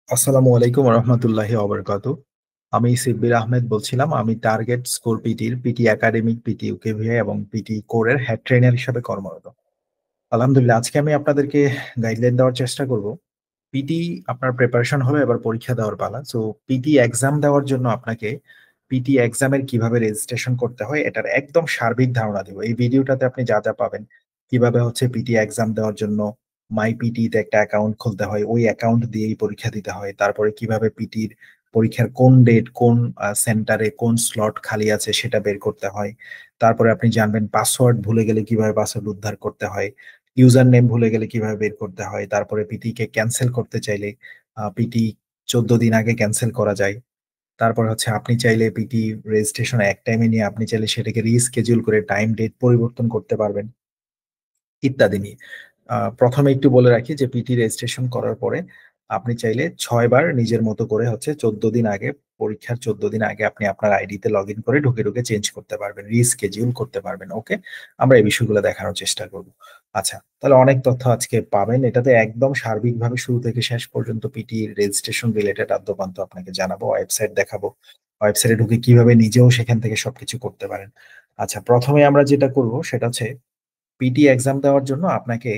আসসালামু আলাইকুম রহমতুল্লাহি ওয়া বারাকাতুহু। আমি সিব্বির আহমেদ বলছিলাম। আমি টার্গেট স্কোর পিটির পিটি একাডেমিক, পিটি ইউকেভিএ এবং পিটি কোরের হেড ট্রেনার হিসেবে কর্মরত। আলহামদুলিল্লাহ, আজকে আমি আপনাদেরকে গাইডলাইন দেওয়ার চেষ্টা করব। পিটি আপনার প্রিপারেশন হলো, এবার পরীক্ষা দেওয়ার পালা। সো পিটি এক্সাম দেওয়ার জন্য আপনাকে পিটি এক্সামের কিভাবে রেজিস্ট্রেশন করতে হয় এটার একদম সার্বিক ধারণা দেবো এই ভিডিওটাতে। আপনি যা যা পাবেন, কিভাবে হচ্ছে পিটি এক্সাম দেওয়ার জন্য মাই পিটি তে একটা অ্যাকাউন্ট খুলতে হয়, ওই অ্যাকাউন্ট দিয়েই পরীক্ষা দিতে হয়, তারপরে কিভাবে পিটির পরীক্ষার কোন ডেট, কোন সেন্টারে কোন স্লট খালি আছে সেটা বের করতে হয়। তারপরে আপনি জানবেন পাসওয়ার্ড ভুলে গেলে কিভাবে পাসওয়ার্ড উদ্ধার করতে হয়, ইউজার নেম ভুলে গেলে কিভাবে বের করতে হয়, তারপরে পিটি কে ক্যান্সেল করতে চাইলে পিটি 14 দিন আগে ক্যান্সেল করা যায়। তারপর হচ্ছে আপনি চাইলে পিটি রেজিস্ট্রেশন এক টাইমে নিয়ে আপনি চাইলে সেটাকে রিস্কেডিউল করে টাইম ডেট পরিবর্তন করতে পারবেন, ইত্যাদি নিয়ে। প্রথমে একটু বলে রাখি যে পিটি রেজিস্ট্রেশন করার পরে আপনি চাইলে 6বার নিজের মতো করে হচ্ছে 14 দিন আগে, পরীক্ষার 14 দিন আগে আপনি আপনার আইডিতে লগ ইন করে ঢুকে ঢুকে চেঞ্জ করতে পারবেন, রিস্কেডিউল করতে পারবেন। ওকে, আমরা এই বিষয়গুলো দেখানোর চেষ্টা করব। আচ্ছা, তাহলে অনেক তথ্য আজকে পাবেন এটাতে, একদম সার্বিকভাবে শুরু থেকে শেষ পর্যন্ত পিটি রেজিস্ট্রেশন রিলেটেড আদ্যোপান্ত আপনাকে জানাবো, ওয়েবসাইট দেখাবো, ওয়েবসাইটে ঢুকে কিভাবে নিজেও সেখান থেকে সবকিছু করতে পারেন। আচ্ছা, প্রথমে আমরা যেটা করব সেটা হচ্ছে পিটি এক্সাম দেওয়ার জন্য আপনাকে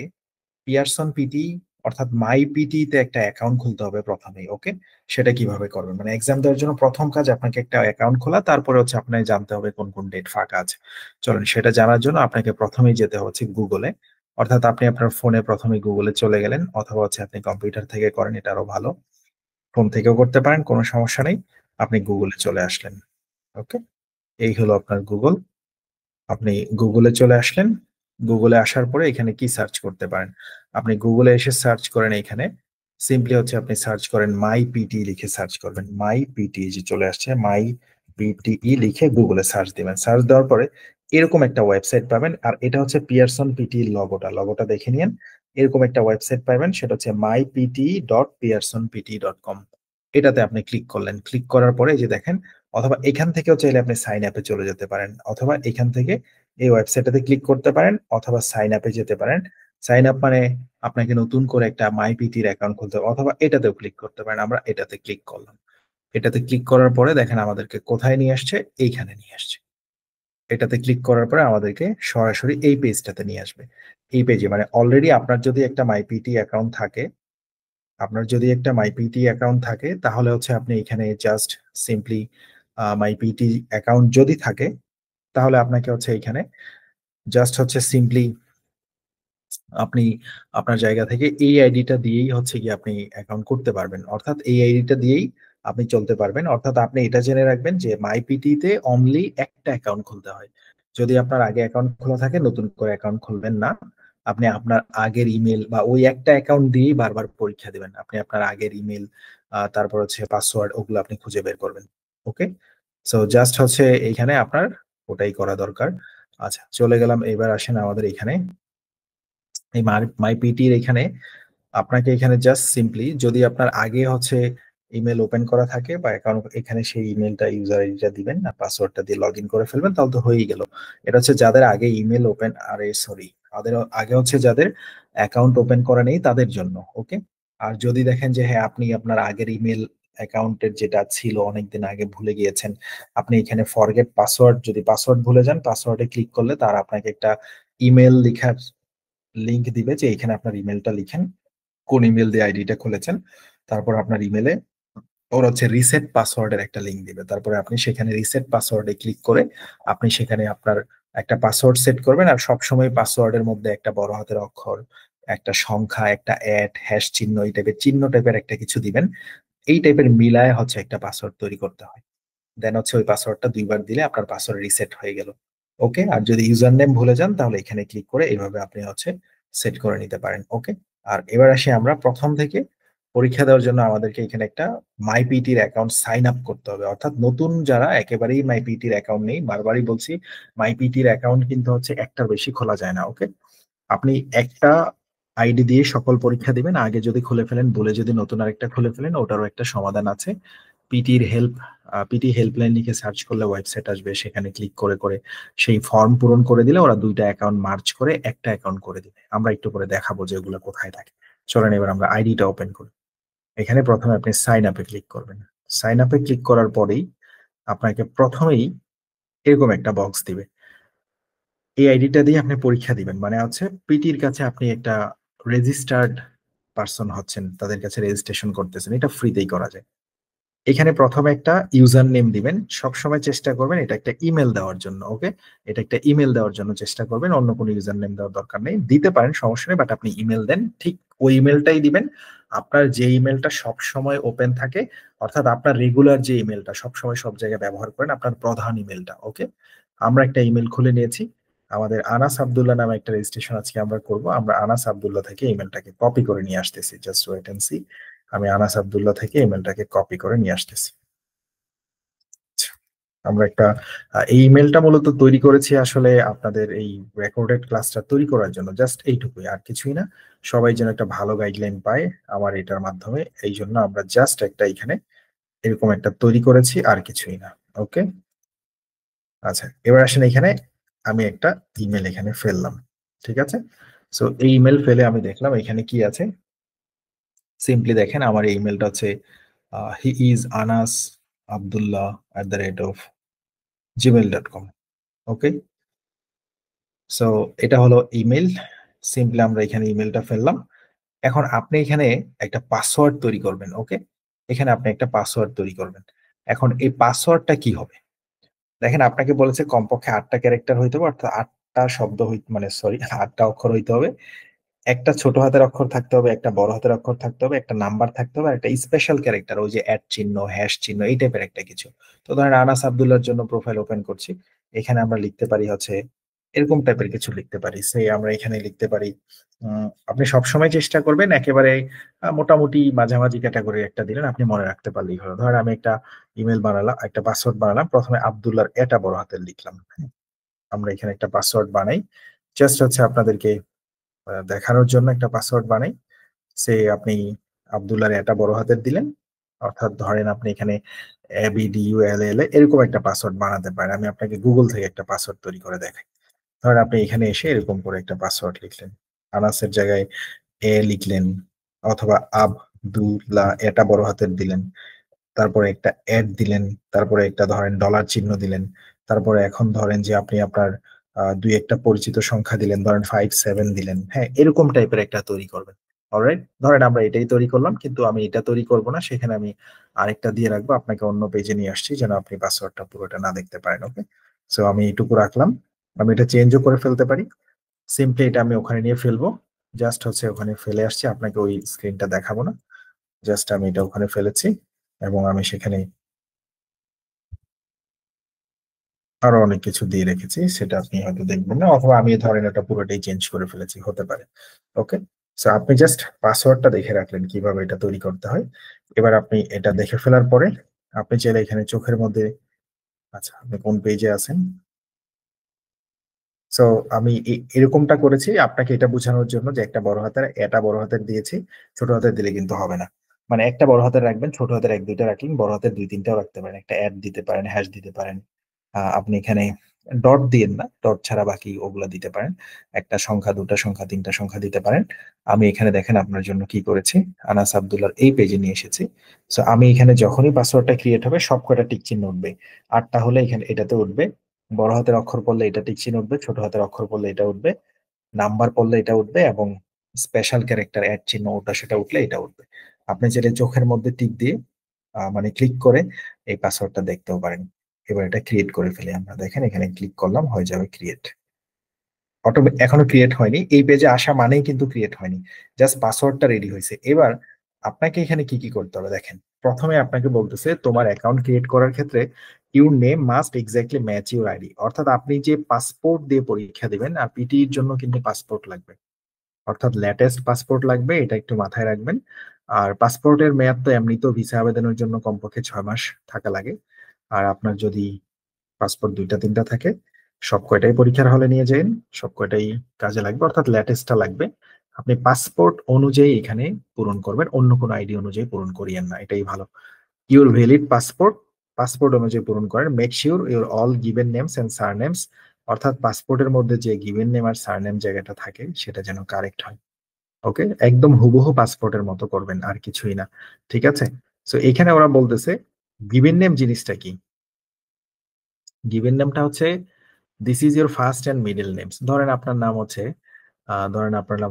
পিয়ারসন পিটি অর্থাৎ মাই পিটি তে একটা অ্যাকাউন্ট খুলতে হবে প্রথমেই। ওকে, সেটা কিভাবে করবেন, মানে এক্সাম দেওয়ার জন্য প্রথম কাজ আপনাকে একটা অ্যাকাউন্ট খোলা, তারপরে হচ্ছে আপনাকে জানতে হবে কোন কোন ডেট ফাঁকা আছে। চলেন সেটা জানার জন্য আপনাকে প্রথমেই যেতে হচ্ছে গুগলে। অর্থাৎ আপনি আপনার ফোনে প্রথমে গুগলে চলে গেলেন, অথবা হচ্ছে আপনি কম্পিউটার থেকে করেন, এটা আরো ভালো। ফোন থেকেও করতে পারেন, কোনো সমস্যা নেই। আপনি গুগলে চলে আসলেন। ওকে, এই হলো আপনার গুগল। আপনি গুগলে চলে আসলেন। গুগলে আসার পরে এখানে কি সার্চ করতে পারেন, আপনি গুগলে এসে সার্চ করেন। এখানে সিম্পলি হচ্ছে আপনি সার্চ করেন মাই পিটি লিখে সার্চ করবেন। মাই পিটি যে চলে আসছে, মাই পিটিই লিখে গুগলে সার্চ দিবেন। সার্চ দেওয়ার পরে এরকম একটা ওয়েবসাইট পাবেন, আর এটা হচ্ছে পিয়ারসন পিটি লগোটা, লগোটা দেখে নিন। এরকম একটা ওয়েবসাইট পাবেন, সেটা হচ্ছে mypt.pearsonpt.com। এটাতে আপনি ক্লিক করলেন। ক্লিক করার পরে এই যে দেখেন, অথবা এখান থেকেও চাইলে আপনি সাইন আপে চলে যেতে পারেন, অথবা এখান থেকে এই ওয়েবসাইটটাতে ক্লিক করতে পারেন, অথবা সাইন আপে যেতে পারেন। সাইন আপ মানে আপনাকে নতুন করে একটা মাইপিটির অ্যাকাউন্ট খুলতে হবে, অথবা এটাতেও ক্লিক করতে পারেন। আমরা এটাতে ক্লিক করলাম। এটাতে ক্লিক করার পরে দেখেন আমাদেরকে কোথায় নিয়ে আসছে, এইখানে নিয়ে আসছে। এটাতে ক্লিক করার পরে আমাদেরকে সরাসরি এই পেজটাতে নিয়ে আসবে। এই পেজে মানে অলরেডি আপনার যদি একটা মাইপিটি অ্যাকাউন্ট থাকে, তাহলে হচ্ছে আপনি এখানে জাস্ট সিম্পলি মাইপিটি অ্যাকাউন্ট যদি থাকে, তাহলে আপনাকে হচ্ছে এখানে জাস্ট হচ্ছে সিম্পলি আপনি আপনার জায়গা থেকে এই আইডিটা দিয়েই হচ্ছে কি আপনি অ্যাকাউন্ট করতে পারবেন, অর্থাৎ এই আইডিটা দিয়েই আপনি চলতে পারবেন। অর্থাৎ আপনি এটা জেনে রাখবেন যে মাইপিটি তে অনলি একটা অ্যাকাউন্ট খুলতে হয়। যদি আপনার আগে অ্যাকাউন্ট খোলা থাকে, নতুন করে অ্যাকাউন্ট খুলবেন না। আপনি আপনার আগের ইমেল বা ওই একটা অ্যাকাউন্ট দিয়েই বারবার পরীক্ষা দিবেন। আপনি আপনার আগের ইমেল, তারপর হচ্ছে পাসওয়ার্ড, ওগুলো আপনি খুঁজে বের করবেন। ওকে, সো জাস্ট হচ্ছে এইখানে আপনার ওটাই করা দরকার। আচ্ছা, চলে গেলাম। এবার আসেন আমাদের এখানে এই মাই পিটির এখানে। আপনাকে এখানে জাস্ট সিম্পলি যদি আপনার আগে হচ্ছে ইমেল ওপেন করা থাকে বা অ্যাকাউন্ট, এখানে সেই ইমেলটা ইউজার আইডিটা দিবেন আর পাসওয়ার্ডটা দিয়ে লগ ইন করে ফেলবেন, তাহলে তো হয়েই গেল। এটা হচ্ছে যাদের আগে ইমেল ওপেন, আরে সরি, তাদের আগে হচ্ছে যাদের অ্যাকাউন্ট ওপেন করা নেই তাদের জন্য। ওকে, আর যদি দেখেন যে হ্যাঁ আপনি আপনার আগের ইমেল অ্যাকাউন্টের যেটা ছিল অনেকদিন আগে ভুলে গিয়েছেন, আপনি এখানে ফরগেট পাসওয়ার্ড, যদি পাসওয়ার্ড ভুলে যান, পাসওয়ার্ডে ক্লিক করলে তারা আপনাকে একটা ইমেল লেখার লিংক দিবে যে এখানে আপনার ইমেলটা লিখেন, কোন ইমেল দিয়ে আইডিটা খুলেছেন। তারপর আপনার ইমেলে ওর হচ্ছে রিসেট পাসওয়ার্ডের একটা লিংক দিবে। তারপরে আপনি সেখানে রিসেট পাসওয়ার্ডে ক্লিক করে আপনি সেখানে আপনার একটা পাসওয়ার্ড সেট করবেন। আর সবসময় পাসওয়ার্ডের মধ্যে একটা বড় হাতের অক্ষর, একটা সংখ্যা, একটা অ্যাট, হ্যাশ চিহ্ন, এই টাইপের চিহ্ন টাইপের একটা কিছু দিবেন। এই টাইপের মিলায় হচ্ছে একটা পাসওয়ার্ড তৈরি করতে হয়। দেন হচ্ছে ওই পাসওয়ার্ডটা 2বার দিলে আপনার পাসওয়ার্ড রিসেট হয়ে গেল। ওকে, আর যদি ইউজার নেম ভুলে যান তাহলে এখানে ক্লিক করে এইভাবে আপনি হচ্ছে সেট করে নিতে পারেন। ওকে, আর এবার আসি আমরা প্রথম থেকে। পরীক্ষা দেওয়ার জন্য আমাদেরকে এখানে একটা মাইপিটির অ্যাকাউন্ট সাইন আপ করতে হবে। অর্থাৎ নতুন যারা একেবারেই মাইপিটির অ্যাকাউন্ট নেই, বারবারই বলছি, মাইপিটির অ্যাকাউন্ট কিন্তু হচ্ছে একটার বেশি খোলা যায় না। ওকে, আপনি একটা আইডি দিয়ে সকল পরীক্ষা দিবেন। আগে যদি খুলে ফেলেন, বলে যদি নতুন আরেকটা খুলে ফেলেন, ওটারও একটা সমাধান আছে। পিটির হেল্প, পিটি হেল্পলাইন লিখে সার্চ করলে ওয়েবসাইট আসবে, সেখানে ক্লিক করে করে সেই ফর্ম পূরণ করে দিলে ওরা দুইটা অ্যাকাউন্ট মার্চ করে একটা অ্যাকাউন্ট করে দিবে। আমরা একটু পরে দেখাবো যে ওগুলো কোথায় থাকে। চলেন এবার আমরা আইডিটা ওপেন করি। এখানে প্রথমে আপনি সাইন আপে ক্লিক করবেন। সাইন আপে ক্লিক করার পরেই আপনাকে প্রথমেই এরকম একটা বক্স দিবে। এই আইডিটা দিয়ে আপনি পরীক্ষা দিবেন, মানে হচ্ছে পিটির কাছে আপনি একটা রেজিস্টার্ড পারসন হচ্ছেন, তাদের কাছে রেজিস্ট্রেশন করতেছেন, এটা ফ্রিতেই করা যায়। এখানে প্রথমে একটা ইউজার নেম দিবেন, সবসময় চেষ্টা করবেন এটা একটা ইমেল দেওয়ার জন্য। ওকে, এটা একটা ইমেল দেওয়ার জন্য চেষ্টা করবেন, অন্য কোনো ইউজার নেম দেওয়ার দরকার নেই, দিতে পারেন সমস্যা নেই, বাট আপনি ইমেল দেন, ঠিক ওই ইমেলটাই দিবেন। আপনার যে ইমেলটা সব সময় ওপেন থাকে, অর্থাৎ আপনার রেগুলার যে ইমেলটা সবসময় সব জায়গায় ব্যবহার করেন, আপনার প্রধান ইমেলটা। ওকে, আমরা একটা ইমেল খুলে নিয়েছি, আমাদের আনাস আব্দুল্লাহ নামে একটা রেজিস্ট্রেশন আজকে আমরা করব। আমরা আনাস আব্দুল্লাহ থেকে ইমেলটাকে কপি করে নিয়ে আসতেছি, জাস্ট ওয়েট এন্ড সি। আমি আনাস আব্দুল্লাহ থেকে ইমেলটাকে কপি করে নিয়ে আসতেছি। আমরা একটা এই ইমেলটা মূলত তৈরি করেছি আসলে আপনাদের এই রেকর্ডেড ক্লাসটা তৈরি করার জন্য, জাস্ট এইটুকুই, আর কিছুই না। সবাই যেন একটা ভালো গাইডলাইন পায় আমার এটার মাধ্যমে, এই জন্য আমরা জাস্ট একটা এখানে এরকম একটা তৈরি করেছি, আর কিছুই না। ওকে, আচ্ছা, এবার আসেন এখানে আমি একটা ইমেল এখানে ফেললাম, ঠিক আছে। সো এই ইমেল ফেলে আমি দেখলাম এখানে কি আছে। সিম্পলি দেখেন আমার এই ইমেলটা হচ্ছে he is Anas Abdullah @gmail.com। Okay, so এটা হলো ইমেল। সিম্পলি আমরা এখানে ইমেলটা ফেললাম। এখন আপনি এখানে একটা পাসওয়ার্ড তৈরি করবেন। ওকে, এখানে আপনি একটা পাসওয়ার্ড তৈরি করবেন। এখন এই পাসওয়ার্ডটা কি হবে? দেখেন আপনাকে বলেছে কমপক্ষে 8টা ক্যারেক্টার হইতে হবে, অর্থাৎ 8টা শব্দ হইতে, মানে সরি 8টা অক্ষর হইতে হবে। একটা ছোট হাতের অক্ষর থাকতে হবে, একটা বড় হাতের অক্ষর থাকতে হবে, একটা নাম্বার থাকতে হবে, আর একটা স্পেশাল ক্যারেক্টার, ওই যে @, হ্যাশ চিহ্ন, এই টাইপের একটা কিছু। তো ধরেন আনাস আব্দুল্লাহর জন্য প্রোফাইল ওপেন করছি, এখানে আমরা লিখতে পারি হচ্ছে এরকম টাইপের কিছু লিখতে পারি, সে আমরা এখানে লিখতে পারি। আপনি সবসময় চেষ্টা করবেন একেবারে মোটামুটি মাঝামাঝি ক্যাটাগরি একটা দিলেন, আপনি মনে রাখতে পারলেই হলো। ধরেন আমি একটা ইমেল বানালাম, একটা পাসওয়ার্ড বানালাম, প্রথমে আব্দুল্লাহর এটা বড় হাতের লিখলাম। হ্যাঁ, আমরা এখানে একটা পাসওয়ার্ড বানাই, জাস্ট হচ্ছে আপনাদেরকে দেখানোর জন্য একটা পাসওয়ার্ড বানাই। সে আপনি আব্দুল্লাহর এটা বড় হাতের দিলেন, অর্থাৎ ধরেন আপনি এখানে ABDULL এরকম একটা পাসওয়ার্ড বানাতে পারেন। আমি আপনাকে গুগল থেকে একটা পাসওয়ার্ড তৈরি করে দেখাই। ধরেন আপনি এখানে এসে এরকম করে একটা পাসওয়ার্ড লিখলেন, আনাসের জায়গায় লিখলেন, অথবা আব্দুল্লাহ এটা বড় হাতের দিলেন, তারপরে একটা দিলেন, তারপরে একটা ধরেন ডলার চিহ্ন দিলেন, তারপরে এখন ধরেন যে আপনি আপনার দুই একটা পরিচিত সংখ্যা দিলেন, ধরেন 57 দিলেন। হ্যাঁ, এরকম টাইপের একটা তৈরি করবেন। অলরাইট, ধরেন আমরা এটাই তৈরি করলাম, কিন্তু আমি এটা তৈরি করব না, সেখানে আমি আরেকটা দিয়ে রাখবো, আপনাকে অন্য পেজে নিয়ে আসছি যেন আপনি পাসওয়ার্ডটা পুরোটা না দেখতে পারেন। ওকে, সো আমি এইটুকু রাখলাম। আমি এটা চেঞ্জও করে ফেলতে পারি, সিম্পলি এটা আমি ওখানে নিয়ে ফেলবো। জাস্ট হচ্ছে ওখানে ফেলে আসছি, আপনাকে ওই স্ক্রিনটা দেখাবো না, জাস্ট আমি এটা ওখানে ফেলেছি, এবং আমি সেখানে আরো অনেক কিছু দিয়ে রেখেছি, সেটা আপনি হয়তো দেখবেন না, অথবা আমি ধরেন এটা পুরোটাই চেঞ্জ করে ফেলেছি, হতে পারে। ওকে, সো আপনি জাস্ট পাসওয়ার্ডটা দেখে রাখলেন কিভাবে এটা তৈরি করতে হয়। এবার আপনি এটা দেখে ফেলার পরে আপনি চাইলে এখানে চোখের মধ্যে, আচ্ছা আপনি কোন পেজে আছেন? সো আমি এরকমটা করেছি আপনাকে এটা বোঝানোর জন্য যে একটা বড় হাতের এটা বড় হাতের দিয়েছি, ছোট হাতের দিলে কিন্তু হবে না। মানে একটা বড় হাতের রাখবেন, ছোট হাতের এক দুইটা রাখলেন, বড় হাতের দুই তিনটাও রাখতে পারেন, একটা দিতে পারেন, হ্যাশ দিতে পারেন। আপনি এখানে ডট দিয়েন না, ডট ছাড়া বাকি ওগুলা দিতে পারেন। একটা সংখ্যা, দুটা সংখ্যা, তিনটা সংখ্যা দিতে পারেন। আমি এখানে দেখেন আপনার জন্য কি করেছি, আনাস আব্দুল্লাহর এই পেজে নিয়ে এসেছি। সো আমি এখানে যখনই পাসওয়ার্ডটা ক্রিয়েট হবে সব কয়টা টিক চিহ্ন উঠবে। 8টা হলে এখানে এটাতে উঠবে, বড় হাতের অক্ষর পড়লে এটা টিক চিহ্ন উঠবে, ছোট হাতের অক্ষর পড়লে এটা উঠবে, নাম্বার পড়লে এটা উঠবে, এবং স্পেশাল ক্যারেক্টার চিহ্ন ওটা সেটা উঠলে এটা উঠবে। আপনি যেটা চোখের মধ্যে টিপ দিয়ে মানে ক্লিক করে এই পাসওয়ার্ডটা দেখতেও পারেন। এবার এটা ক্রিয়েট করে ফেলি আমরা, দেখেন এখানে ক্লিক করলাম, হয়ে যাবে ক্রিয়েট। এখনো ক্রিয়েট হয়নি, এই পেজে আসা মানেই কিন্তু ক্রিয়েট হয়নি, জাস্ট পাসওয়ার্ডটা রেডি হয়েছে। এবার আপনাকে এখানে কি কি করতে হবে দেখেন। প্রথমে আপনাকে বলতেছে তোমার অ্যাকাউন্ট ক্রিয়েট করার ক্ষেত্রে your name must exactly match your ID, অর্থাৎ আপনি যে পাসপোর্ট দিয়ে পরীক্ষা দিবেন, আর পিটির জন্য কিন্তু পাসপোর্ট লাগবে, অর্থাৎ লেটেস্ট পাসপোর্ট লাগবে, এটা একটু মাথায় রাখবেন। আর পাসপোর্টের মেয়াদ তো এমনিতেও ভিসা আবেদনের জন্য কমপক্ষে 6 মাস থাকা লাগে। আর আপনার যদি পাসপোর্ট দুইটা তিনটা থাকে, সব কয়টাই পরীক্ষার হলে নিয়ে যান, সব কয়টাই কাজে লাগবে, অর্থাৎ লেটেস্টটা লাগবে। আপনি পাসপোর্ট অনুযায়ী এখানে পূরণ করবেন, অন্য কোনো আইডি অনুযায়ী পূরণ করিয়েন না, এটাই ভালো। ইউর ভ্যালিড পাসপোর্ট, পাসপোর্ট অনুযায়ী পূরণ করেন। Make sure your all given names and surnames, অর্থাৎ পাসপোর্টের মধ্যে যে গিভেন নেম আর সারনেম জায়গাটা থাকে সেটা যেন কারেক্ট হয়। ওকে, একদম হুবহু পাসপোর্টের মতো করবেন, আর কিছুই না। ঠিক আছে। সো এখানে ওরা বলতেছে গিভেন নেম জিনিসটা কি। গিভেন নেমটা হচ্ছে this is your first and middle names. ধরেন আপনার নাম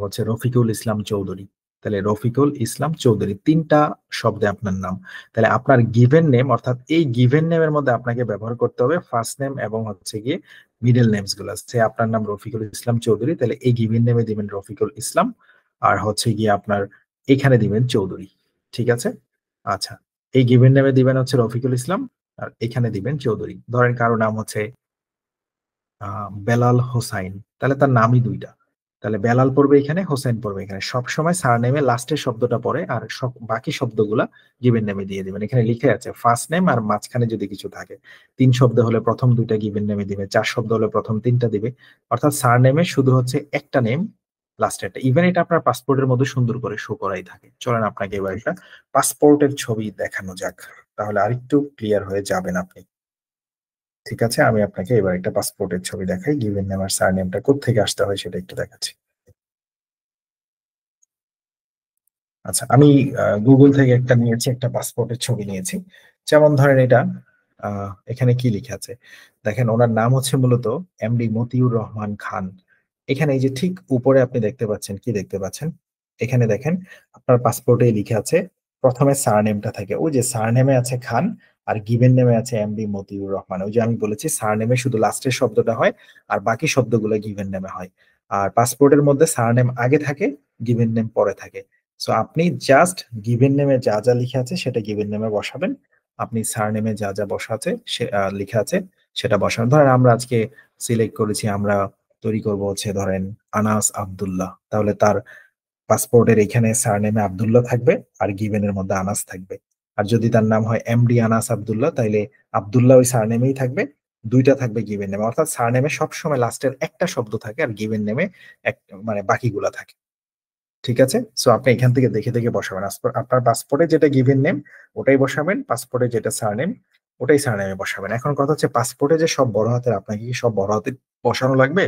হচ্ছে রফিকুল ইসলাম চৌধুরী। তাহলে রফিকুল ইসলাম চৌধুরী তিনটা শব্দে আপনার নাম। তাহলে আপনার গিভেন নেম, অর্থাৎ এই গিভেন নেমের মধ্যে আপনাকে ব্যবহার করতে হবে ফার্স্ট নেম এবং হচ্ছে গিয়ে মিডল নেমস গুলো। সে আপনার নাম রফিকুল ইসলাম চৌধুরী, তাহলে এই গিভেন নেমে দিবেন রফিকুল ইসলাম, আর হচ্ছে গিয়ে আপনার এখানে দিবেন চৌধুরী। ঠিক আছে। আচ্ছা, এই গিভেন নেমে দিবেন হচ্ছে রফিকুল ইসলাম, আর এখানে দিবেন চৌধুরী। ধরেন কারো নাম হচ্ছে বেলাল হোসাইন, তাহলে তার নামই দুইটা। তাহলে বেলাল পড়বে এখানে, হোসেন পড়বে এখানে। সব সময় সারনেমে লাস্টের শব্দটা পড়ে, আর সব বাকি শব্দগুলা গিভেন নেমে দিয়ে দিবেন। এখানে লিখে আছে ফার্স্ট নেম আর মাঝখানে যদি কিছু থাকে, তিন শব্দ হলে প্রথম দুইটা গিভেন নেমে দিবে, চার শব্দ হলে প্রথম তিনটা দিবে। অর্থাৎ সারনেমে শুধু হচ্ছে একটা নেম, লাস্টেরটা। ইভেন এটা আপনার পাসপোর্টের মধ্যে সুন্দর করে শো করাই থাকে। চলেন আপনাকে এবার একটা পাসপোর্টের ছবি দেখানো যাক, তাহলে আরেকটু ক্লিয়ার হয়ে যাবেন আপনি। ঠিক আছে, আমি আপনাকে এবার একটা পাসপোর্টের ছবি দেখাই, গিভেন নেম আর সারনেমটা কোত্থেকে আসতে হয় সেটা একটু দেখাচ্ছি। আচ্ছা, আমি গুগল থেকে একটা নিয়েছি, একটা পাসপোর্টের ছবি নিয়েছি। যেমন ধরেন এটা, এখানে কি লিখে আছে দেখেন। ওনার নাম হচ্ছে মূলত এমডি মতিউর রহমান খান। এখানে এই যে ঠিক উপরে আপনি দেখতে পাচ্ছেন, কি দেখতে পাচ্ছেন, এখানে দেখেন আপনার পাসপোর্টে লিখে আছে, প্রথমে সারনেমটা থাকে, ওই যে সারনেমে আছে খান, আর গিভেন নেমে আছে এমডি মতিউর রহমান। ওই যে আমি বলেছি সারনেমে শুধু লাস্টের শব্দটা হয়, আর বাকি শব্দগুলো গিভেন নেমে হয়। আর পাসপোর্টের মধ্যে সারনেম আগে থাকে, গিভেন নেম পরে থাকে। সো আপনি জাস্ট গিভেন নেমে যা যা লিখে আছে সেটা গিভেন নেমে বসাবেন। আপনি সার নেমে যা যা বসা আছে সে লিখে আছে সেটা বসাবেন। ধরেন আমরা আজকে সিলেক্ট করেছি, আমরা তৈরি করব হচ্ছে ধরেন আনাস আব্দুল্লাহ, তাহলে তার পাসপোর্টের এখানে সার নেমে আব্দুল্লাহ থাকবে, আর গিভেনের মধ্যে আনাস থাকবে। আর যদি তার নাম হয় এমডি আনাস আব্দুল্লাহ, তাইলে আব্দুল্লাহ ওই সার নেমেই থাকবে, দুইটা থাকবে গিভেন নেমে। অর্থাৎ সার নেমে সবসময় লাস্টের একটা শব্দ থাকে, আর গিভেন নেমে এক, মানে বাকিগুলা থাকে। ঠিক আছে। সো আপনি এখান থেকে দেখে দেখে বসাবেন। আপনার পাসপোর্টে যেটা গিভেন নেম ওটাই বসাবেন, পাসপোর্টে যেটা সারনেম ওটাই সারনেমে বসাবেন। এখন কথা হচ্ছে পাসপোর্টে যে সব বড় হাতের, আপনাকে কি সব বড় হাতে বসানো লাগবে?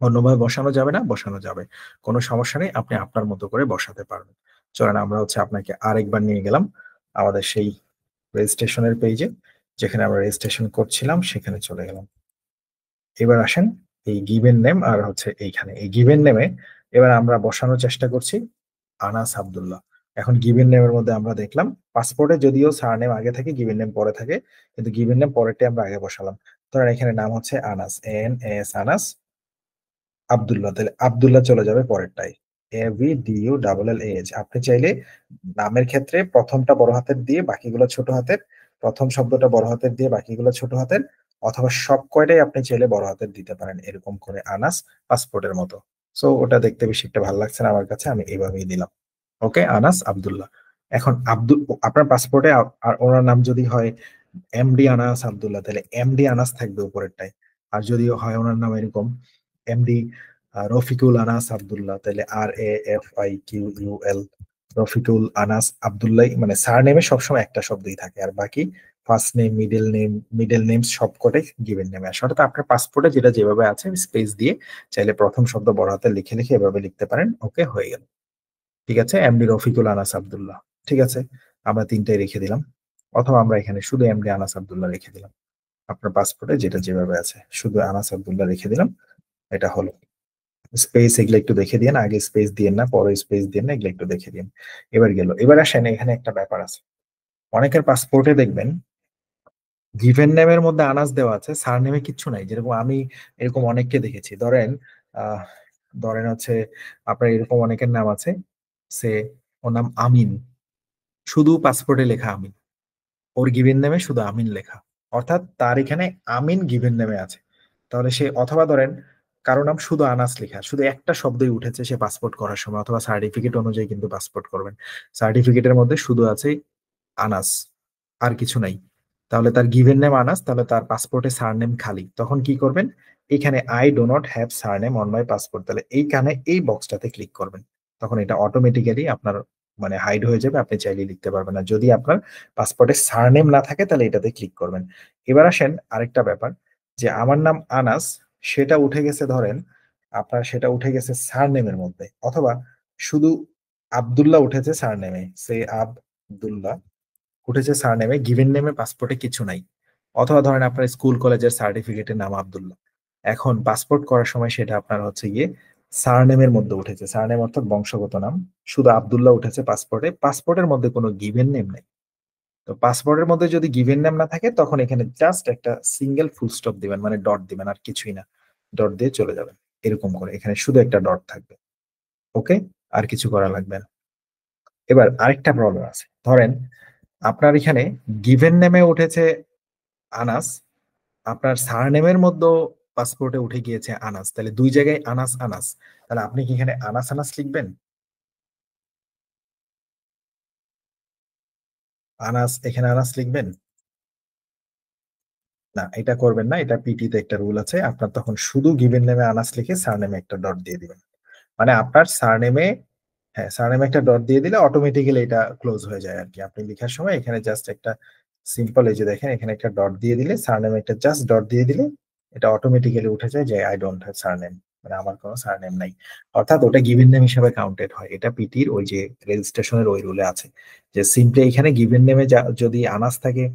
অন্যভাবে বসানো যাবে না? বসানো যাবে, কোনো সমস্যা নেই, আপনি আপনার মতো করে বসাতে পারবেন। চলেন আমরা হচ্ছে আপনাকে আরেকবার নিয়ে গেলাম আমাদের সেই রেজিস্ট্রেশনের পেজে, যেখানে আমরা রেজিস্ট্রেশন করছিলাম সেখানে চলে গেলাম। এবার আসেন এই গিভেন নেম আর হচ্ছে এইখানে এই গিভেন নেমে এবার আমরা বসানোর চেষ্টা করছি আনাস আব্দুল্লাহ। এখন গিভেন নেমের মধ্যে আমরা দেখলাম পাসপোর্টে যদিও সারনেম আগে থাকে, গিভেন নেম পরে থাকে, কিন্তু গিভেন নেম পরেরটা আমরা আগে বসালাম। ধরেন এখানে নাম হচ্ছে আনাস, এন এস আনাস আব্দুল্লাহ, তাহলে আব্দুল্লাহ চলে যাবে পরেরটাই, A B D U double L A H. আপনি চাইলে নামের ক্ষেত্রে প্রথমটা বড় হাতের দিয়ে বাকিগুলো ছোট হাতের, প্রথম শব্দটা বড় হাতের দিয়ে বাকিগুলো ছোট হাতের, অথবা সব কয়টাই আপনি চাইলে বড় হাতের দিতে পারেন, এরকম করে আনাস পাসপোর্টের মতো। সো ওটা দেখতে বেশি একটা ভালো লাগছে না আমার কাছে, আমি এইভাবেই দিলাম। ওকে, আনাস আব্দুল্লাহ। এখন আপনার পাসপোর্টে আর ওনার নাম যদি হয় এমডি আনাস আব্দুল্লাহ, তাহলে এমডি আনাস থাকবে উপরেরটায়। আর যদি হয় ওনার নাম এরকম এমডি রফিকুল আনাস আব্দুল্লাহ, তাহলে RAFIQUL, রফিকুল আনাস আব্দুল্লাহ, মানে সার নেমে সবসময় একটা শব্দই থাকে, আর বাকি ফার্স্ট নেম মিডল নেম সবকটাই গিভেন নেমে আসে। অর্থাৎ আপনার পাসপোর্টে যেটা যেভাবে আছে স্পেস দিয়ে চাইলে প্রথম শব্দ বড় হাতে লিখে লিখে এভাবে লিখতে পারেন। ওকে, হয়ে গেল। ঠিক আছে, এমডি রফিকুল আনাস আব্দুল্লাহ। ঠিক আছে, আমরা তিনটাই রেখে দিলাম, অথবা আমরা এখানে শুধু এমডি আনাস আব্দুল্লাহ রেখে দিলাম। আপনার পাসপোর্টে যেটা যেভাবে আছে শুধু আনাস আব্দুল্লাহ রেখে দিলাম। এটা হলো। স্পেস এগুলো একটু দেখে দিন, আগে স্পেস দিয়েন না, পরে স্পেস দিয়েন না, এগুলো একটু দেখে দিন। এবার গেল, এবার আসেন এখানে একটা ব্যাপার আছে। অনেকের পাসপোর্টে দেখবেন গিভেন নেমের মধ্যে আনাস দেওয়া আছে, সার নেমে কিচ্ছু নাই। যেরকম আমি এরকম অনেককে দেখেছি। ধরেন আহ ধরেন হচ্ছে আপনার এরকম অনেকের নাম আছে, সে ওর নাম আমিন, শুধু পাসপোর্টে লেখা আমিন, ওর গিভেন নেমে শুধু আমিন লেখা। অর্থাৎ তার এখানে আমিন গিভেন নেমে আছে। তাহলে সে, অথবা ধরেন কারো নাম শুধু আনাস লেখা, শুধু একটা শব্দই উঠেছে সে পাসপোর্ট করার সময়, অথবা সার্টিফিকেট অনুযায়ী কিন্তু পাসপোর্ট করবেন, সার্টিফিকেটের মধ্যে শুধু আছে আনাস, আর কিছু নাই। তাহলে তার গিভেন নেম আনাস, তাহলে তার পাসপোর্টে সারনেম খালি। তখন কি করবেন? এখানে I do not have surname on my passport, তাহলে এইখানে এই বক্সটাতে ক্লিক করবেন। তখন এটা অটোমেটিক্যালি আপনার মানে হাইড হয়ে যাবে, আপনি চাইলে লিখতে পারবেন না। যদি আপনার পাসপোর্টে সারনেম না থাকে তাহলে এটাতে ক্লিক করবেন। এবার আসেন আরেকটা ব্যাপার, যে আমার নাম আনাস, সেটা উঠে গেছে ধরেন আপনার, সেটা উঠে গেছে সারনেমের মধ্যে, অথবা শুধু আব্দুল্লাহ উঠেছে সারনেমে, সে আব্দুল্লাহ উঠেছে সারনেমে, গিভেন নেমে পাসপোর্টে কিছু নাই। অথবা ধরেন আপনার স্কুল কলেজের সার্টিফিকেটের নাম আব্দুল্লাহ, এখন পাসপোর্ট করার সময় সেটা আপনার হচ্ছে গিয়ে সারনেমের মধ্যে উঠেছে, সারনেম অর্থাৎ বংশগত নাম, শুধু আব্দুল্লাহ উঠেছে পাসপোর্টে, পাসপোর্টের মধ্যে কোনো গিভেন নেম নেই। তো পাসপোর্টের মধ্যে যদি গিভেন নেম না থাকে তখন এখানে জাস্ট একটা সিঙ্গেল ফুল স্টপ দিবেন, মানে ডট দিবেন, আর কিছুই না, ডট দিয়ে চলে যাবেন। এরকম করে এখানে শুধু একটা ডট থাকবে। ওকে, আর কিছু করা লাগবে না। এবার আরেকটা প্রবলেম আছে, ধরেন আপনার এখানে গিভেন নেমে উঠেছে আনাস, আপনার সারনেমের মধ্যে পাসপোর্টে উঠে গিয়েছে আনাস, তাহলে দুই জায়গায় আনাস আনাস, তাহলে আপনি কি এখানে আনাস আনাস লিখবেন? আনাস, এখানে আনাস লিখবেন? না, এটা করবেন না, এটা পিটিতে একটা রুল আছে, আপনার তখন শুধু গিভেন নেমে আনাস লিখে সারনেমে একটা ডট দিয়ে দিবেন। মানে আপনার সারনেমে, হ্যাঁ সারনেমে একটা ডট দিয়ে দিলে অটোমেটিক্যালি এটা ক্লোজ হয়ে যায় আর কি। আপনি লেখার সময় এখানে জাস্ট একটা সিম্পল, এই যে দেখেন এখানে একটা ডট দিয়ে দিলে, সারনেমে একটা জাস্ট ডট দিয়ে দিলে এটা অটোমেটিক্যালি উঠে যায় যে আই ডোন্ট হ্যাভ সারনেম, মানে আমার কোনো সারনেম নাই। অর্থাৎ ওটা গিভেন নেম হিসেবে কাউন্টেড হয়, এটা পিটির ওই যে রেজিস্ট্রেশনের ওই রুলে আছে, যে সিম্পলি এখানে গিভেন নেমে যদি আনাস থাকে,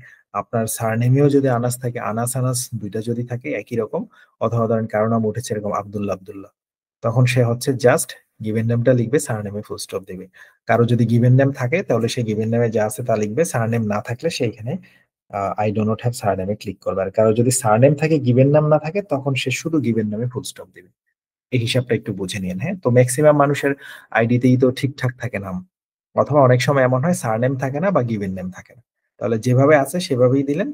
আপনার সারনেমেও যদি আনাস থাকে, আনাস আনাস দুইটা যদি থাকে একই রকম, অথবা ধরেন কারো নাম উঠেছে এরকম আব্দুল্লাহ আব্দুল্লাহ, তখন সে হচ্ছে জাস্ট গিভেন নেমটা লিখবে, সারনেমে ফুল স্টপ দিবে। কারো যদি গিভেন নেম থাকে তাহলে সে গিভেন নেমে যা আছে তা লিখবে, সারনেম না থাকলে সে এখানে আই ডো নট হ্যাভ সারনেমে ক্লিক করবে। আর কারো যদি সারনেম থাকে গিভেন নাম না থাকে তখন সে শুধু গিভেন নামে ফুল স্টপ দিবে। এই হিসাবটা একটু বুঝে নিন। হ্যাঁ, তো ম্যাক্সিমাম মানুষের আইডিতেই তো ঠিকঠাক থাকে নাম, অথবা অনেক সময় এমন হয় সারনেম থাকে না বা গিভেন নেম থাকে না, তাহলে যেভাবে আছে সেভাবেই দিলেন।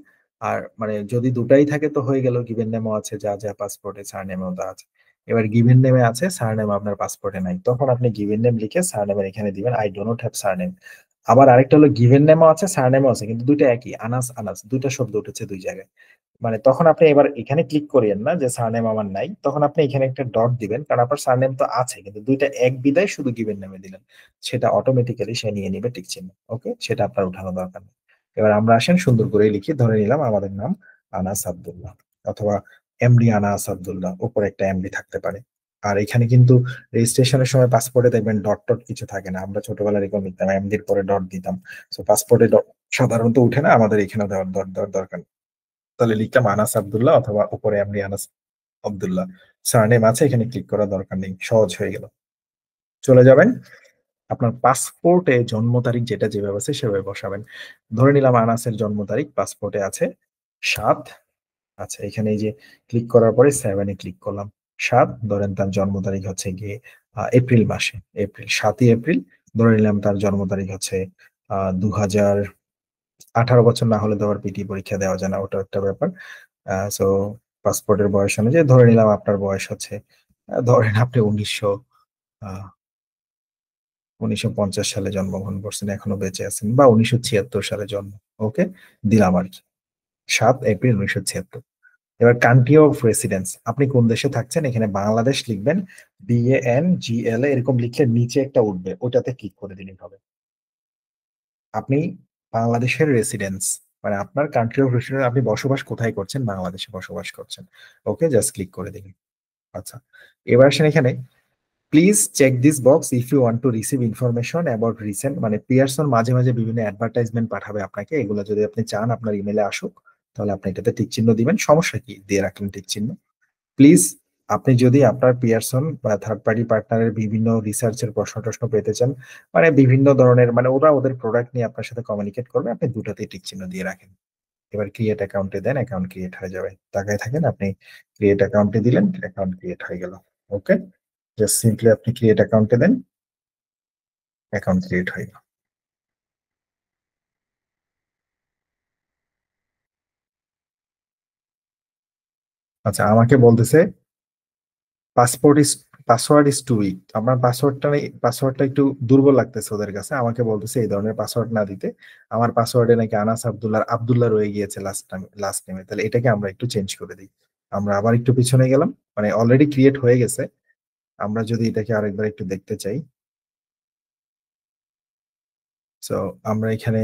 আর মানে যদি দুটাই থাকে তো হয়ে গেল, গিভেন নেমও আছে যা যা পাসপোর্টে, সারনেমও তা আছে। এবার গিভেন নেমে আছে, সারনেম আপনার পাসপোর্টে নাই, তখন আপনি গিভেন নেম লিখে সারনেমের এখানে দিবেন I do not have surname. আবার আরেকটা হলো গিভেন নেমও আছে সারনেমও আছে কিন্তু দুইটা একই, আনাস আনাস দুইটা শব্দ উঠেছে দুই জায়গায়, মানে তখন আপনি এবার এখানে ক্লিক করিয়েন না যে সারনেম আমার নাই, তখন আপনি এখানে একটা ডট দিবেন, কারণ আপনার সারনেম তো আছে কিন্তু দুইটা এক বিদায় শুধু গিভেন নেমে দিলেন, সেটা অটোমেটিক্যালি সে নিয়ে নিবে টিক চিহ্ন। ওকে, সেটা আপনার উঠানো দরকার নেই। এবার আমরা আসেন সুন্দর করে লিখি, ধরে নিলাম আমাদের নাম আনাস আব্দুল্লাহ, অথবা এমডি আনাস আব্দুল্লাহ, উপরে একটা এমডি থাকতে পারে। আর এখানে কিন্তু রেজিস্ট্রেশনের সময় পাসপোর্টে দেখবেন ডট টট কিছু থাকে না, আমরা ছোটবেলায় এরকম লিখতাম এমডির পরে ডট দিতাম। তো পাসপোর্টে সাধারণত উঠে না, আমাদের এখানে দেওয়ার ডট দেওয়ার দরকার নেই। তাহলে লিখলাম আনাস আব্দুল্লাহ, অথবা উপরে এমডি আনাস আব্দুল্লাহ, সারনেম আছে, এখানে ক্লিক করার দরকার নেই, সহজ হয়ে গেল। চলে যাবেন আপনার পাসপোর্টে জন্ম তারিখ যেটা যেভাবে আছে সেভাবে বসাবেন। ধরে নিলাম আনাসের জন্ম তারিখ পাসপোর্টে আছে 7, আচ্ছা এখানে এই যে ক্লিক করার পরে 7-এ ক্লিক করলাম, 7, ধরেন তার জন্ম তারিখ হচ্ছে গিয়ে এপ্রিল মাসে, এপ্রিল 7ই এপ্রিল, ধরে নিলাম তার জন্ম তারিখ হচ্ছে 2018 বছর না হলে তো আবার পিটি পরীক্ষা দেওয়া যায় না, ওটা একটা ব্যাপার। সো পাসপোর্টের বয়স অনুযায়ী ধরে নিলাম আপনার বয়স হচ্ছে, ধরেন আপনি 1950 সালে জন্মগ্রহণ করছেন, এখনো বেঁচে আছেন, বা 1976 সালে জন্ম। ওকে, দিলাম আর কি, 7 এপ্রিল 1976। এবার কান্ট্রি অফ রেসিডেন্স, আপনি কোন দেশে থাকছেন, এখানে বাংলাদেশ লিখবেন, BANGLA এরকম লিখলে নিচে একটা উঠবে, ওটাতে ক্লিক করে দিলেই হবে। আপনি বাংলাদেশের রেসিডেন্স, মানে আপনার কান্ট্রি অফ রেসিডেন্স, আপনি বসবাস কোথায় করছেন, বাংলাদেশে বসবাস করছেন। ওকে, জাস্ট ক্লিক করে দিন। আচ্ছা, এবার আসেন এখানে, please check this box if you want to receive information about recent, মানে পিয়ারসন মাঝে মাঝে বিভিন্ন অ্যাডভার্টাইজমেন্ট পাঠাবে আপনাকে, এগুলো যদি আপনি চান আপনার ইমেলে আসুক তাহলে আপনি এটাতে টিক চিহ্ন দিবেন, সমস্যা কি, দিয়ে রাখলেন টিক চিহ্ন। প্লিজ, আপনি যদি আপনার পিয়ারসন বা থার্ড পার্টি পার্টনারের বিভিন্ন রিসার্চের প্রশ্ন টশ্ন পেতে চান, মানে বিভিন্ন ধরনের, মানে ওরা ওদের প্রোডাক্ট নিয়ে আপনার সাথে কমিউনিকেট করবে, আপনি দুটাতেই টিক চিহ্ন দিয়ে রাখেন। এবার ক্রিয়েট অ্যাকাউন্টে দেন, অ্যাকাউন্ট ক্রিয়েট হয়ে যাবে, তাকায় থাকেন আপনি, ক্রিয়েট অ্যাকাউন্টে দিলেন, অ্যাকাউন্ট ক্রিয়েট হয়ে গেল। ওকে, জাস্ট সিম্পলি আপনি ক্রিয়েট অ্যাকাউন্টে দেন, অ্যাকাউন্ট ক্রিয়েট হয়ে গেল। আচ্ছা, আমাকে বলতেছে passport is password is too weak, আমার পাসওয়ার্ডটা একটু দুর্বল লাগতেছে ওদের কাছে, আমাকে বলতেছে এই ধরনের পাসওয়ার্ড না দিতে। আমার পাসওয়ার্ডে নাকি আনাস আব্দুল্লাহ আব্দুল্লাহ রয়ে গিয়েছে লাস্ট নেমে, তাহলে এটাকে আমরা একটু চেঞ্জ করে দিই। আমরা আবার একটু পিছনে গেলাম, মানে অলরেডি ক্রিয়েট হয়ে গেছে, আমরা যদি এটাকে আরেকবার একটু দেখতে চাই, সো আমরা এখানে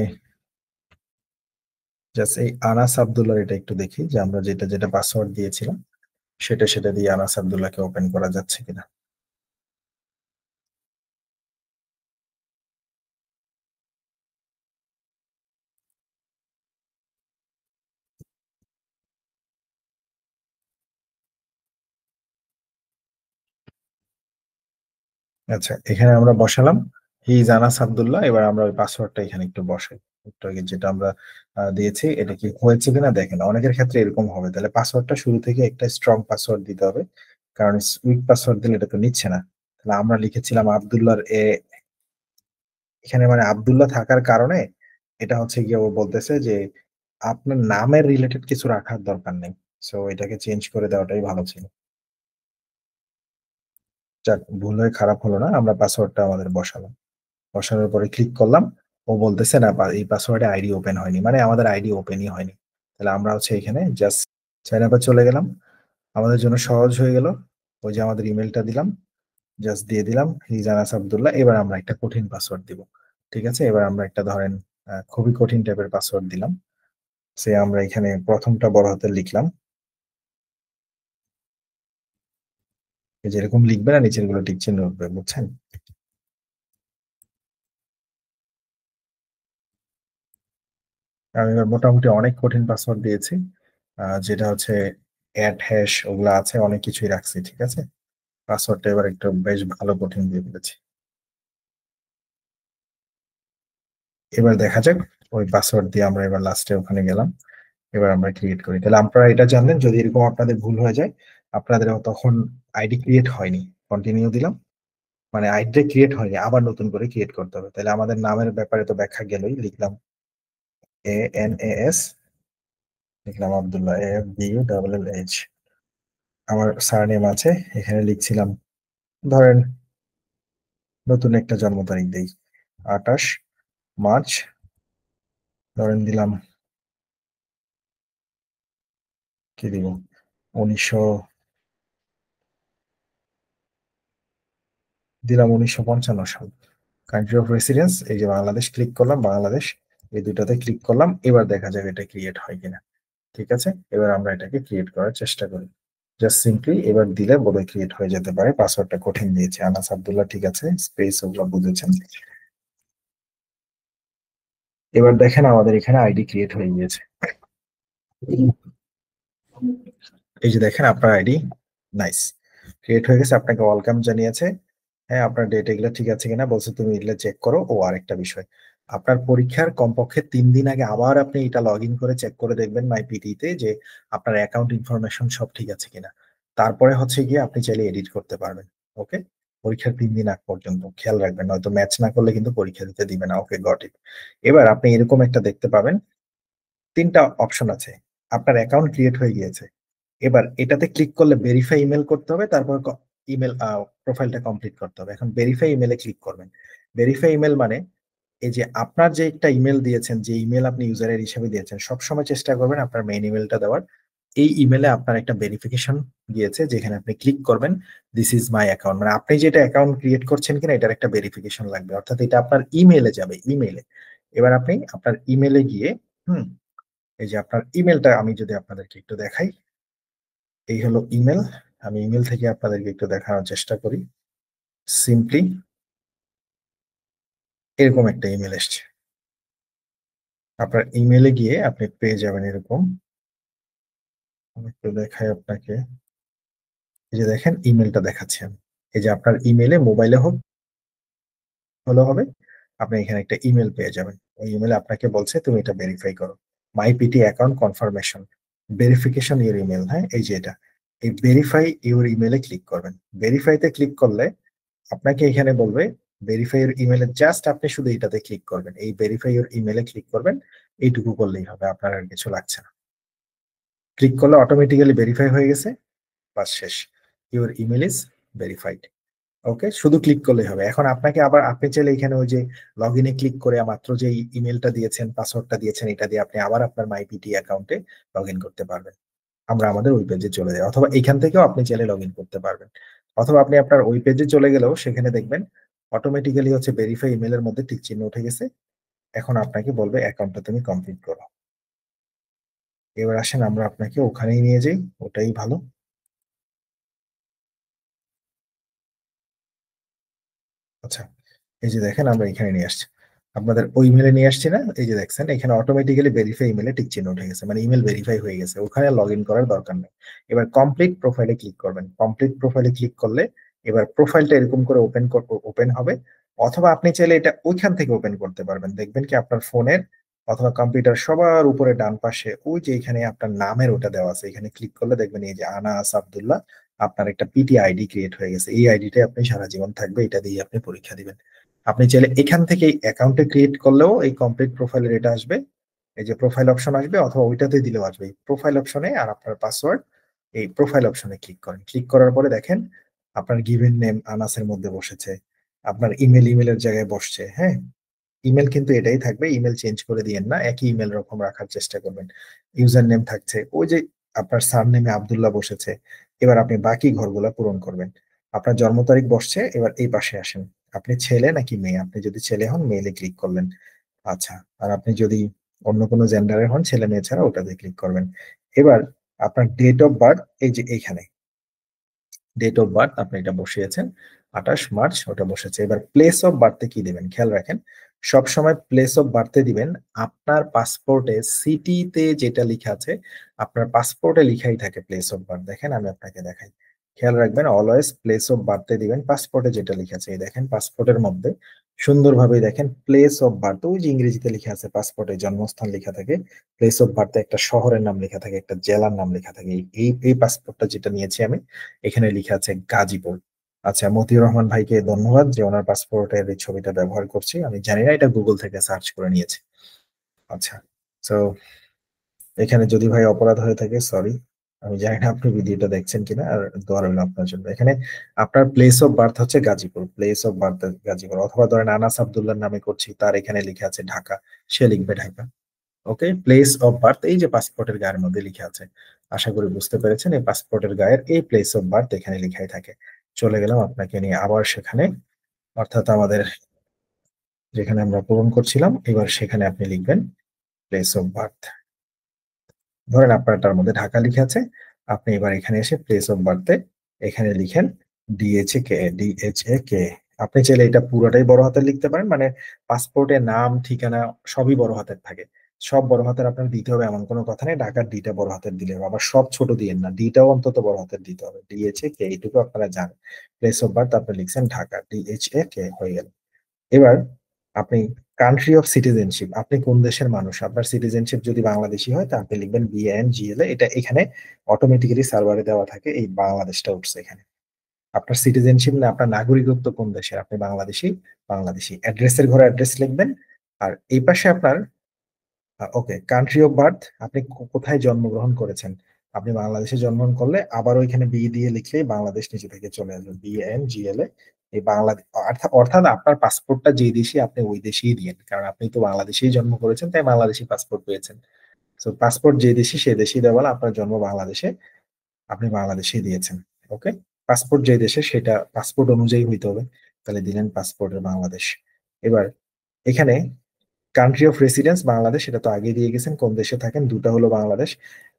জাস্ট এই আনাস আব্দুল্লাহ এটা একটু দেখি যে আমরা যেটা যেটা পাসওয়ার্ড দিয়েছিলাম সেটা সেটা দিয়ে আনাস আব্দুল্লাহকে ওপেন করা যাচ্ছে কিনা। আচ্ছা, এখানে আমরা বসালাম হি জানাস আব্দুল্লাহ। এবার আমরা ওই পাসওয়ার্ডটা এখানে একটু বসাই। একটু আগে যেটা আমরা দিয়েছি এটা কি হয়েছে কিনা দেখেন। অনেকের ক্ষেত্রে এরকম হবে, তাহলে পাসওয়ার্ডটা শুরু থেকে একটা স্ট্রং পাসওয়ার্ড দিতে হবে, কারণ উইক পাসওয়ার্ড দিলে এটা তো নিচ্ছে না। তাহলে আমরা লিখেছিলাম আব্দুল্লাহর এখানে মানে আব্দুল্লাহ থাকার কারণে এটা হচ্ছে গিয়ে ও বলতেছে যে আপনার নামের রিলেটেড কিছু রাখার দরকার নেই। সো এটাকে চেঞ্জ করে দেওয়াটাই ভালো ছিল। যাক, ভুল হয়ে খারাপ হলো না, আমরা পাসওয়ার্ডটা আমাদের বসালাম। বসানোর পরে ক্লিক করলাম। ও বলতেছে না এই পাসওয়ার্ডে আইডি ওপেন হয়নি, মানে আমাদের আইডি ওপেনই হয়নি। তাহলে আমরা হচ্ছে এখানে জাস্ট সাইন আপে চলে গেলাম। আমাদের জন্য সহজ হয়ে গেল। ওই যে আমাদের ইমেলটা দিলাম, জাস্ট দিয়ে দিলাম হিজানাস আব্দুল্লাহ। এবার আমরা একটা কঠিন পাসওয়ার্ড দিব। ঠিক আছে, এবার আমরা একটা ধরেন খুবই কঠিন টাইপের পাসওয়ার্ড দিলাম। সে আমরা এখানে প্রথমটা বড় হাতে লিখলাম, এই যেরকম লিখবে না নিচের গুলো টিক চিহ্ন উঠবে, বুঝছেন? আমি এবার মোটামুটি অনেক কঠিন পাসওয়ার্ড দিয়েছি, যেটা হচ্ছে অ্যাড হ্যাশ ওগুলা আছে, অনেক কিছুই রাখছি। ঠিক আছে, পাসওয়ার্ডটা এবার একটু বেশ ভালো কঠিন দিয়ে ফেলেছি। এবার দেখা যাক, ওই পাসওয়ার্ড দিয়ে আমরা এবার লাস্টে ওখানে গেলাম। এবার আমরা ক্রিয়েট করি। তাহলে আপনারা এটা জানলেন, যদি এরকম আপনাদের ভুল হয়ে যায়, আপনাদের তখন আইডি ক্রিয়েট হয়নি, কন্টিনিউ দিলাম, মানে আইডি ক্রিয়েট হয়নি, আবার নতুন করে ক্রিয়েট করতে হবে। তাহলে আমাদের নামের ব্যাপারে তো ব্যাখ্যা গেলই, লিখলাম ANAS, লিখলাম আব্দুল্লাহ AFBULLH। আমার সারনেম আছে, এখানে লিখছিলাম ধরেন নতুন একটা জন্ম তারিখ দেই, 28 মার্চ, ধরেন দিলাম কি দিব, 1900, দিলাম 1955 সাল। কান্ট্রি অফ রেসিডেন্স এই যে বাংলাদেশ, ক্লিক করলাম বাংলাদেশ, এই দুটাতে ক্লিক করলাম। এবার দেখা যাক এটা ক্রিয়েট হয় কিনা। ঠিক আছে, এবার আমরা এটাকে ক্রিয়েট করার চেষ্টা করি। জাস্ট সিম্পলি এবার দিলে বোধহয় ক্রিয়েট হয়ে যেতে পারে। পাসওয়ার্ডটা কঠিন দিয়েছে, আনাস আব্দুল্লাহ ঠিক আছে, স্পেস ওগুলো বুঝেছেন। এবার দেখেন আমাদের এখানে আইডি ক্রিয়েট হয়ে গিয়েছে। এই যে দেখেন আপনার আইডি, নাইস, ক্রিয়েট হয়ে গেছে। আপনাকে ওয়েলকাম জানিয়েছে। হ্যাঁ, আপনার ডেট এগুলো ঠিক আছে কিনা বলছে, তুমি এগুলো চেক করো। ও আরেকটা বিষয়, আপনার পরীক্ষার কমপক্ষে 3 দিন আগে আবার আপনি এটা লগ ইন করে চেক করে দেখবেন মাইপিটি তে, যে আপনার অ্যাকাউন্ট ইনফরমেশন সব ঠিক আছে কিনা। তারপরে হচ্ছে গিয়ে আপনি চাইলে এডিট করতে পারবেন। ওকে, পরীক্ষার 3 দিন আগ পর্যন্ত খেয়াল রাখবেন, নয়তো ম্যাচ না করলে কিন্তু পরীক্ষা দিতে দিবে না। ওকে, গট ইট। এবার আপনি এরকম একটা দেখতে পাবেন, 3টা অপশন আছে। আপনার অ্যাকাউন্ট ক্রিয়েট হয়ে গিয়েছে, এবার এটাতে ক্লিক করলে ভেরিফাই ইমেল করতে হবে, তারপর ইমেল প্রোফাইলটা কমপ্লিট করতে হবে। এখন ভেরিফাই ইমেলে ক্লিক করবেন। ভেরিফাই ইমেল মানে এই যে আপনার যে একটা ইমেল দিয়েছেন, যে ইমেল আপনি ইউজারের হিসেবে দিয়েছেন, সবসময় চেষ্টা করবেন আপনার মেইন ইমেলটা দেওয়ার। এই ইমেলে আপনার একটা ভেরিফিকেশন গিয়েছে, যেখানে আপনি ক্লিক করবেন দিস ইজ মাই অ্যাকাউন্ট, মানে আপনি যেটা অ্যাকাউন্ট ক্রিয়েট করছেন কিনা এটার একটা ভেরিফিকেশন লাগবে, অর্থাৎ এটা আপনার ইমেলে যাবে, ইমেলে। এবার আপনি আপনার ইমেলে গিয়ে, হুম, এই যে আপনার ইমেলটা আমি যদি আপনাদেরকে একটু দেখাই, এই হলো ইমেল। আমি ইমেল থেকে আপনাদেরকে একটু দেখানোর চেষ্টা করি। সিম্পলি এরকম একটা ইমেল এসছে। আপনার ইমেলে গিয়ে আপনি পেয়ে যাবেন এরকম, আমি একটু দেখাই আপনাকে। এই যে দেখেন ইমেলটা দেখাচ্ছি আমি। এই যে আপনার ইমেলে, মোবাইলে হোক হলো হবে, আপনি এখানে একটা ইমেল পেয়ে যাবেন। ওই ইমেলে আপনাকে বলছে তুমি এটা ভেরিফাই করো, my PT account confirmation verification your email. হ্যাঁ, এই যে এটা, এই ভেরিফাই ইউর ইমেলে ক্লিক করবেন। ভেরিফাইতে ক্লিক করলে আপনাকে এখানে বলবে ভেরিফাই ইউর ইমেলে, জাস্ট আপনি শুধু এটাতে ক্লিক করবেন, এই ভেরিফাই ইউর ইমেলে ক্লিক করবেন। এইটুকু করলেই হবে, আপনার আর কিছু লাগছে না। ক্লিক করলে অটোমেটিক্যালি ভেরিফাই হয়ে গেছে, বাস শেষ, ইউর ইমেল ইজ ভেরিফাইড। ওকে, শুধু ক্লিক করলেই হবে। এখন আপনাকে আবার, আপনি চাইলে এখানে ওই যে লগ ইনে ক্লিক করে মাত্র যে ইমেলটা দিয়েছেন, পাসওয়ার্ডটা দিয়েছেন, এটা দিয়ে আপনি আবার আপনার মাইপিটি অ্যাকাউন্টে লগ ইন করতে পারবেন। আমরা আমাদের ওই পেজে চলে যাই, অথবা এখান থেকেও আপনি চাইলে লগ ইন করতে পারবেন। অথবা আপনি আপনার ওই পেজে চলে গেলেও সেখানে দেখবেন অটোমেটিক্যালি হচ্ছে ভেরিফাই ইমেলের মধ্যে টিক চিহ্ন উঠে গেছে। এখন আপনাকে বলবে অ্যাকাউন্টটা তুমি কমপ্লিট করো। এবার আসেন আমরা আপনাকে ওখানেই নিয়ে যাই, ওটাই ভালো। আচ্ছা, এই যে দেখেন আমরা এখানে নিয়ে আসছি, আপনাদের ওই ইমেলে নিয়ে আসছি না? এই যে দেখছেন এখানে অটোমেটিক্যালি ভেরিফাই ইমেলে টিক চিহ্ন উঠে গেছে, মানে ইমেল ভেরিফাই হয়ে গেছে, ওখানে লগ ইন করার দরকার নেই। এবার কমপ্লিট প্রোফাইলে ক্লিক করবেন। কমপ্লিট প্রোফাইলে ক্লিক করলে এবার প্রোফাইলটা এরকম করে ওপেন হবে, অথবা আপনি চাইলে এটা ওইখান থেকে ওপেন করতে পারবেন। দেখবেন কি আপনার ফোনের অথবা কম্পিউটার সবার উপরে ডান পাশে ওই যে এখানে আপনার নামের ওটা দেওয়া আছে, এখানে ক্লিক করলে দেখবেন এই যে আনাস আব্দুল্লাহ, আপনার একটা পিটি আইডি ক্রিয়েট হয়ে গেছে। এই আইডিটাই আপনি সারা জীবন থাকবে, এটা দিয়ে আপনি পরীক্ষা দিবেন। আপনি চাইলে এখান থেকে অ্যাকাউন্টে ক্রিয়েট করলেও এই কমপ্লিট প্রোফাইলের এটা আসবে, এই যে প্রোফাইল অপশন আসবে, অথবা ওইটাতে দিলেও আসবে এই প্রোফাইল অপশনে। আর আপনার পাসওয়ার্ড এই প্রোফাইল অপশনে ক্লিক করেন, ক্লিক করার পরে দেখেন আপনার গিভেন নেম আনাসের মধ্যে বসেছে, আপনার ইমেলের জায়গায় বসছে। হ্যাঁ, ইমেল কিন্তু এটাই থাকবে, ইমেল চেঞ্জ করে দিয়েন না, একই ইমেল রকম রাখার চেষ্টা করবেন। ইউজার নেম থাকছে ওই যে আপনার সার নেমে আব্দুল্লাহ বসেছে। এবার আপনি বাকি ঘরগুলা পূরণ করবেন। আপনার জন্ম তারিখ বসছে, এবার এই পাশে আসেন, আপনি ছেলে নাকি মেয়ে? আপনি যদি ছেলে হন মেইলে ক্লিক করলেন। আচ্ছা, আর আপনি যদি অন্য কোনো জেন্ডারের হন, ছেলে মেয়ে ছাড়া, ওটাতে ক্লিক করবেন। এবার আপনার ডেট অফ বার্থ এই যে এইখানে ডেট অফ বার্থ আপনি এটা বসিয়েছেন, 28 মার্চ, ওটা বসেছে। এবার প্লেস অফ বার্থে কি দিবেন খেয়াল রাখেন, সব সময় প্লেস অফ বার্থে দিবেন আপনার পাসপোর্টে সিটিতে যেটা লেখা আছে, আপনার পাসপোর্টে লিখাই থাকে প্লেস অফ বার্থ। দেখেন আমি আপনাকে দেখাই, খেয়াল রাখবেন, অলওয়েজ প্লেস অফ বার্থে দিবেন পাসপোর্টে যেটা লেখা আছে। এই দেখেন পাসপোর্টের মধ্যে সুন্দরভাবে দেখেন প্লেস অফ বার্থ, ওই যে ইংরেজিতে লেখা আছে, পাসপোর্টে জন্মস্থান লেখা থাকে, প্লেস অফ বার্থে একটা শহরের নাম লেখা থাকে, একটা জেলার নাম লেখা থাকে। এই এই পাসপোর্টটা যেটা নিয়েছি আমি, এখানে লেখা আছে গাজীপুর। আচ্ছা, মতিউর রহমান ভাইকে ধন্যবাদ যে ওনার পাসপোর্টের এই ছবিটা ব্যবহার করছি। আমি জানি না, এটা গুগল থেকে সার্চ করে নিয়েছি। আচ্ছা, তো এখানে যদি ভাই অপরাধ হয়ে থাকে সরি, আমি জানি না আপনি ভিডিওটা দেখছেন কিনা, আর দোয়া রইল আপনার জন্য। এখানে আপনার প্লেস অফ বার্থ হচ্ছে Gazipur, place of birth Gazipur, অথবা ধরেন আনাস আব্দুল্লাহর নামে করছি, তার এখানে লিখে আছে ঢাকা, সে লিখবে ঢাকা। ওকে, প্লেস অফ বার্থ এই যে পাসপোর্টের গায়ের মধ্যে লিখে আছে, আশা করি বুঝতে পেরেছেন। এই পাসপোর্টের গায়ের এই প্লেস অফ বার্থ এখানে লিখাই থাকে। চলে গেলাম আপনাকে নিয়ে আবার সেখানে, অর্থাৎ আমাদের যেখানে আমরা পূরণ করছিলাম, এবার সেখানে আপনি লিখবেন প্লেস অফ বার্থ। ধরেন আপনার তার মধ্যে ঢাকা লিখে আছে, আপনি এবার এখানে এসে প্লেস অফ বার্থে এখানে লিখেন DHA কে। আপনি চাইলে এটা পুরোটাই বড় হাতের লিখতে পারেন, মানে পাসপোর্টে নাম ঠিকানা সবই বড় হাতের থাকে, সব বড় হাতের আপনার দিতে হবে এমন কোনো কথা নেই। ঢাকার ডিটা বড় হাতের দিলে হবে, আবার সব ছোট দিয়েন না, ডিটাও অন্তত বড় হাতের দিতে হবে। DHA কে এইটুকু আপনারা জানেন। প্লেস অফ বার্থ আপনি লিখছেন ঢাকা, DHA কে হয়ে গেল। এবার আপনি কান্ট্রি অফ সিটিজেনশিপ, আপনি কোন দেশের মানুষ, আপনার সিটিজেনশিপ যদি বাংলাদেশি হয় তা আপনি লিখবেন BNGL, এটা এখানে অটোমেটিক্যালি সার্ভারে দেওয়া থাকে, এই বাংলাদেশটা উঠছে এখানে। আপনার সিটিজেনশিপ না আপনার নাগরিকত্ব কোন দেশের, আপনি বাংলাদেশি, বাংলাদেশি। অ্যাড্রেসের ঘরে অ্যাড্রেস লিখবেন। আর এই পাশে আপনার ওকে কান্ট্রি অফ বার্থ, আপনি কোথায় জন্মগ্রহণ করেছেন। আপনি বাংলাদেশে জন্মগ্রহণ করলে আবার ওইখানে বি দিয়ে লিখলেই বাংলাদেশ নিচে থেকে চলে আসবে, BNGL এ। এই বাংলাদেশ অর্থাৎ অর্থাৎ আপনার পাসপোর্টটা যেই দেশে, আপনি ওই দেশেই দিয়েন, কারণ আপনি তো বাংলাদেশেই জন্ম করেছেন, তাই বাংলাদেশি পাসপোর্ট পেয়েছেন। তো পাসপোর্ট যে দেশি সে দেশেই দেওয়া, আপনার জন্ম বাংলাদেশে, আপনি বাংলাদেশেই দিয়েছেন। ওকে, পাসপোর্ট যে দেশে সেটা পাসপোর্ট অনুযায়ী হইতে হবে, তাহলে দিলেন পাসপোর্টের বাংলাদেশ। এবার এখানে কান্ট্রি অফ রেসিডেন্স বাংলাদেশ, এটা তো আগে দিয়ে গেছেন, কোন দেশে থাকেন, দুটা হলো বাংলাদেশ।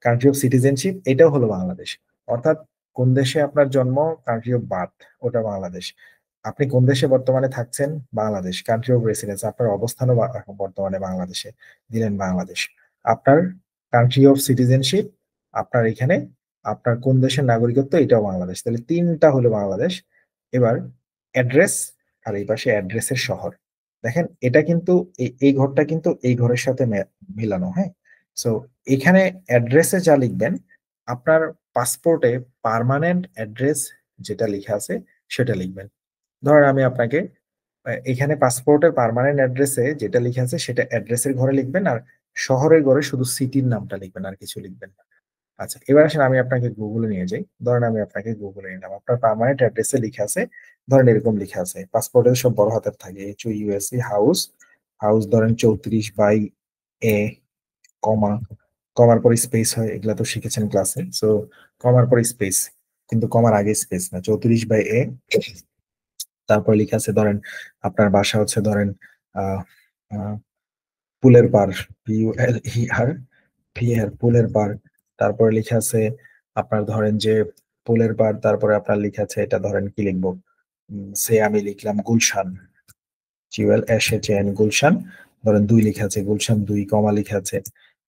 কান্ট্রি অফ সিটিজেনশিপ এটাও হলো বাংলাদেশ, অর্থাৎ কোন দেশে আপনার জন্ম, কান্ট্রি অফ বার্থ ওটা বাংলাদেশ। আপনি কোন দেশে বর্তমানে থাকছেন, বাংলাদেশ। কান্ট্রি অফ রেসিডেন্স আপনার অবস্থানও বর্তমানে বাংলাদেশে, দিলেন বাংলাদেশ। আপনার কান্ট্রি অফ সিটিজেনশিপ, আপনার এখানে আপনার কোন দেশের নাগরিকত্ব, এটাও বাংলাদেশ, তাহলে তিনটা হলো বাংলাদেশ। এবার অ্যাড্রেস, আর এই পাশে অ্যাড্রেসের শহর। দেখেন এটা কিন্তু এই ঘরটা কিন্তু এই ঘরের সাথে মিলানো। হ্যাঁ, সো এখানে অ্যাড্রেসে যা লিখবেন, আপনার পাসপোর্টে পার্মানেন্ট অ্যাড্রেস যেটা লেখা আছে সেটা লিখবেন। ধরেন আমি আপনাকে এখানে পাসপোর্টের পার্মানেন্ট অ্যাড্রেসে যেটা লেখা আছে সেটা অ্যাড্রেসের ঘরে লিখবেন, আর শহরের ঘরে শুধু সিটির নামটা লিখবেন, আর কিছু লিখবেন না। আচ্ছা, এবার আসেন আমি আপনাকে গুগলে নিয়ে যাই। ধরেন আমি আপনাকে গুগলে নিলাম, আপনার পার্মানেন্ট অ্যাড্রেসে লিখা আছে, ধরেন এরকম লিখা আছে, পাসপোর্টে সব বড় হাতের থাকে, HUSE হাউস, হাউস ধরেন 34/A, কমা, কমার পর স্পেস হয়, এগুলা তো শিখেছেন ক্লাসে। সো কমার পর স্পেস, কিন্তু কমার আগে স্পেস না, 34/A। তারপর লিখা আছে ধরেন আপনার বাসা হচ্ছে ধরেন আহ আহ, পুলের পার, PULER পুলের পার। তারপরে লিখা আছে আপনার ধরেন যে পুলের পার, তারপরে আপনার লিখা আছে এটা ধরেন কি লিখবো, সে আমি লিখলাম গুলশান, GULSHAN গুলশান। ধরেন 2 লিখা আছে, গুলশান 2, কমা লিখা আছে।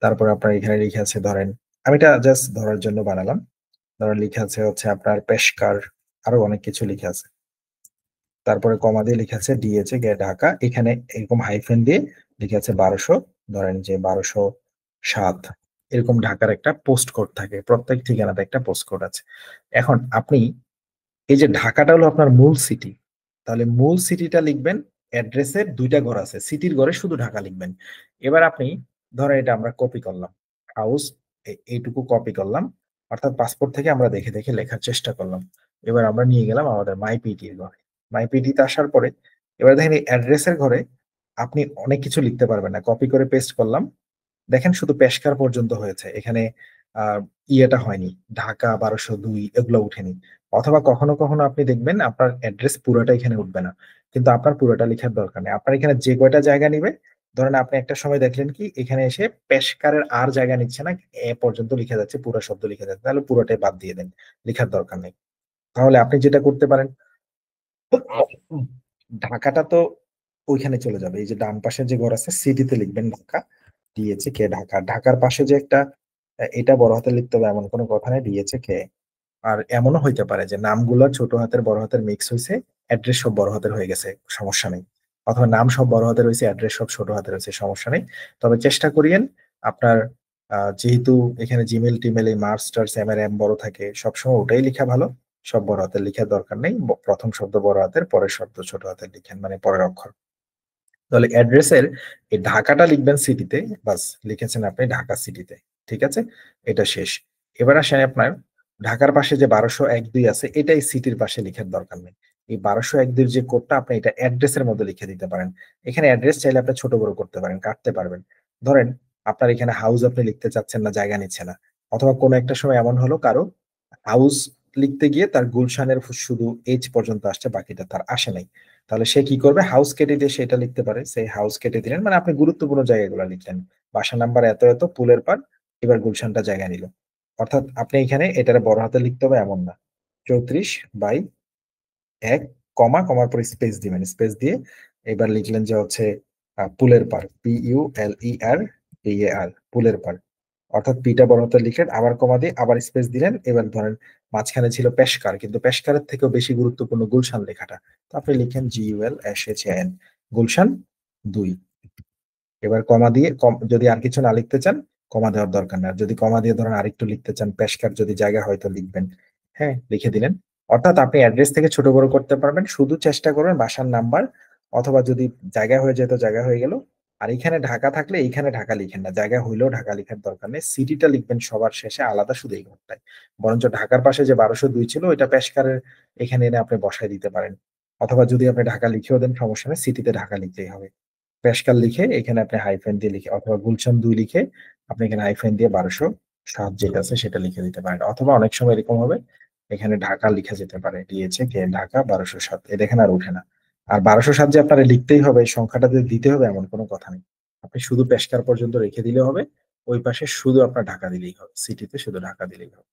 তারপর আপনার এখানে লিখা আছে ধরেন, আমি এটা জাস্ট ধরার জন্য বানালাম, ধরেন লিখা আছে হচ্ছে আপনার পেশকার, আরো অনেক কিছু লিখে আছে। তারপরে কমা দিয়ে লিখে আছে ডিএচএ ঢাকা, এখানে এরকম হাইফেন দিয়ে লিখে আছে 1200, ধরেন যে 1207, এরকম ঢাকার একটা পোস্ট কোড থাকে, প্রত্যেক ঠিকানাতে একটা পোস্ট কোড আছে। এখন আপনি এই যে ঢাকাটা হলো আপনার মূল সিটি, তাহলে মূল সিটিটা লিখবেন, অ্যাড্রেসের দুইটা ঘর আছে, সিটির ঘরে শুধু ঢাকা লিখবেন। এবার আপনি ধরেন এটা আমরা কপি করলাম, হাউস, এইটুকু কপি করলাম, অর্থাৎ পাসপোর্ট থেকে আমরা দেখে দেখে লেখার চেষ্টা করলাম। এবার আমরা নিয়ে গেলাম আমাদের মাইপিটির ঘরে। মাইপিটিতে আসার পরে এবার দেখেন এই অ্যাড্রেসের ঘরে আপনি অনেক কিছু লিখতে পারবেন না, কপি করে পেস্ট করলাম, দেখেন শুধু পেশকার পর্যন্ত হয়েছে, এখানে আহ ইয়েটা হয়নি, ঢাকা 1202 এগুলো উঠেনি। অথবা কখনো কখনো আপনি দেখবেন আপনার অ্যাড্রেস পুরোটা এখানে উঠবে না, কিন্তু আপনার পুরোটা লেখার দরকার নেই, আপনার এখানে যে কয়টা জায়গা নিবে, ধরেন আপনি একটা সময় দেখলেন কি এখানে এসে পেশকারের আর জায়গা নিচ্ছে না, এ পর্যন্ত লিখে যাচ্ছে, পুরো শব্দ লিখে যাচ্ছে, তাহলে পুরোটাই বাদ দিয়ে দেন, লেখার দরকার নেই। তাহলে আপনি যেটা করতে পারেন, ঢাকাটা তো ওইখানে চলে যাবে, এই যে ডান পাশে যে ঘর আছে সিটিতে লিখবেন ঢাকা, দিয়েছে কে ঢাকা, ঢাকার পাশে যে একটা এটা বড় হাতে লিখতে হবে এমন কোনো কথা নেই, দিয়েছে কে। আর এমনও হইতে পারে যে নামগুলো ছোট হাতের বড় হাতের মিক্স হয়েছে, অ্যাড্রেস সব বড় হাতের হয়ে গেছে, সমস্যা নেই। অথবা নাম সব বড় হাতের হয়েছে, অ্যাড্রেস সব ছোট হাতের হয়েছে, সমস্যা নেই। তবে চেষ্টা করিয়েন আপনার যেহেতু এখানে জিমেল টিমেল এই মার্স টার্স এম এর এম বড় থাকে, সবসময় ওটাই লেখা ভালো, সব বড় হাতের লেখার দরকার নেই, প্রথম শব্দ বড় হাতের, পরের শব্দ ছোট হাতের লিখেন, মানে পরের অক্ষর। তাহলে অ্যাড্রেসের এই ঢাকাটা লিখবেন সিটিতে, বাস লিখেছেন আপনি ঢাকা সিটিতে, ঠিক আছে, এটা শেষ। এবার আসেন আপনার ঢাকার পাশে যে 1201-2 আছে, এটাই সিটির পাশে লিখার দরকার নেই। এই 1201-2 যে কোডটা আপনি এটা অ্যাড্রেসের মধ্যে লিখে দিতে পারেন। এখানে অ্যাড্রেস চাইলে আপনি ছোট বড় করতে পারেন, কাটতে পারবেন। ধরেন আপনার এখানে হাউস আপনি লিখতে চাচ্ছেন না, জায়গা নিচ্ছে না, অথবা কোনো একটা সময় এমন হলো কারো হাউস লিখতে গিয়ে তার গুলশানের শুধু এইচ পর্যন্ত আসছে, বাকিটা তার আসে নাই, তাহলে সে কি করবে, হাউস কেটে দিয়ে সেটা লিখতে পারে, সেই হাউস কেটে দিলেন, মানে আপনি গুরুত্বপূর্ণ জায়গাগুলো লিখলেন, বাসা নাম্বার এত এত পুলের পার, এবার গুলশানটা জায়গা নিল। অর্থাৎ আপনি এখানে এটার বড় হাতে লিখতে হবে এমন না, 34/1, কমার পর স্পেস দিবেন, স্পেস দিয়ে এবার লিখলেন যে হচ্ছে পুলের পার, PULER পুলের পার, অর্থাৎ পিটা বড় হাতে লিখলেন, আবার কমা দিয়ে আবার স্পেস দিলেন, এবার ধরেন মাঝখানে ছিল পেশকার, কিন্তু পেশকারের থেকেও বেশি গুরুত্বপূর্ণ গুলশান লেখাটা, তো আপনি লিখেন GULSHAN, গুলশান 2। এবার কমা দিয়ে যদি আর কিছু না লিখতে চান, কমা দেওয়ার দরকার না, আর যদি কমা দিয়ে ধরেন আরেকটু লিখতে চান, পেশকার যদি জায়গা হয়তো লিখবেন, হ্যাঁ লিখে দিলেন। অর্থাৎ আপনি অ্যাড্রেস থেকে ছোট বড় করতে পারবেন, শুধু চেষ্টা করবেন বাসার নাম্বার, অথবা যদি জায়গা হয়ে যেত জায়গা হয়ে গেল। আর এখানে ঢাকা থাকলে এইখানে ঢাকা লিখেন না, জায়গা হইলেও ঢাকা লিখার দরকার নেই, সিটিটা লিখবেন সবার শেষে আলাদা, শুধু এই ঘরটায়। বরঞ্চ ঢাকার পাশে যে 1202 ছিল ওইটা পেশকারের এখানে এনে আপনি বসায় দিতে পারেন, অথবা যদি আপনি ঢাকা লিখেও দেন সমস্যা নেই, সিটিতে ঢাকা লিখতেই হবে। পেশকার লিখে এখানে আপনি হাইফেন দিয়ে লিখে, অথবা গুলশান 2 লিখে আপনি এখানে হাইফেন দিয়ে 1207 যেটা আছে সেটা লিখে দিতে পারেন। অথবা অনেক সময় এরকম হবে এখানে ঢাকা লিখে যেতে পারে, দিয়েছে কে ঢাকা 1207, এ দেখেন আর উঠে না। আর 1207 যে আপনার লিখতেই হবে, এই সংখ্যাটা যে দিতে হবে এমন কোনো কথা নেই, আপনি শুধু পেশকার পর্যন্ত রেখে দিলে হবে, ওই পাশে শুধু আপনার ঢাকা দিলেই হবে, সিটিতে শুধু ঢাকা দিলেই হবে।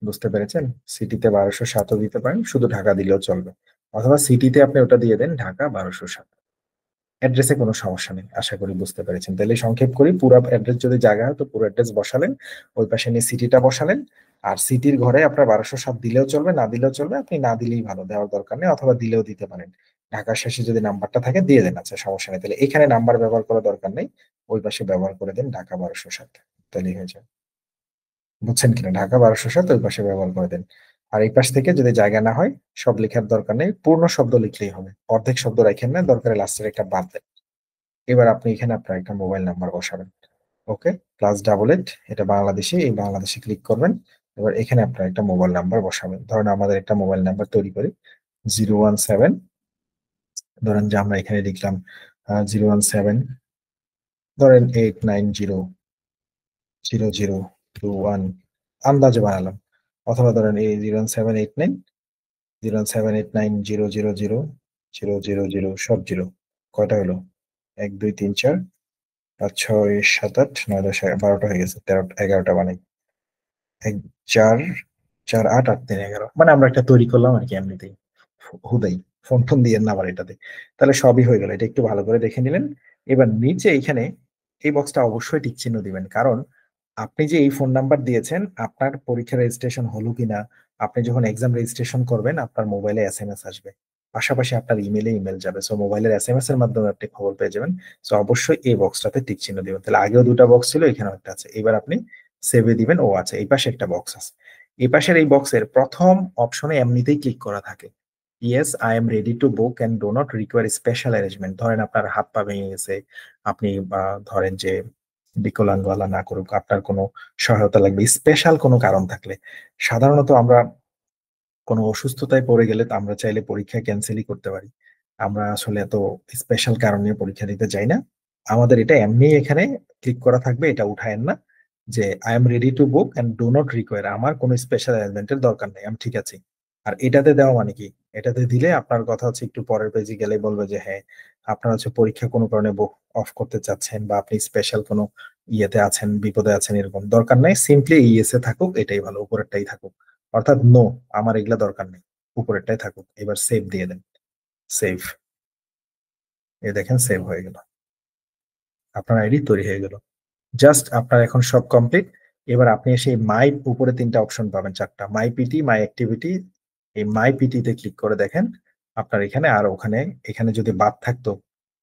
বুঝতে পেরেছেন? সিটিতে 1207ও দিতে পারেন, শুধু ঢাকা দিলেও চলবে। অথবা সিটিতে আপনি ওটা দিয়ে দেন ঢাকা 1207, অ্যাড্রেসে কোনো সমস্যা নেই। আশা করি বুঝতে পেরেছেন। তাহলে সংক্ষেপ করি, পুরো অ্যাড্রেস যদি জায়গা হয় তো পুরো অ্যাড্রেস বসালেন, ওই পাশে নিয়ে সিটিটা বসালেন, আর সিটির ঘরে আপনার 1207 দিলেও চলবে, না দিলেও চলবে, আপনি না দিলেই ভালো, দেওয়ার দরকার নেই, অথবা দিলেও দিতে পারেন। ঢাকার শেষে যদি নাম্বারটা থাকে দিয়ে দেন, আচ্ছা সমস্যা নেই। তাহলে এখানে নাম্বার ব্যবহার করার দরকার নেই, ওই পাশে ব্যবহার করে দেন ঢাকা 1207, তাহলেই হয়ে যায়। বুঝছেন কিনা? ঢাকা 1207 ওই পাশে ব্যবহার করে দেন। আর এই পাশ থেকে যদি জায়গা না হয়, সব লেখার দরকার নেই, পূর্ণ শব্দ লিখলেই হবে, অর্ধেক শব্দ রাখেন না, দরকারে লাস্টের একটা বাদ দেন। এবার আপনি এখানে আপনার একটা মোবাইল নাম্বার বসাবেন, ওকে, +88, এটা বাংলাদেশে, এই বাংলাদেশে ক্লিক করবেন। এবার এখানে আপনার একটা মোবাইল নাম্বার বসাবেন, ধরেন আমাদের একটা মোবাইল নাম্বার তৈরি করি, 017, ধরেন যে আমরা এখানে লিখলাম 017, ধরেন 8900021, আন্দাজে বানালাম। অথবা ধরেন এই 01789 সব জিরো, কয়টা হলো, 1 2 3 4 5 6 7 8 9 10 12টা হয়ে গেছে, 13 11টা বানাই, 1 4 4 8 8 3 11, মানে আমরা একটা তৈরি করলাম আর কি এমনিতেই, হুদাই, ফোন টোন দিয়ে না আবার এটাতে। তাহলে সবই হয়ে গেল, এটা একটু ভালো করে দেখে নিলেন। এবার নিচে এখানে এই বক্সটা অবশ্যই টিক চিহ্ন দিবেন, কারণ আপনি যে এই ফোন নাম্বার দিয়েছেন আপনার পরীক্ষা রেজিস্ট্রেশন হলো কিনা, আপনি যখন এক্সাম রেজিস্ট্রেশন করবেন আপনার মোবাইলে এসএমএস আসবে, পাশাপাশি আপনার ইমেলে ইমেল যাবে। সো মোবাইলের এসএমএস এর মাধ্যমে আপনি খবর পেয়ে যাবেন। সো অবশ্যই এই বক্সটাতে টিক চিহ্ন দিবেন। তাহলে আগেও দুটা বক্স ছিল, এখানেও একটা আছে। এবার আপনি সেভে দিবেন। ও আচ্ছা, এই পাশে একটা বক্স আছে। এই পাশের এই বক্সের প্রথম অপশনে এমনিতেই ক্লিক করা থাকে, yes I am ready to book and do not require special arrangement. ধরেন আপনার হাত পা ভেঙে গেছে, আপনি ধরেন যে বিকলাঙ্গ আল্লাহ না করুক, আপনার কোনো সহায়তা লাগবে, স্পেশাল কোনো কারণ থাকলে। সাধারণত আমরা কোনো অসুস্থতায় পড়ে গেলে তো আমরা চাইলে পরীক্ষা ক্যান্সেলই করতে পারি। আমরা আসলে এত স্পেশাল কারণ নিয়ে পরীক্ষা দিতে যাই না। আমাদের এটা এমনি এখানে ক্লিক করা থাকবে, এটা উঠায়েন না, যে I am ready to book and do not require, আমার কোনো স্পেশাল অ্যারেঞ্জমেন্টের দরকার নেই, আমি ঠিক আছি। আর এটাতে দেওয়া মানে কি, এটাতে দিলে আপনার কথা হচ্ছে একটু পরের পেজে গেলে বলবে যে হ্যাঁ, আপনার হচ্ছে পরীক্ষা কোনো কারণে বুক অফ করতে চাচ্ছেন, বা আপনি স্পেশাল কোনো ইয়েতে আছেন, বিপদে আছেন, এরকম দরকার নাই। সিম্পলি ইএসএ থাকুক, এটাই ভালো, উপরেরটাই থাকুক। অর্থাৎ নো, আমার এগুলা দরকার নেই, উপরেরটাই থাকুক। এবার সেভ দিয়ে দেন। সেভ, এই দেখেন সেভ হয়ে গেল, আপনার আইডি তৈরি হয়ে গেল। জাস্ট আপনার এখন সব কমপ্লিট। এবার আপনি এসে মাই উপরে তিনটা অপশন পাবেন, চারটা, মাই পিটি, মাই অ্যাক্টিভিটি। এই মাই পিটি তে ক্লিক করে দেখেন আপনার এখানে আর ওখানে, এখানে যদি বাদ থাকতো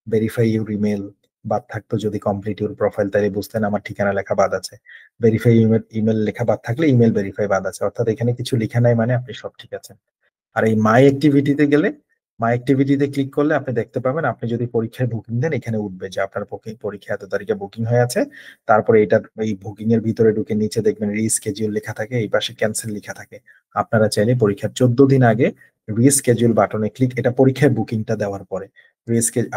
ভেরিফাই ইউর ইমেল, বাদ থাকতো যদি কমপ্লিট ইউর প্রোফাইল, তাহলে বুঝতেন আমার ঠিকানা লেখা বাদ আছে। ভেরিফাই ইমেল, ইমেল লেখা বাদ থাকলে ইমেল ভেরিফাই বাদ আছে, অর্থাৎ এখানে কিছু লেখা নাই মানে আপনি সব ঠিক আছেন। আর এই মাই অ্যাক্টিভিটিতে গেলে, মাই অ্যাক্টিভিটিতে ক্লিক করলে আপনি দেখতে পাবেন, আপনি যদি পরীক্ষায় বুকিং দেন এখানে উঠবে যে আপনার পরীক্ষা এত তারিখে বুকিং হয়ে আছে। তারপরে এটা এই বুকিং এর ভিতরে ঢুকে নিচে দেখবেন রিস্কেডিউল লেখা থাকে, এই পাশে ক্যান্সেল লেখা থাকে। আপনারা চাইলে পরীক্ষার 14 দিন আগে রিস্কেডিউল বাটনে ক্লিক, এটা পরীক্ষায় বুকিংটা দেওয়ার পরে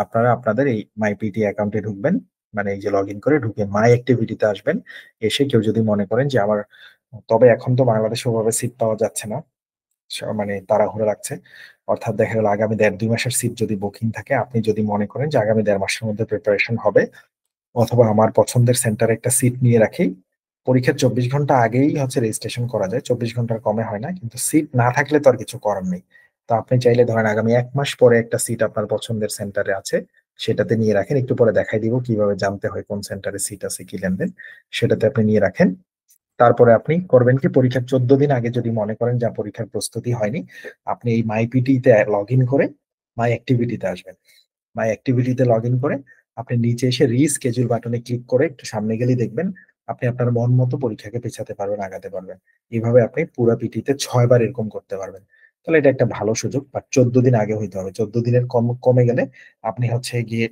আপনারা আপনাদের এই মাইপিটি অ্যাকাউন্টে ঢুকবেন, মানে এই যে লগ ইন করে ঢুকে মাই অ্যাক্টিভিটিতে আসবেন। এসে কেউ যদি মনে করেন যে আমার, তবে এখন তো বাংলাদেশে ওভাবে সিট পাওয়া যাচ্ছে না, মানে তাড়াহুড়ো লাগছে, অর্থাৎ দেখা গেল আগামী 1.5-2 মাসের সিট যদি বুকিং থাকে, আপনি যদি মনে করেন যে আগামী 1.5 মাসের মধ্যে প্রিপারেশন হবে, অথবা আমার পছন্দের সেন্টারে একটা সিট নিয়ে রাখি, পরীক্ষার 24 ঘন্টা আগেই হচ্ছে রেজিস্ট্রেশন করা যায়, 24 ঘন্টার কমে হয় না, কিন্তু সিট না থাকলে তো আর কিছু করার নেই। তো আপনি চাইলে ধরেন আগামী 1 মাস পরে একটা সিট আপনার পছন্দের সেন্টারে আছে, সেটাতে নিয়ে রাখেন। একটু পরে দেখাই দিব কিভাবে জানতে হয় কোন সেন্টারে সিট আছে কি লেনদেন, সেটাতে আপনি নিয়ে রাখেন। তারপরে আপনি করবেন কি, পরীক্ষার 14 দিন আগে যদি মনে করেন যে পরীক্ষার প্রস্তুতি হয়নি, আপনি এই মাইপিটি তে লগ ইন করে মাই অ্যাক্টিভিটিতে আসবেন। মাই অ্যাক্টিভিটিতে লগ ইন করে আপনি নিচে এসে রিস্কেডিউল বাটনে ক্লিক করে একটু সামনে গেলেই দেখবেন আপনি আপনার মন মতো পরীক্ষাকে পেছাতে পারবেন, আগাতে পারবেন। এইভাবে আপনি পুরো পিটিতে 6 বার এরকম করতে পারবেন। তাহলে এটা একটা ভালো সুযোগ, বাট 14 দিন আগে হইতে হবে। 14 দিনের কমে গেলে আপনি হচ্ছে গিয়ে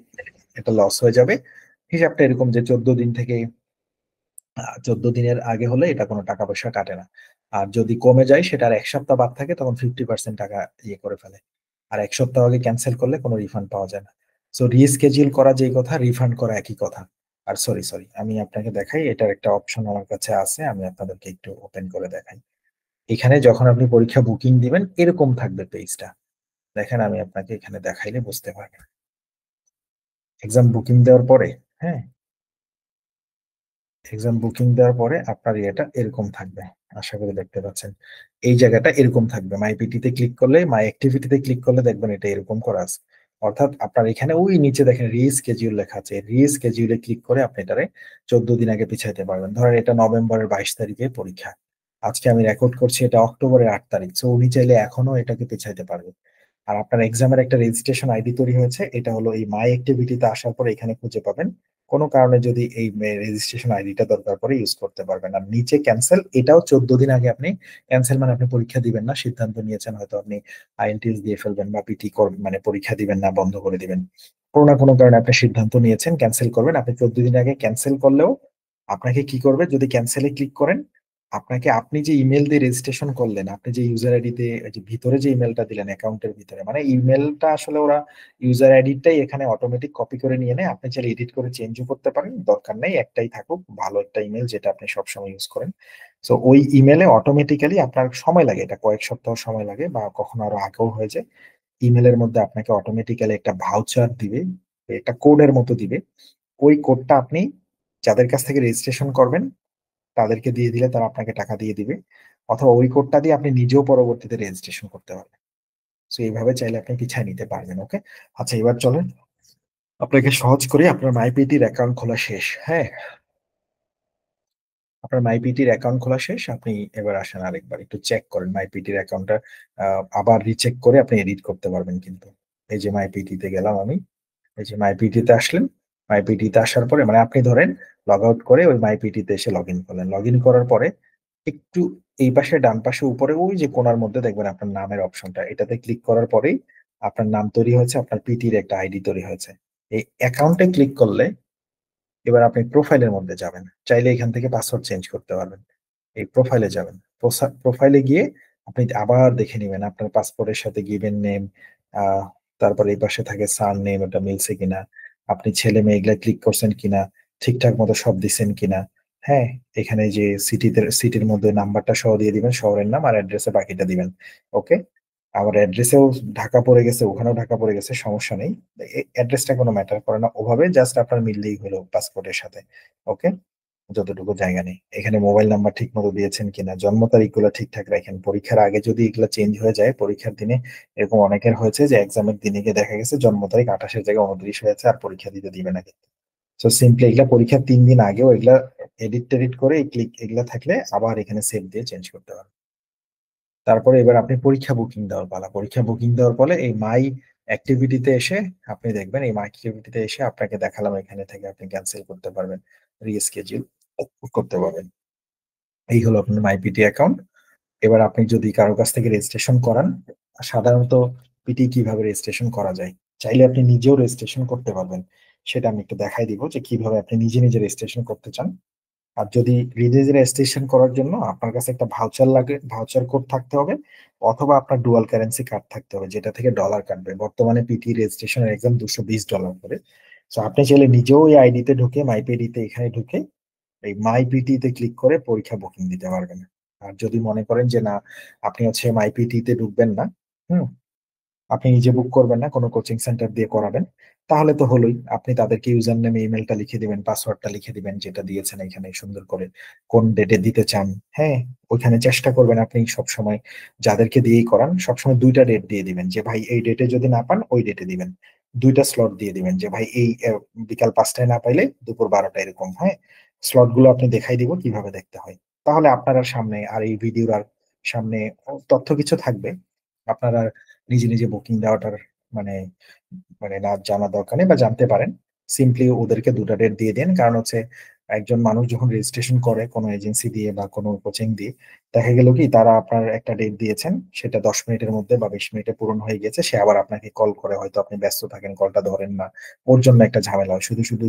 এটা লস হয়ে যাবে। হিসাবটা এরকম যে 14 দিন থেকে 14 দিনের আগে হলে এটা কোনো টাকা পয়সা কাটে না। আর যদি কমে যায়, সেটা আর 1 সপ্তাহ বাদ থাকে, তখন 50% টাকা ইয়ে করে ফেলে। আর 1 সপ্তাহ আগে ক্যান্সেল করলে কোনো রিফান্ড পাওয়া যায় না। সো রিস্কেডিউল করা যেই কথা, রিফান্ড করা একই কথা। আর সরি সরি, আমি আপনাকে দেখাই, এটার একটা অপশন আমার কাছে আছে, আমি আপনাদেরকে একটু ওপেন করে দেখাই। এখানে যখন আপনি পরীক্ষা বুকিং দিবেন এরকম থাকবে পেজটা, দেখেন আমি আপনাকে এখানে দেখাইলে বুঝতে পারবেন। এক্সাম বুকিং দেওয়ার পরে, হ্যাঁ, এক্সাম বুকিং দেওয়ার পরে আপনার ইয়েটা এরকম থাকবে, আশা করি দেখতে পাচ্ছেন। এই জায়গাটা এরকম থাকবে, মাই পিটিতে ক্লিক করলে, মাই অ্যাক্টিভিটিতে ক্লিক করলে দেখবেন এটা এরকম করা আছে। অর্থাৎ আপনার এখানে ওই নিচে দেখেন রিস্কেডিউল লেখা আছে, রিস্কেডিউলে ক্লিক করে আপনি এটারে 14 দিন আগে পিছাইতে পারবেন। ধরেন এটা নভেম্বরের 22 তারিখে পরীক্ষা, আজকে আমি রেকর্ড করছি, এটা অক্টোবরের 8 তারিখ, সো উনি চাইলে এখনো এটাকে পিছাইতে পারবে। আর আপনার এক্সামের একটা রেজিস্ট্রেশন আইডি তৈরি হয়েছে, এটা হলো এই মাই অ্যাক্টিভিটিতে আসার পরে এখানে খুঁজে পাবেন। কোনো কারণে যদি এই রেজিস্ট্রেশন আইডিটা দরকার পড়ে ইউজ করতে পারবেন। আর নিচে ক্যান্সেল, এটাও 14 দিন আগে আপনি ক্যান্সেল, মানে আপনি পরীক্ষা দিবেন না, সিদ্ধান্ত নিয়েছেন হয়তো আপনি আইএলটিএস দিয়ে ফেলবেন বা পিটি করবেন, মানে পরীক্ষা দিবেন না, বন্ধ করে দিবেন। কোনো না কোনো কারণে আপনি সিদ্ধান্ত নিয়েছেন ক্যান্সেল করবেন, আপনি 14 দিন আগে ক্যান্সেল করলেও আপনাকে কি করবে, যদি ক্যান্সেলে ক্লিক করেন, আপনাকে আপনি যে ইমেল দিয়ে রেজিস্ট্রেশন করলেন, আপনি যে ইউজার আইডিতে যে ভিতরে যে ইমেলটা দিলেন অ্যাকাউন্টের ভিতরে, মানে ইমেলটা আসলে ওরা ইউজার আইডিটাই এখানে অটোমেটিক কপি করে নিয়ে নেয়। আপনি চাইলে এডিট করে চেঞ্জও করতে পারেন, দরকার নেই, একটাই থাকুক, ভালো একটা ইমেল যেটা আপনি সবসময় ইউজ করেন। তো ওই ইমেলে অটোমেটিক্যালি, আপনার সময় লাগে, এটা কয়েক সপ্তাহ সময় লাগে, বা কখনো আরো আগেও হয়ে যায়। ইমেলের মধ্যে আপনাকে অটোমেটিক্যালি একটা ভাউচার দিবে, একটা কোডের মতো দিবে। ওই কোডটা আপনি যাদের কাছ থেকে রেজিস্ট্রেশন করবেন তাদেরকে দিয়ে দিলে তারা আপনাকে টাকা দিয়ে দিবে, অথবা ওই কোডটা দিয়ে আপনি নিজেও পরবর্তীতে রেজিস্ট্রেশন করতে পারবেন। তো এইভাবে চাইলে আপনি পিছায় নিতে পারবেন। ওকে, আচ্ছা এবার চলেন আপনাকে সহজ করে আপনার মাইপিটির অ্যাকাউন্ট খোলা শেষ, হ্যাঁ। আপনার মাইপিটির অ্যাকাউন্ট খোলা শেষ, আপনি এবার আসেন আরেকবার একটু চেক করেন মাইপিটির অ্যাকাউন্টটা, আবার রিচেক করে আপনি এডিট করতে পারবেন কিন্তু। এই যে মাইপিটিতে গেলাম আমি, এই যে মাইপিটিতে আসলেন, মাইপিটিতে আসার পরে মানে আপনি ধরেন লগ আউট করে ওই মাইপিটিতে এসে লগ ইন করলেন, লগ ইন করার পরে একটু এই পাশে ডান পাশে উপরে ওই যে কোণার মধ্যে দেখবেন আপনার নামের অপশনটা, এটাতে ক্লিক করার পরেই আপনার নাম তৈরি হয়েছে, আপনার পিটির একটা আইডি তৈরি হয়েছে। এই অ্যাকাউন্টে ক্লিক করলে এবার আপনি প্রোফাইলের মধ্যে যাবেন, চাইলে এখান থেকে পাসওয়ার্ড চেঞ্জ করতে পারবেন। এই প্রোফাইলে যাবেন, প্রোফাইলে গিয়ে আপনি আবার দেখে নেবেন আপনার পাসপোর্টের সাথে গিভেন নেম, আহ তারপর এই পাশে থাকে সার নেম, ওটা মিলছে কিনা, আপনি ছেলে মেয়ে এগুলা ক্লিক করছেন কিনা, ঠিকঠাক মতো সব দিচ্ছেন কিনা। হ্যাঁ, এখানে যে সিটির মধ্যে নাম্বারটা সহ দিয়ে দিবেন, শহরের নাম আর অ্যাড্রেসে বাকিটা দিবেন। ওকে, আবার অ্যাড্রেসেও ঢাকা পড়ে গেছে, ওখানেও ঢাকা পড়ে গেছে, সমস্যা নেই। অ্যাড্রেসটা কোনো ম্যাটার করে না, ওভাবে জাস্ট আপনার মিললেই হলো পাসপোর্টের সাথে। ওকে, যতটুকু জায়গা নেই এখানে মোবাইল নাম্বার ঠিক মতো দিয়েছেন কিনা, জন্ম তারিখ গুলো ঠিকঠাক রাখেন। পরীক্ষার আগে যদি এগুলো চেঞ্জ হয়ে যায় পরীক্ষার দিনে, এরকম অনেকের হয়েছে যে এক্সামের দিনে গিয়ে দেখা গেছে জন্ম তারিখ 28-এর জায়গায় 29 হয়েছে আর পরীক্ষা দিতে দিবে না কিন্তু। তো সিম্পলি এগুলা পরীক্ষার 3 দিন আগেও এগুলা এডিট টেডিট করে এই ক্লিক এগুলা থাকলে আবার এখানে সেভ দিয়ে চেঞ্জ করতে পারবেন। তারপরে এবার আপনি পরীক্ষা বুকিং দেওয়ার পালা, পরীক্ষা বুকিং দেওয়ার পরে এই মাই অ্যাক্টিভিটিতে এসে আপনি দেখবেন, এই মাই অ্যাক্টিভিটিতে এসে আপনাকে দেখালাম এখানে থেকে আপনি ক্যান্সেল করতে পারবেন, রিস্কেডিউল করতে পারবেন। এই হলো আপনার মাইপিটি অ্যাকাউন্ট। এবার আপনি যদি কারো কাছ থেকে রেজিস্ট্রেশন করান, সাধারণত পিটি কিভাবে রেজিস্ট্রেশন করা যায়, চাইলে আপনি নিজেও রেজিস্ট্রেশন করতে পারবেন। সেটা আমি একটু দেখাই দিব যে কিভাবে আপনি নিজে নিজে রেজিস্ট্রেশন করতে চান। আর যদি নিজে নিজে রেজিস্ট্রেশন করার জন্য আপনার কাছে একটা ভাউচার লাগে, ভাউচার কোড থাকতে হবে, অথবা আপনার ডুয়াল কারেন্সি কার্ড থাকতে হবে যেটা থেকে ডলার কাটবে। বর্তমানে পিটি রেজিস্ট্রেশনের এক্সাম $220 করে। তো আপনি চাইলে নিজেও এই আইডিতে ঢুকে মাইপিডিতে এখানে ঢুকে এই মাই পিটি তে ক্লিক করে পরীক্ষা বুকিং দিতে পারবেন। আর যদি মনে করেন যে না, আপনি হচ্ছে মাই পিটি তে ঢুকবেন না, হুম, আপনি নিজে বুক করবেন না, কোনো কোচিং সেন্টার দিয়ে করাবেন, তাহলে তো হলোই, আপনি তাদেরকে ইউজার নেম ইমেলটা লিখে দিবেন, পাসওয়ার্ডটা লিখে দিবেন যেটা দিয়েছেন এখানে সুন্দর করে, কোন ডেটে দিতে চান। হ্যাঁ, ওইখানে চেষ্টা করবেন আপনি সব সময় যাদেরকে দিয়েই করান সবসময় দুইটা ডেট দিয়ে দিবেন, যে ভাই এই ডেটে যদি না পান ওই ডেটে দিবেন। দুইটা স্লট দিয়ে দিবেন যে ভাই এই বিকাল 5টায় না পাইলে দুপুর 12টা, এরকম। হ্যাঁ, স্লট গুলো আপনি দেখাই দিব কিভাবে দেখতে হয়। তাহলে আপনার আর সামনে আর এই ভিডিওর আর সামনে তথ্য কিছু থাকবে, আপনার আর নিজে নিজে বুকিং দেওয়াটার মানে মানে না জানা দরকার নেই, বা জানতে পারেন। সিম্পলি ওদেরকে দুটা ডেট দিয়ে দেন, কারণ হচ্ছে একজন মানুষ যখন রেজিস্ট্রেশন করে কোনো এজেন্সি দিয়ে বা কোনো কোচিং দিয়ে, দেখা গেল কি তারা আপনার একটা ডেট দিয়েছেন, সেটা 10 মিনিটের মধ্যে বা 20 মিনিটে পূরণ হয়ে গেছে, সে আবার আপনাকে কল করে, হয়তো আপনি ব্যস্ত থাকেন কলটা ধরেন না, ওর জন্য একটা ঝামেলা হয়। শুধু শুধু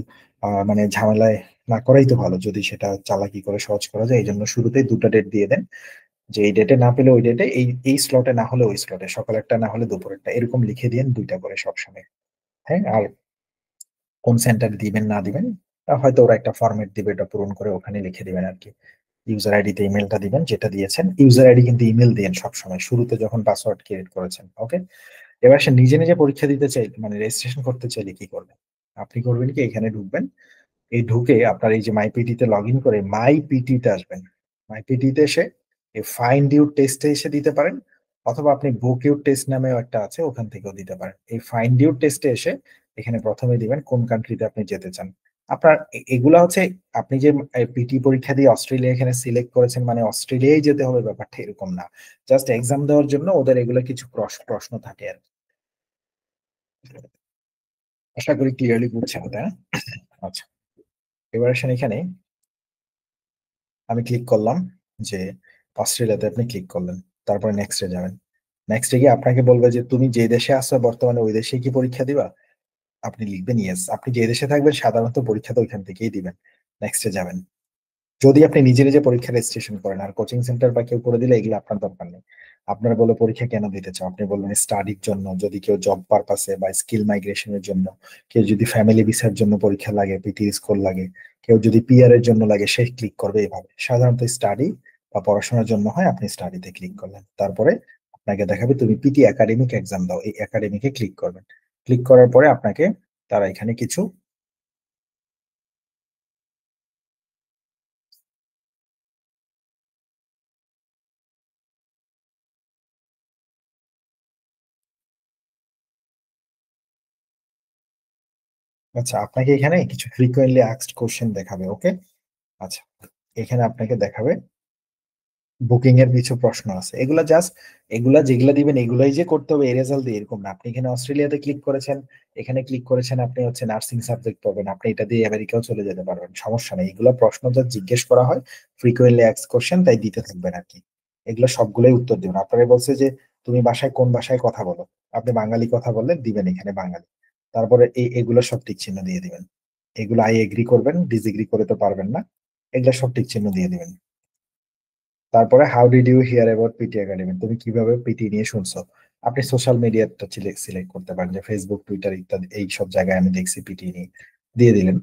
মানে ঝামেলায় না করাই তো ভালো, যদি সেটা চালাকি করে সহজ করা যায়। এই জন্য শুরুতেই দুটা ডেট দিয়ে দেন, যে এই ডেটে না পেলে ওই ডেটে, এই এই স্লটে না হলে ওই স্লটে, সকালেরটা না হলে দুপুরেরটা, এরকম লিখে দিন দুইটা করে সবসময়। হ্যাঁ, আর কোন সেন্টার দিবেন না দিবেন হয়তো ওরা একটা ফরম্যাট দিবে, এটা পূরণ করে ওখানে লিখে দিবেন আর কি। ইউজার আইডিতে ইমেলটা দিবেন যেটা দিয়েছেন, ইউজার আইডি কিন্তু ইমেল দিন সবসময় শুরুতে যখন পাসওয়ার্ড ক্রিয়েট করেছেন। ওকে, এবার সে নিজে নিজে পরীক্ষা দিতে চাই মানে রেজিস্ট্রেশন করতে চাইলে কি করবেন, আপনি করবেন কি এখানে ঢুকবেন, এই ঢুকে আপনার এই যে মাই পিটি তে লগ ইন করে মাই পিটি তে আসবেন। মাই পিটি তে এসে এই ফাইন্ড ইউর টেস্টে এসে দিতে পারেন, অথবা আপনি বুক ইউর টেস্ট নামেও একটা আছে, ওখান থেকেও দিতে পারেন। এই ফাইন্ড ইউর টেস্টে এসে এখানে প্রথমে দিবেন কোন কান্ট্রিতে আপনি যেতে চান। আপনার এগুলা হচ্ছে, আপনি যে পিটি পরীক্ষা দিয়ে অস্ট্রেলিয়া এখানে সিলেক্ট করেছেন মানে অস্ট্রেলিয়ায় যেতে হবে ব্যাপারটা এরকম না। জাস্ট এক্সাম দেওয়ার জন্য ওদের এগুলো কিছু প্রশ্ন থাকে আর কি। আশা করি ক্লিয়ারলি বুঝছেন, তাই না? আচ্ছা, এবার আসেন এখানে, আমি ক্লিক করলাম যে অস্ট্রেলিয়াতে, আপনি ক্লিক করলেন, তারপরে নেক্সটে যাবেন। নেক্সটে গিয়ে আপনাকে বলবে যে তুমি যে দেশে আছো বর্তমানে ওই দেশে কি পরীক্ষা দিবা, আপনি লিখবেন ইয়েস। আপনি যে দেশে থাকবেন সাধারণত পরীক্ষা তো ওইখান থেকেই দিবেন। নেক্সটে যাবেন। যদি আপনি নিজে নিজে পরীক্ষা রেজিস্ট্রেশন করেন, আর কোচিং সেন্টার বা কেউ করে দিলে এগুলো আপনার দরকার নেই। আপনার বলে পরীক্ষা কেন দিতে চাও, আপনি বলবেন স্টাডির জন্য, যদি কেউ জব পারপাসে বা স্কিল মাইগ্রেশনের জন্য, কেউ যদি ফ্যামিলি ভিসার জন্য পরীক্ষা লাগে, পিটি স্কোর লাগে, কেউ যদি পিআর এর জন্য লাগে, সে ক্লিক করবে এভাবে। সাধারণত স্টাডি বা পড়াশোনার জন্য হয়, আপনি স্টাডিতে ক্লিক করলেন, তারপরে আপনাকে দেখাবে তুমি পিটি একাডেমিক এক্সাম দাও, এই একাডেমিকে ক্লিক করবেন। ক্লিক করার পরে আপনাকে তারা এখানে কিছু, আচ্ছা আপনাকে এখানে কিছু ফ্রিকোয়েন্টলি আস্কড কোশ্চেন দেখাবে। ওকে, আচ্ছা, এখানে আপনাকে দেখাবে বুকিং এর কিছু প্রশ্ন আছে, এগুলা জাস্ট, এগুলা যেগুলা দিবেন এগুলাই যে করতে হবে এই রেজাল্ট দিয়ে এরকম না। আপনি এখানে অস্ট্রেলিয়াতে ক্লিক করেছেন, এখানে ক্লিক করেছেন, আপনি হচ্ছে নার্সিং সাবজেক্ট পাবেন, আপনি এটা দিয়ে আমেরিকাও চলে যেতে পারবেন, সমস্যা নেই। এগুলো প্রশ্ন যা জিজ্ঞেস করা হয় ফ্রিকোয়েন্টলি এক্স কোশ্চেন, তাই দিতে থাকবেন আর কি। এগুলো সবগুলোই উত্তর দিবেন। আপনারা বলছে যে তুমি বাসায় কোন ভাষায় কথা বলো, আপনি বাঙালি কথা বললে দিবেন এখানে বাঙালি। তারপরে এগুলো সব টিক চিহ্ন দিয়ে দিবেন। এগুলো আই এগ্রি করবেন, ডিসএগ্রি করে তো পারবেন না, এগুলো সব টিক চিহ্ন দিয়ে দিবেন। তারপরে how did you hear about PT academy, তুমি কিভাবে পিটি নিয়ে শুনছো। আপনি সোশ্যাল মিডিয়াটা সিলেক্ট করতে পারেন, যে ফেসবুক, টুইটার ইত্যাদি এই সব জায়গায় আমি দেখছি পিটি নিয়ে, দিয়ে দিলেন।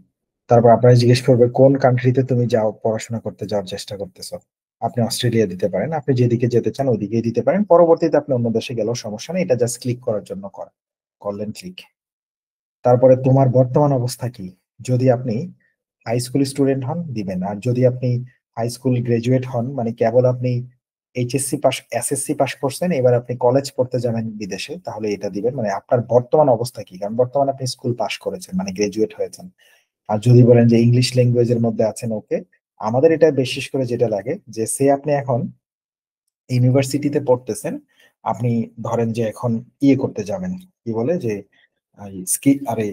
তারপর আপনারা জিজ্ঞেস করবে কোন কান্ট্রিতে তুমি যাও পড়াশোনা করতে যাওয়ার চেষ্টা করতেছো। আপনি অস্ট্রেলিয়া দিতে পারেন, আপনি যেদিকে যেতে চান ওইদিকেই দিতে পারেন, পরবর্তীতে আপনি অন্য দেশে গেলেও সমস্যা নেই, এটা জাস্ট ক্লিক করার জন্য করলেন ক্লিক। তারপরে তোমার বর্তমান অবস্থা কি, যদি আপনি হাই স্কুল স্টুডেন্ট হন দিবেন, আর যদি আপনি হাই স্কুল গ্রাজুয়েট হন মানে কেবল আপনি এইচএসসি পাস এসএসসি পাস করছেন, এবার আপনি কলেজ পড়তে যাবেন বিদেশে, তাহলে এটা দিবেন। মানে আপনার বর্তমান অবস্থা কি, কারণ বর্তমানে আপনি স্কুল পাস করেছেন মানে গ্রাজুয়েট হয়েছেন। আর যদি বলেন যে ইংলিশ ল্যাঙ্গুয়েজের মধ্যে আছেন, ওকে। আমাদের এটা বিশেষ করে যেটা লাগে যে সে আপনি এখন ইউনিভার্সিটিতে পড়তেছেন, আপনি ধরেন যে এখন ইয়ে করতে যাবেন, কি বলে যে আরে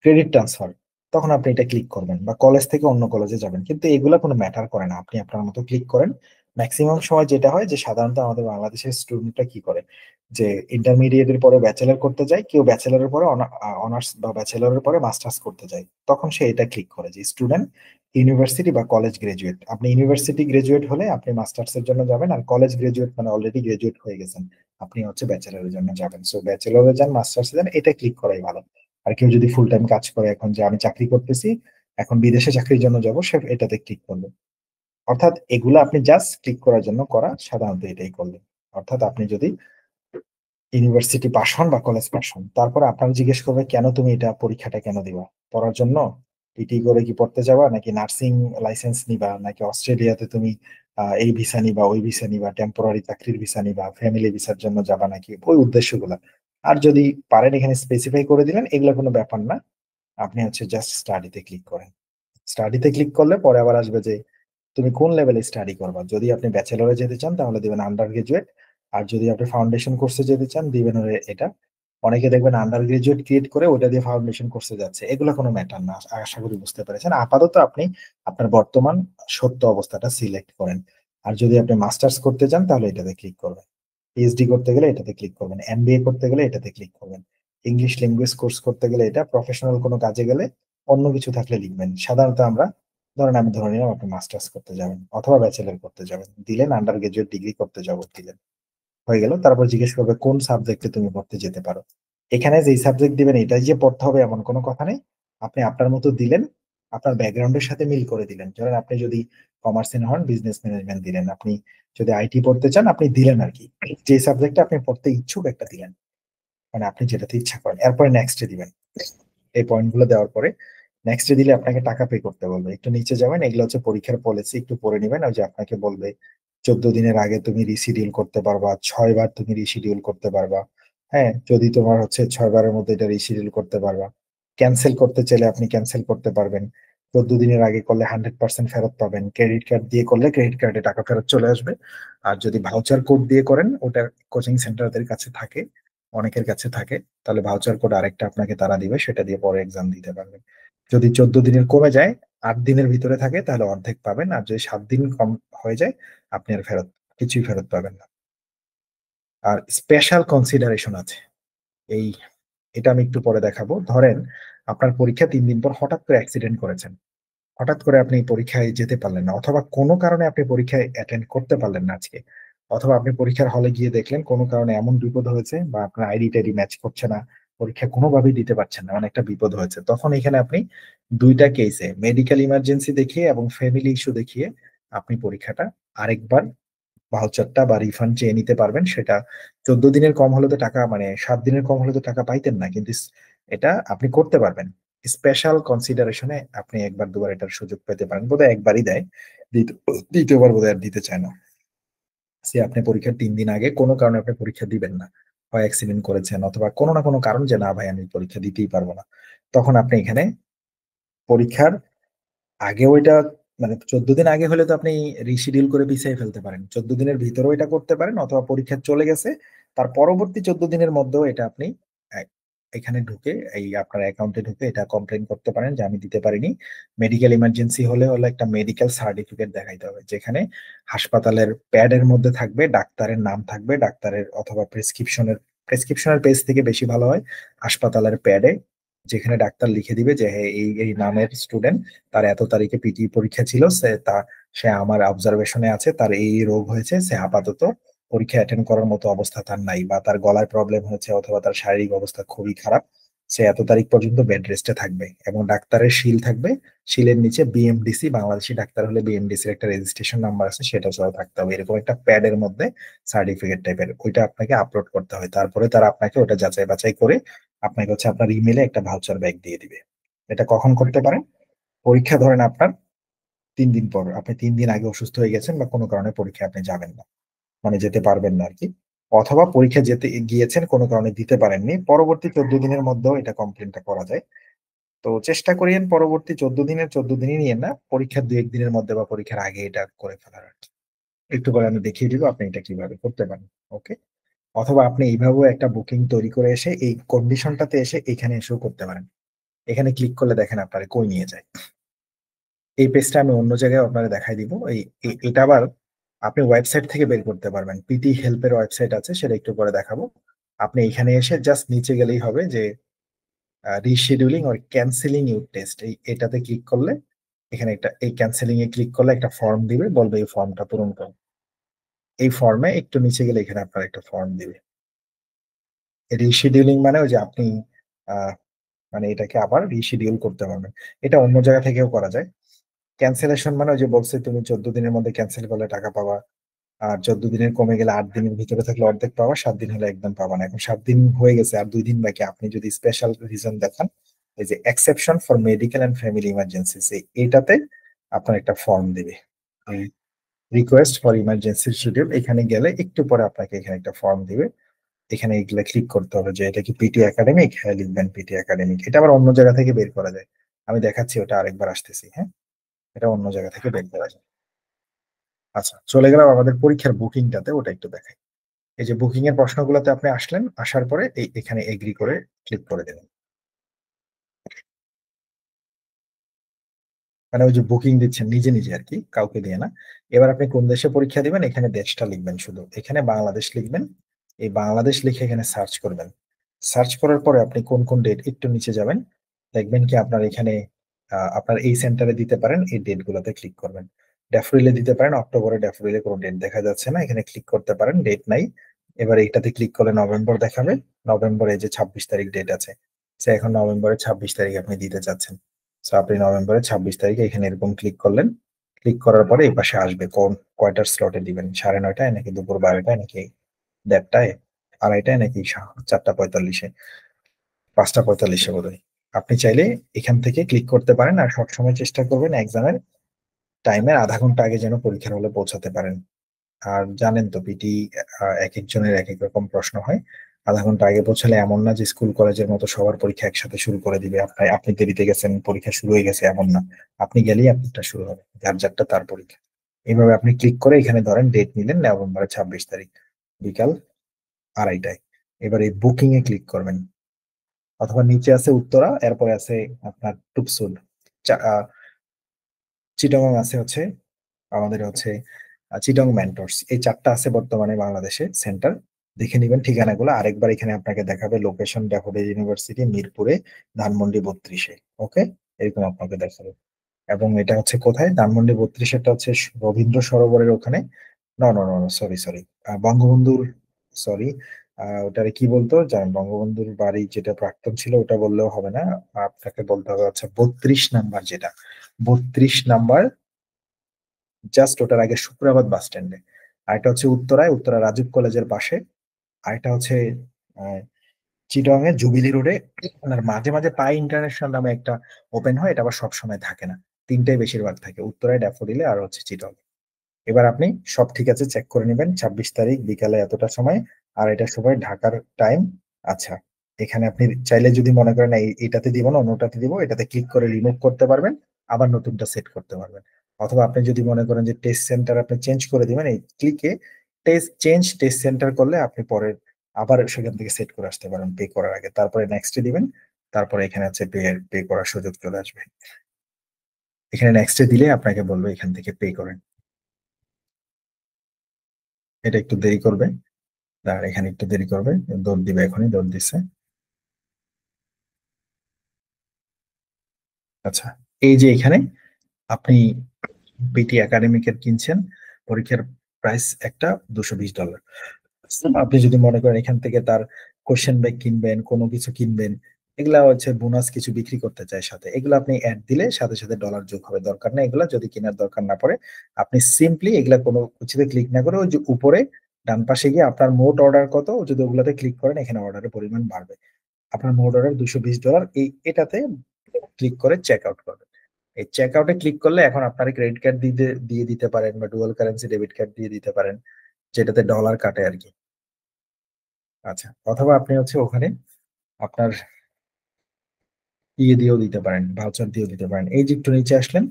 ক্রেডিট ট্রান্সফার, তখন আপনি এটা ক্লিক করবেন, বা কলেজ থেকে অন্য কলেজে যাবেন, কিন্তু এগুলা কোনো ম্যাটার করে না, আপনি আপনার মতো ক্লিক করেন। ম্যাক্সিমাম সময় যেটা হয় যে সাধারণত আমাদের বাংলাদেশের স্টুডেন্টরা কি করে, যে ইন্টারমিডিয়েটের পরে ব্যাচেলর করতে যায়, কেউ ব্যাচেলরের পরে অনার্স বা ব্যাচেলরের পরে মাস্টার্স করতে যায়, তখন সে এটা ক্লিক করে যে স্টুডেন্ট ইউনিভার্সিটি বা কলেজ গ্রাজুয়েট। আপনি ইউনিভার্সিটি গ্রাজুয়েট হলে আপনি মাস্টার্স এর জন্য যাবেন, আর কলেজ গ্রাজুয়েট মানে অলরেডি গ্রাজুয়েট হয়ে গেছেন, আপনি হচ্ছে ব্যাচেলরের জন্য যাবেন। সো ব্যাচেলরে যান, মাস্টার্সে যান, এটা ক্লিক করাই ভালো। আর কেউ যদি ফুল টাইম কাজ করে, এখন যে আমি চাকরি করতেছি, এখন বিদেশে চাকরির জন্য যাব, সে এটাতে ক্লিক করবে। অর্থাৎ এগুলো আপনি জাস্ট ক্লিক করার জন্য করা, সাধারণত এটাই করলেন। অর্থাৎ আপনি যদি ইউনিভার্সিটি পাস হন বা কলেজ পাস হন, তারপরে আপনারা জিজ্ঞেস করবে কেন তুমি এটা পরীক্ষাটা কেন দিবা, পড়ার জন্য, পিটি করে কি পড়তে যাবা, নাকি নার্সিং লাইসেন্স নিবা, নাকি অস্ট্রেলিয়াতে তুমি এই ভিসা নিবা, ওই ভিসা নিবা, টেম্পোরারি চাকরির ভিসা নিবা, ফ্যামিলি ভিসার জন্য যাবা, নাকি ওই উদ্দেশ্যগুলো। আর যদি পারেন এখানে স্পেসিফাই করে দিলেন, এগুলো কোনো ব্যাপার না। আপনি হচ্ছে জাস্ট স্টাডিতে ক্লিক করেন। স্টাডিতে ক্লিক করলে পরে আবার আসবে যে তুমি কোন লেভেলে স্টাডি করবা। যদি আপনি ব্যাচেলরে যেতে চান তাহলে দিবেন আন্ডার গ্রাজুয়েট, আর যদি আপনি ফাউন্ডেশন কোর্সে যেতে চান দিবেন এটা। অনেকে দেখবেন আন্ডার গ্রাজুয়েট ক্রিয়েট করে ওটা দিয়ে ফাউন্ডেশন কোর্সে যাচ্ছে, এগুলো কোনো ম্যাটার না। আশা করি বুঝতে পেরেছেন। আপাতত আপনি আপনার বর্তমান সত্য অবস্থাটা সিলেক্ট করেন। আর যদি আপনি মাস্টার্স করতে চান তাহলে এটাতে ক্লিক করবেন, পিএইচডি করতে গেলে এটাতে ক্লিক করবেন, এমবিএ করতে গেলে এটাতে ক্লিক করবেন, ইংলিশ ল্যাঙ্গুয়েজ কোর্স করতে গেলে এটা, প্রফেশনাল কোনো কাজে গেলে অন্য কিছু থাকলে লিখবেন। সাধারণত আমরা ধরেন, আমি ধরে নিলাম আপনি মাস্টার্স করতে যাবেন অথবা ব্যাচেলর করতে যাবেন, দিলেন আন্ডার গ্রাজুয়েট ডিগ্রি করতে যাব দিলেন, হয়ে গেল। তারপর জিজ্ঞেস করবে কোন সাবজেক্টে তুমি পড়তে যেতে পারো। এখানে যেই সাবজেক্ট দিবেন এটাই যে পড়তে হবে এমন কোনো কথা নেই। আপনি আপনার মতো দিলেন, আপনার ব্যাকগ্রাউন্ডের সাথে মিল করে দিলেন। ধরেন আপনি যদি কমার্সে হন বিজনেস ম্যানেজমেন্ট দিলেন, আপনি যদি আইটি পড়তে চান আপনি দিলেন আর কি, যে সাবজেক্টে আপনি পড়তে ইচ্ছুক একটা দিলেন, মানে আপনি যেটাতে ইচ্ছা করেন। এরপরে নেক্সটে দিবেন। এই পয়েন্টগুলো দেওয়ার পরে নেক্সটে দিলে আপনাকে টাকা পে করতে বলবে, একটু নিচে যাবেন, এগুলো হচ্ছে পরীক্ষার পলিসি, একটু পড়ে নেবেন। ওই যে আপনাকে বলবে 14 দিনের আগে তুমি রিশিডিউল করতে পারবা, 6 বার তুমি রিশিডিউল করতে পারবা। হ্যাঁ, যদি তোমার হচ্ছে 6 বারের মধ্যে এটা রিশিডিউল করতে পারবা। ক্যান্সেল করতে চাইলে আপনি ক্যান্সেল করতে পারবেন। 14 দিনের আগে করলে 100% ফেরত পাবেন। ক্রেডিট কার্ড দিয়ে করলে ক্রেডিট কার্ডে টাকা ফেরত চলে আসবে। আর যদি ভাউচার কোড দিয়ে করেন, ওটা কোচিং সেন্টারদের কাছে থাকে, অনেকের কাছে থাকে, তাহলে ভাউচার কোড আরেকটা আপনাকে তারা দিবে, সেটা দিয়ে পরে এক্সাম দিতে পারবেন। যদি 14 দিনের কমে যায়, 8 দিনের ভিতরে থাকে, তাহলে অর্ধেক পাবেন। আর যদি 7 দিন কম হয়ে যায়, আপনি আর কিছুই ফেরত পাবেন না। আর স্পেশাল কনসিডারেশন আছে এই, এটা আমি একটু পরে দেখাবো। ধরেন আপনার পরীক্ষা 3 দিন পর হঠাৎ করে অ্যাক্সিডেন্ট করেছেন, হঠাৎ করে আপনি পরীক্ষায় যেতে পারলেন না, অথবা কোনো কারণে আপনি পরীক্ষায় অ্যাটেন্ড করতে পারলেন না আজকে, অথবা আপনি পরীক্ষার হলে গিয়ে দেখলেন কোনো কারণে এমন বিপদ হয়েছে, বা আপনার আইডি টাইডি ম্যাচ করছে না, পরীক্ষা কোনোভাবেই দিতে পারছেন না, মানে একটা বিপদ হয়েছে, তখন এখানে আপনি দুইটা কেসে মেডিকেল ইমার্জেন্সি দেখিয়ে এবং ফ্যামিলি ইস্যু দেখিয়ে আপনি পরীক্ষাটা আরেকবার ভাউচারটা বা রিফান্ড চেয়ে নিতে পারবেন। সেটা 14 দিনের কম হলে তো টাকা, মানে 7 দিনের কম হলে তো টাকা পাইতেন না, কিন্তু এটা আপনি করতে পারবেন। স্পেশাল কনসিডারেশনে আপনি একবার দুবার এটার সুযোগ পেতে পারেন, বোধহয় একবারই দেয়, দ্বিতীয়বার বোধহয় আর দিতে চায় না। সে আপনি পরীক্ষার 3 দিন আগে কোনো কারণে আপনি পরীক্ষা দিবেন না, হয় অ্যাক্সিডেন্ট করেছেন অথবা কোনো না কোনো কারণ যে না ভাই আমি পরীক্ষা দিতেই পারবো না, তখন আপনি এখানে পরীক্ষার আগে ওইটা মানে 14 দিন আগে হলে তো আপনি রিশিডিউল করে পিছিয়ে ফেলতে পারেন, 14 দিনের ভিতরেও এটা করতে পারেন, অথবা পরীক্ষা চলে গেছে তার পরবর্তী 14 দিনের মধ্যেও এটা আপনি আহ, এখানে ঢুকে এই আপনার অ্যাকাউন্টে ঢুকে এটা কমপ্লেন করতে পারেন যে আমি দিতে পারিনি। মেডিকেল ইমার্জেন্সি হলে হলে একটা মেডিকেল সার্টিফিকেট দেখাইতে হবে, যেখানে হাসপাতালের প্যাডের মধ্যে থাকবে, ডাক্তারের নাম থাকবে, ডাক্তারের অথবা প্রেসক্রিপশনের পেজ থেকে বেশি ভালো হয়। হাসপাতালের প্যাডে যেখানে ডাক্তার লিখে দিবে যে হ্যাঁ এই এই নামের স্টুডেন্ট, তার এত তারিখে পিটি পরীক্ষা ছিল, সে আমার অবজারভেশনে আছে, তার এই রোগ হয়েছে, সে আপাতত পরীক্ষা অ্যাটেন্ড করার মতো অবস্থা তার নাই, বা তার গলায় প্রবলেম হয়েছে অথবা তার শারীরিক অবস্থা খুবই খারাপ, সে এত তারিখ পর্যন্ত বেড রেস্টে থাকবে, এবং ডাক্তারের সিল থাকবে। সিলের নিচে বিএমডিসি, বাংলাদেশি ডাক্তার হলে বিএমডিসির একটা রেজিস্ট্রেশন নাম্বার আছে, সেটা সহ থাকতে হবে। এরকম একটা প্যাডের মধ্যে সার্টিফিকেট টাইপের ওইটা আপনাকে আপলোড করতে হয়, তারপরে তারা আপনাকে ওটা যাচাই বাছাই করে আপনাকে হচ্ছে আপনার ইমেলে একটা ভাউচার ব্যাগ দিয়ে দিবে। এটা কখন করতে পারেন? পরীক্ষা ধরেন আপনার 3 দিন পর, আপনি 3 দিন আগে অসুস্থ হয়ে গেছেন বা কোনো কারণে পরীক্ষা আপনি যাবেন না, মানে যেতে পারবেন না আর কি, অথবা পরীক্ষা যেতে গিয়েছেন কোনো কারণে দিতে পারেননি, পরবর্তী 14 দিনের মধ্যেও এটা কমপ্লেনটা করা যায়। তো চেষ্টা করিয়েন পরবর্তী 14 দিনের 14 দিনই নিয়ে না, পরীক্ষার 2-1 দিনের মধ্যে বা পরীক্ষার আগে এটা করে ফেলার আর কি। একটু পরে আমি দেখিয়ে দিব আপনি এটা কিভাবে করতে পারেন। ওকে। অথবা আপনি এইভাবেও একটা বুকিং তৈরি করে এসে এই কন্ডিশনটাতে এসে এখানে এসেও করতে পারেন। এখানে ক্লিক করলে দেখেন আপনার কই নিয়ে যায়। এই পেজটা আমি অন্য জায়গায় আপনারা দেখাই দিব। এটা আবার আপনি ওয়েবসাইট থেকে বের করতে পারবেন, পিটি হেল্পের ওয়েবসাইট আছে, সেটা একটু পরে দেখাবো। আপনি এখানে এসে জাস্ট নিচে গেলেই হবে যে rescheduling or cancelling your test, এটাতে ক্লিক করলে এখানে একটা এই ক্যান্সেলিং এ ক্লিক করলে একটা ফর্ম দিবে, বলবে এই ফর্মটা পূরণ করুন। এই ফর্মে একটু নিচে গেলে এখানে আপনার একটা ফর্ম দিবে। রিশিডিউলিং মানে ওই যে আপনি আহ মানে এটাকে আবার রিশিডিউল করতে পারবেন। এটা অন্য জায়গা থেকেও করা যায়। ক্যান্সেলেশন মানে ওই যে বলছে তুমি 14 দিনের মধ্যে ক্যান্সেল করলে টাকা পাবা, আর 14 দিনের কমে গেলে 8 দিনের ভিতরে থাকলে অর্ধেক পাবা, 7 দিন হলে একদম পাবা না। এখন 7 দিন হয়ে গেছে আর 2 দিন বাকি, আপনি যদি স্পেশাল রিজন দেখান, এই যে exception for medical and family emergencies, এইটাতে আপনার একটা ফর্ম দিবে, রিকোয়েস্ট ফর ইমার্জেন্সি শিডিউল, এখানে গেলে একটু পরে আপনাকে এখানে একটা ফর্ম দিবে। এখানে এগুলা ক্লিক করতে হবে যে এটা কি পিটি একাডেমিক, হ্যাঁ লিখবেন পিটি একাডেমিক। এটা আবার অন্য জায়গা থেকে বের করা যায়, আমি দেখাচ্ছি ওটা আরেকবার আসতেছি। হ্যাঁ, এটা অন্য জায়গা থেকে বের করা যায়। আচ্ছা, চলে গেলাম আমাদের পরীক্ষার বুকিংটাতে, ওটা একটু দেখাই। এই যে বুকিং এর প্রশ্নগুলোতে আপনি আসলেন, আসার পরে এখানে এগ্রি করে ক্লিক করে দেবেন। মানে ওই যে বুকিং দিচ্ছেন নিজে নিজে আর কি, কাউকে দিয়ে না। এবার আপনি কোন দেশে পরীক্ষা দিবেন, এখানে দেশটা লিখবেন, শুধু এখানে বাংলাদেশ লিখবেন। এই বাংলাদেশ লিখে এখানে সার্চ করবেন। সার্চ করার পরে আপনি কোন কোন ডেট, একটু নিচে যাবেন, দেখবেন কি আপনার এখানে আপনার এই সেন্টারে দিতে পারেন, এই ডেট গুলোতে ক্লিক করবেন। ড্যাফোডিলে দিতে পারেন, অক্টোবরে ড্যাফোডিলে কোনো ডেট দেখা যাচ্ছে না, এখানে ক্লিক করতে পারেন, ডেট নাই। এবার এইটাতে ক্লিক করলে নভেম্বর দেখাবে, নভেম্বরে এই যে 26 তারিখ ডেট আছে, সে এখন নভেম্বরের 26 তারিখ আপনি দিতে চাচ্ছেন। সো আপনি নভেম্বরের 26 তারিখে এখানে এরকম ক্লিক করলেন। ক্লিক করার পরে এই পাশে আসবে কোন কয়টার স্লটে দিবেন, 9:30টায় নাকি দুপুর 12টায় নাকি 1:30টায়, 2:30টায় নাকি 4:45-এ, 5:45-এ বোধহয়। আপনি চাইলে এখান থেকে ক্লিক করতে পারেন, আর সবসময় চেষ্টা করবেন এক্সামের টাইমের আধা ঘন্টা আগে যেন পরীক্ষার হলে পৌঁছাতে পারেন। আর জানেন তো পিটি এক একজনের এক এক রকম প্রশ্ন হয়। আধা ঘন্টা আগে পৌঁছালে এমন না যে স্কুল কলেজের মতো সবার পরীক্ষা একসাথে শুরু করে দিবে, আপনি দেরিতে গেছেন পরীক্ষা শুরু হয়ে গেছে এমন না। আপনি গেলেই আপনারটা শুরু হবে, যার যারটা তার পরীক্ষা। এইভাবে আপনি ক্লিক করে এখানে ধরেন ডেট নিলেন নভেম্বরের 26 তারিখ বিকাল 2:30টায়। এবার এই বুকিং এ ক্লিক করবেন, অথবা নিচে আছে উত্তরা, এরপরে আছে আপনার টুকসুল, চিটাগং আছে হচ্ছে আমাদের হচ্ছে চিটং মেন্টরস, এই চারটা আছে বর্তমানে বাংলাদেশে সেন্টার। দেখে নিবেন ঠিকানাগুলো আরেকবার, এখানে আপনাকে দেখাবে লোকেশন ড্যাফোডিল ইউনিভার্সিটি মিরপুরে, ধানমন্ডি 32-এ। ওকে, এরকম আপনাকে দেখাবে। এবং এটা হচ্ছে কোথায়, ধানমন্ডি 32, এটা হচ্ছে রবীন্দ্র সরোবরের ওখানে। না না না, সরি সরি, বঙ্গবন্ধুর, সরি, ওটারে কি বলতো জানেন, বঙ্গবন্ধুর বাড়ি যেটা প্রাক্তন ছিল ওটা বললেও হবে না, আপনাকে বলতে হবে হচ্ছে 32 নাম্বার, যেটা 32 নাম্বার, জাস্ট ওটার আগে শুক্রাবাদ বাস স্ট্যান্ডে। আর এটা হচ্ছে উত্তরায়, উত্তরা রাজীব কলেজের পাশে। আর এটা হচ্ছে আহ, চিটং এ জুবিলি রোডে। আপনার মাঝে মাঝে পাই ইন্টারন্যাশনাল নামে একটা ওপেন হয়, এটা আবার সবসময় থাকে না, তিনটাই বেশিরভাগ থাকে, উত্তরায়, ড্যাফোডিলে আর হচ্ছে চিটং। এবার আপনি সব ঠিক আছে চেক করে নেবেন, 26 তারিখ বিকালে এতটা সময়, আর এটা সময় ঢাকার টাইম। আচ্ছা, এখানে আপনি চাইলে যদি মনে করেন এটাতে দিব না অন্যটাতে দিব, এটাতে ক্লিক করে রিমুভ করতে পারবেন, আবার নতুনটা সেট করতে পারবেন। অথবা আপনি যদি মনে করেন যে টেস্ট সেন্টার আপনি চেঞ্জ করে দিবেন, এই ক্লিকে টেস্ট সেন্টার করলে আপনি পরে আবার সেখান থেকে সেট করে আসতে পারেন পে করার আগে, তারপরে নেক্সটে দিবেন, তারপরে এখানে হচ্ছে পে পে করার সুযোগ চলে আসবে। এখানে নেক্সটে দিলে আপনাকে বলবে এখান থেকে পে করেন। এটা একটু দেরি করবে, আর এখানে একটু দেরি করবে, দৌড় দিবে, এখনই দৌড় দিচ্ছে। আচ্ছা, এই যে এখানে আপনি পিটি একাডেমিকের কিনছেন, পরীক্ষার প্রাইস একটা $220। আপনি যদি মনে করেন এখান থেকে তার কোশ্চেন ব্যাগ কিনবেন, কোনো কিছু কিনবেন, এগুলা হচ্ছে বোনাস কিছু বিক্রি করতে চায় সাথে, এগুলো আপনি অ্যাড দিলে সাথে সাথে ডলার যোগ হবে, দরকার নেই এগুলা, যদি কেনার দরকার না পড়ে আপনি সিম্পলি এগুলা কোনো কিছুতে ক্লিক না করে ওই যে উপরে ডান পাশে গিয়ে আপনার মোট অর্ডার কত, যদি ওগুলাতে ক্লিক করেন এখানে অর্ডারের পরিমাণ বাড়বে। আপনার মোট অর্ডার $220, এই এটাতে ক্লিক করে চেক আউট করবেন। এই চেক আউটে ক্লিক করলে এখন আপনার ক্রেডিট কার্ড দিয়ে দিয়ে দিতে পারেন বা ডুয়াল কারেন্সি ডেবিট কার্ড দিয়ে দিতে পারেন, যেটাতে ডলার কাটে আর কি। আচ্ছা, অথবা আপনি হচ্ছে ওখানে আপনার ইয়ে দিয়েও দিতে পারেন, ভাউচার দিয়েও দিতে পারেন। এই যে একটু নিচে আসলেন,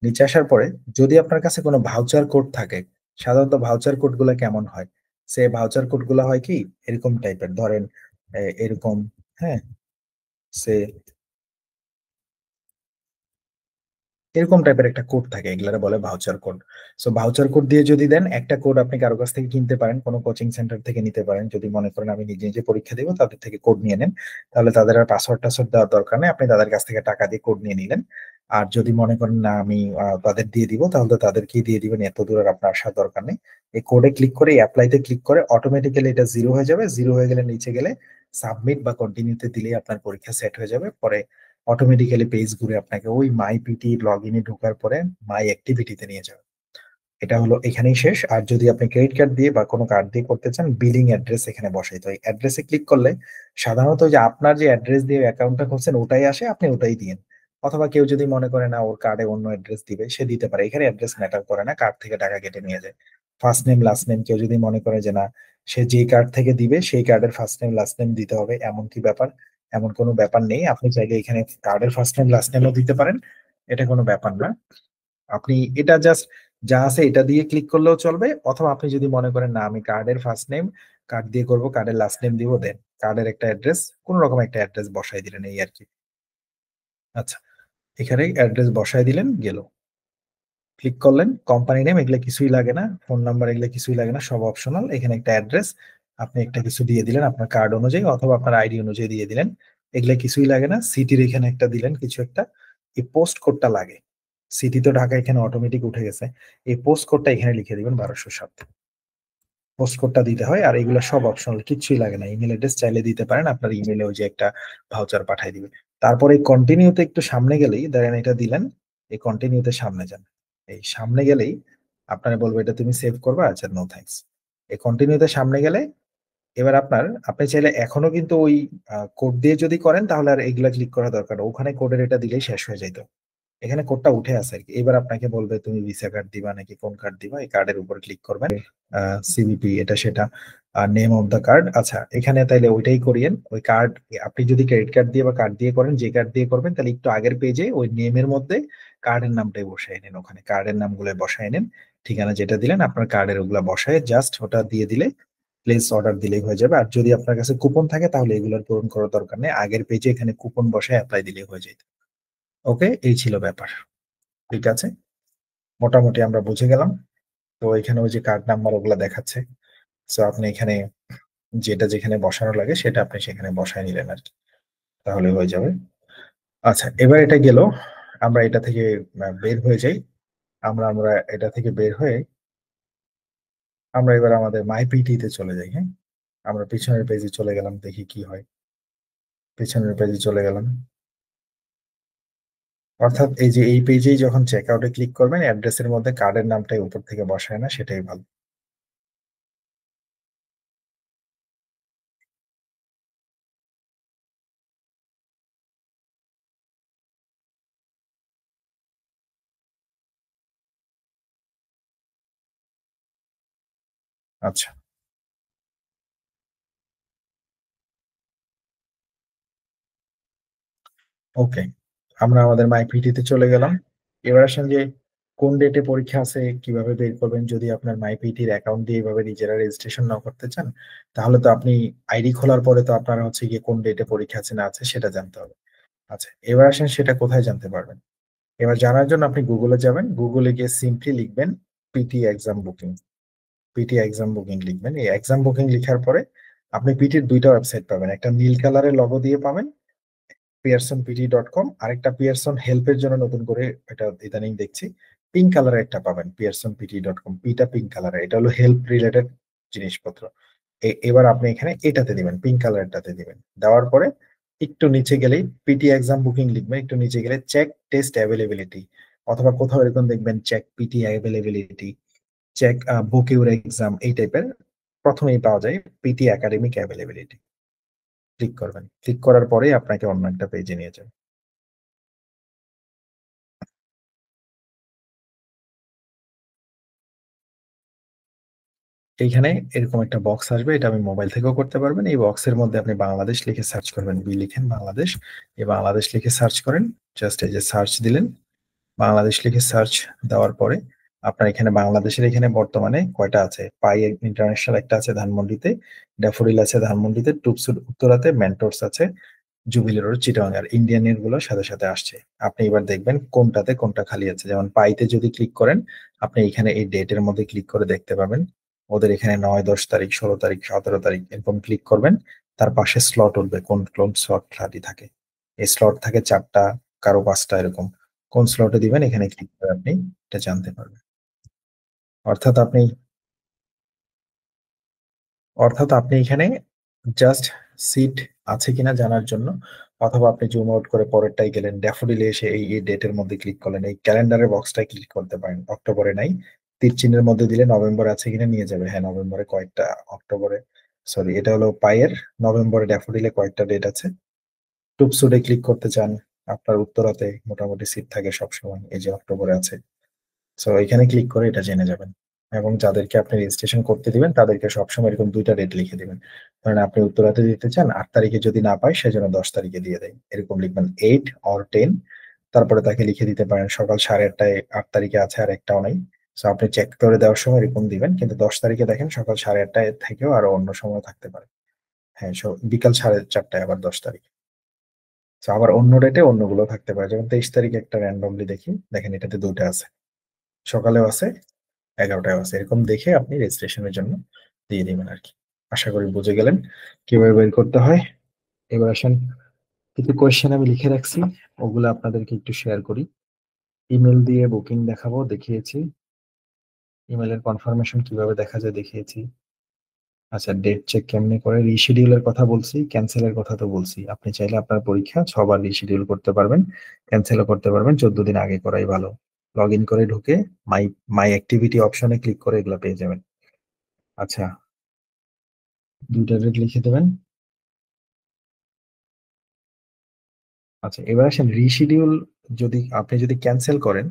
নিচে আসার পরে যদি আপনার কাছে কোনো ভাউচার কোড থাকে, সাধারণত ভাউচার কোড গুলা কেমন হয়, সে ভাউচার কোড গুলা হয় কি এরকম টাইপের, ধরেন এরকম, হ্যাঁ, সে এরকম টাইপের একটা কোড থাকে, এগুলারে বলে voucher code. So voucher code দিয়ে যদি দেন, একটা কোড আপনি কারো কাছ থেকে কিনতে পারেন, কোনো কোচিং সেন্টার থেকে নিতে পারেন, যদি মনে করেন আমি নিজে নিজে পরীক্ষা দেবো তাদের থেকে কোড নিয়ে নেন, তাহলে তাদের আর পাসওয়ার্ড টাসওয়ার্ড দেওয়ার দরকার নেই, আপনি তাদের কাছ থেকে টাকা দিয়ে কোড নিয়ে নিলেন। আর যদি মনে করেন না আমি তাদের দিয়ে দিব, তাহলে তো তাদেরকেই দিয়ে দিবেন, এত দূর আর আপনার আসার দরকার নেই। এই কোডে ক্লিক করে অ্যাপ্লাইতে ক্লিক করে অটোমেটিক্যালি এটা জিরো হয়ে যাবে, জিরো হয়ে গেলে নিচে গেলে সাবমিট বা কন্টিনিউতে দিলেই আপনার পরীক্ষা সেট হয়ে যাবে। পরে অটোমেটিক্যালি পেজ ঘুরে আপনাকে ওই মাই পিটি লগ ইনে ঢোকার পরে মাই অ্যাক্টিভিটিতে নিয়ে যাবে। এটা হলো এখানেই শেষ। আর যদি আপনি ক্রেডিট কার্ড দিয়ে বা কোনো কার্ড দিয়ে করতে চান, বিলিং অ্যাড্রেস এখানে বসাইতে হয়, অ্যাড্রেসে ক্লিক করলে সাধারণত যে আপনার যে অ্যাড্রেস দিয়ে অ্যাকাউন্টটা খুলছেন ওটাই আসে, আপনি ওটাই দিন। অথবা কেউ যদি মনে করে না ওর কার্ডে অন্য অ্যাড্রেস দিবে, সে দিতে পারে, এখানে অ্যাড্রেস ম্যাটার করে না, কার্ড থেকে টাকা কেটে নিয়ে যায়। ফার্স্ট নেম লাস্ট নেম কেউ যদি মনে করে যে না সে যে কার্ড থেকে দিবে সেই কার্ডের ফার্স্ট নেম লাস্ট নেম দিতে হবে, এমন কি ব্যাপার, এমন কোনো ব্যাপার নেই, আপনি চাইলে এখানে কার্ডের ফার্স্ট নেম লাস্ট নেমও দিতে পারেন, এটা কোনো ব্যাপার না। আপনি এটা জাস্ট যা আছে এটা দিয়ে ক্লিক করলেও চলবে, অথবা আপনি যদি মনে করেন না আমি কার্ডের ফার্স্ট নেম কার্ড দিয়ে করব, কার্ডের লাস্ট নেম দিব, দেন কার্ডের একটা অ্যাড্রেস, কোন রকম একটা অ্যাড্রেস বসাই দিলেন, এই আর কি। আচ্ছা, এখানে অ্যাড্রেস বসাই দিলেন, গেল, ক্লিক করলেন, কোম্পানি নেম এগুলো কিছুই লাগে না, ফোন নাম্বার এগুলো কিছুই লাগে না, সব অপশনাল। এখানে একটা অ্যাড্রেস আপনি একটা কিছু দিয়ে দিলেন আপনার কার্ড অনুযায়ী অথবা আপনার আইডি অনুযায়ী দিয়ে দিলেন, এগুলো কিছুই লাগে না। সিটির এখানে একটা দিলেন কিছু একটা, এই পোস্ট কোডটা লাগে, সিটি তো ঢাকা এখানে অটোমেটিক উঠে গেছে, এই পোস্ট কোডটা এখানে লিখে দিবেন 1207, পোস্ট কোডটা দিতে হয়। আর এগুলো সব অপশনাল, কিচ্ছুই লাগে না, ইমেল অ্যাড্রেস চাইলে দিতে পারেন, আপনার ইমেলে ওই যে একটা ভাউচার পাঠিয়ে দিবে। তারপরে কন্টিনিউতে একটু সামনে গেলেই দেখেন এটা দিলেন, এই কন্টিনিউতে সামনে যান, এই সামনে গেলেই আপনারা বলবো এটা তুমি সেভ করবে, আচ্ছা নো থ্যাঙ্কস। এই কন্টিনিউতে সামনে গেলে এবার আপনি চাইলে এখনো কিন্তু ওই কোড দিয়ে যদি করেন তাহলে আর এগুলা ক্লিক করা দরকার না, ওখানে কোডের এটা দিলেই শেষ হয়ে যাইতো। এখানে কোডটা উঠে আছে আর কি, এবার আপনাকে বলবে তুমি ভিসা কার্ড দিবা নাকি কোন কার্ড দিবা, এই কার্ডের উপর ক্লিক করবেন, সিবিপি এটা সেটা, আর নেম অফ দা কার্ড। আচ্ছা, এখানে তাইলে ওইটাই করিয়েন, ওই কার্ড আপনি যদি ক্রেডিট কার্ড দিয়ে বা কার্ড দিয়ে করেন, যে কার্ড দিয়ে করবেন তাহলে একটু আগের পেজে ওই নেমের মধ্যে কার্ডের নামটাই বসায় নেন, ওখানে কার্ডের নামগুলো বসায় নেন, ঠিকানা যেটা দিলেন আপনার কার্ডের ওগুলা বসায় জাস্ট ওটা দিয়ে দিলে প্লেস অর্ডার দিলেই হয়ে যাবে। আর যদি আপনার কাছে কুপন থাকে তাহলে এগুলোর পূরণ করার দরকার নেই, আগের পেজে এখানে কুপন বসায় অ্যাপ্লাই দিলেই হয়ে যেত। ওকে, এই ছিল ব্যাপার। ঠিক আছে, মোটামুটি আমরা বুঝে গেলাম। তো এখানে ওই যে কার্ড নাম্বার ওগুলা দেখাচ্ছে, তো আপনি এখানে যেটা যেখানে বসানো লাগে সেটা আপনি সেখানে বসায় নিলেন আর কি, তাহলে হয়ে যাবে। আচ্ছা, এবার এটা গেল, আমরা এটা থেকে বের হয়ে যাই। আমরা আমরা এটা থেকে বের হয়ে আমরা এবার আমাদের মাই পিটি তে চলে যাই। হ্যাঁ, আমরা পিছনের পেজে চলে গেলাম, দেখি কি হয়। পিছনের পেজে চলে গেলাম, অর্থাৎ এই যে এই পেজেই যখন চেক আউটে ক্লিক করবেন অ্যাড্রেসের মধ্যে কার্ডের নামটাই উপর থেকে বসায় না, সেটাই ভালো। আচ্ছা, ওকে, আমরা আমাদের মাই পিটি তে চলে গেলাম। এবার আসেন যে কোন ডেটে পরীক্ষা আছে কিভাবে বের করবেন? যদি আপনার মাইপিটির অ্যাকাউন্ট দিয়ে এইভাবে নিজেরা রেজিস্ট্রেশন না করতে চান, তাহলে তো আপনি আইডি খোলার পরে তো আপনার হচ্ছে গিয়ে কোন ডেটে পরীক্ষা আছে না আছে সেটা জানতে হবে। আচ্ছা, এবার আসেন সেটা কোথায় জানতে পারবেন। এবার জানার জন্য আপনি গুগলে যাবেন, গুগলে গিয়ে সিম্পলি লিখবেন PT exam booking. PT exam booking লিখবেন, এই এক্সাম বুকিং লিখার পরে আপনি পিটির দুইটা ওয়েবসাইট পাবেন, একটা নীল কালারের লগো দিয়ে পাবেন pearsonpt.com, আরেকটা পিয়ারসন হেল্পের জন্য নতুন করে এটা ইদানিং দেখছি পিঙ্ক কালারের একটা পাবেন pearsonpt.com, পিটা পিঙ্ক কালারের, এটা হলো হেল্প রিলেটেড জিনিসপত্র। এবার আপনি এখানে এটাতে দিবেন, পিঙ্ক কালারটাতে দিবেন, দেওয়ার পরে একটু নিচে গেলেই পিটি এক্সাম বুকিং লিখবেন, একটু নিচে গেলে চেক টেস্ট অ্যাভেলেবিলিটি, অথবা কোথাও এরকম দেখবেন check PT availability, check book your exam, এই টাইপের প্রথমেই পাওয়া যায় পিটি একাডেমিক অ্যাভেলেবিলিটি। ক্লিক করবেন, ক্লিক করার পরে আপনাকে অন্য একটা পেজে নিয়ে যাবে। এইখানে এরকম একটা বক্স আসবে, এটা আমি মোবাইল থেকেও করতে পারবেন। এই বক্সের মধ্যে আপনি বাংলাদেশ লিখে সার্চ করবেন, বি লিখেন বাংলাদেশ, এই বাংলাদেশ লিখে সার্চ করেন, জাস্ট এই যে সার্চ দিলেন, বাংলাদেশ লিখে সার্চ দেওয়ার পরে আপনার এখানে বাংলাদেশের এখানে বর্তমানে কয়টা আছে, পাই ইন্টারন্যাশনাল একটা আছে ধানমন্ডিতে, ড্যাফোডিল আছে ধানমন্ডিতে, টুপসুড উত্তরাতে, মেন্টরস আছে জুবিলি রোড চিটাগাং, আর ইন্ডিয়ান এর গুলো সাথে সাথে আসছে। আপনি এবার দেখবেন কোনটাতে কোনটা খালি আছে। যেমন পাইতে যদি ক্লিক করেন, আপনি এখানে এই ডেটের মধ্যে ক্লিক করে দেখতে পাবেন ওদের এখানে 9, 10 তারিখ, 16 তারিখ, 17 তারিখ এরকম ক্লিক করবেন, তার পাশে স্লট উঠবে কোন কোন স্লট খালি থাকে। এই স্লট থাকে 4টা, কারো 5টা, এরকম কোন স্লটে দিবেন এখানে ক্লিক করে আপনি এটা জানতে পারবেন। অর্থাৎ আপনি অর্থাৎ আপনি এখানে জাস্ট সিট আছে কিনা জানার জন্য, অথবা আপনি জুম আউট করে পরেরটাই গেলেন, ড্যাফোডিলে এসে এই এই ডেটের মধ্যে ক্লিক করলেন, এই ক্যালেন্ডারের বক্সটায় ক্লিক করতে পারেন, অক্টোবরে নাই, তীর চিহ্নের মধ্যে দিলে নভেম্বর আছে কিনা নিয়ে যাবে, হ্যাঁ নভেম্বরে কয়েকটা, অক্টোবরে, সরি এটা হলো পায়ের, নভেম্বরে ড্যাফোডিলে কয়েকটা ডেট আছে। টুপসুডে ক্লিক করতে চান, আপনার উত্তরাতে মোটামুটি সিট থাকে সবসময়, এই যে অক্টোবরে আছে। সো এখানে ক্লিক করে এটা জেনে যাবেন। এবং যাদেরকে আপনি রেজিস্ট্রেশন করতে দিবেন তাদেরকে সবসময় এরকম দুইটা ডেট লিখে দিবেন। কারণ আপনি উত্তরাতে দিতে চান 8 তারিখে, যদি না পায় সেজন্য 10 তারিখে দিয়ে দেয়, এরকম লিখবেন 8 or 10। তারপরে তাকে লিখে দিতে পারেন সকাল 8:30টায় 8 তারিখে আছে আর একটাও নাই। সো আপনি চেক করে দেওয়ার সময় এরকম দিবেন, কিন্তু 10 তারিখে দেখেন সকাল 8:30টায় থেকেও আরো অন্য সময় থাকতে পারে। হ্যাঁ, বিকাল 4:30টায় আবার 10 তারিখে। তো আবার অন্য ডেটে অন্যগুলো থাকতে পারে, যেমন 23 তারিখে একটা র্যান্ডমলি দেখি, দেখেন এটাতে দুইটা আছে, সকালেও আছে 11টায় আছে, এরকম দেখে আপনি রেজিস্ট্রেশনের জন্য দিয়ে দিবেন আর কি। আশা করি বুঝে গেলেন কিভাবে বের করতে হয়। এবার আসেন, কিছু কোয়েশ্চেন আমি লিখে রাখছি, ওগুলো আপনাদেরকে একটু শেয়ার করি। ইমেল দিয়ে বুকিং দেখাবো, দেখিয়েছি। ইমেলের কনফার্মেশন কিভাবে দেখা যায় দেখিয়েছি। আচ্ছা, ডেট চেক কেমনে করে, রিশিডিউলের কথা বলছি, ক্যান্সেলের কথা তো বলছি। আপনি চাইলে আপনার পরীক্ষা 6 বার রিশিডিউল করতে পারবেন, ক্যান্সেলও করতে পারবেন, 14 দিন আগে করাই ভালো। লগ ইন করে ঢুকে মাই মাই অ্যাক্টিভিটি অপশনে ক্লিক করে এগুলো পেয়ে যাবেন। আচ্ছা, দুইটা ডেট লিখে দেবেন। আচ্ছা, এবার আসেন রিশিডিউল, যদি আপনি যদি ক্যান্সেল করেন,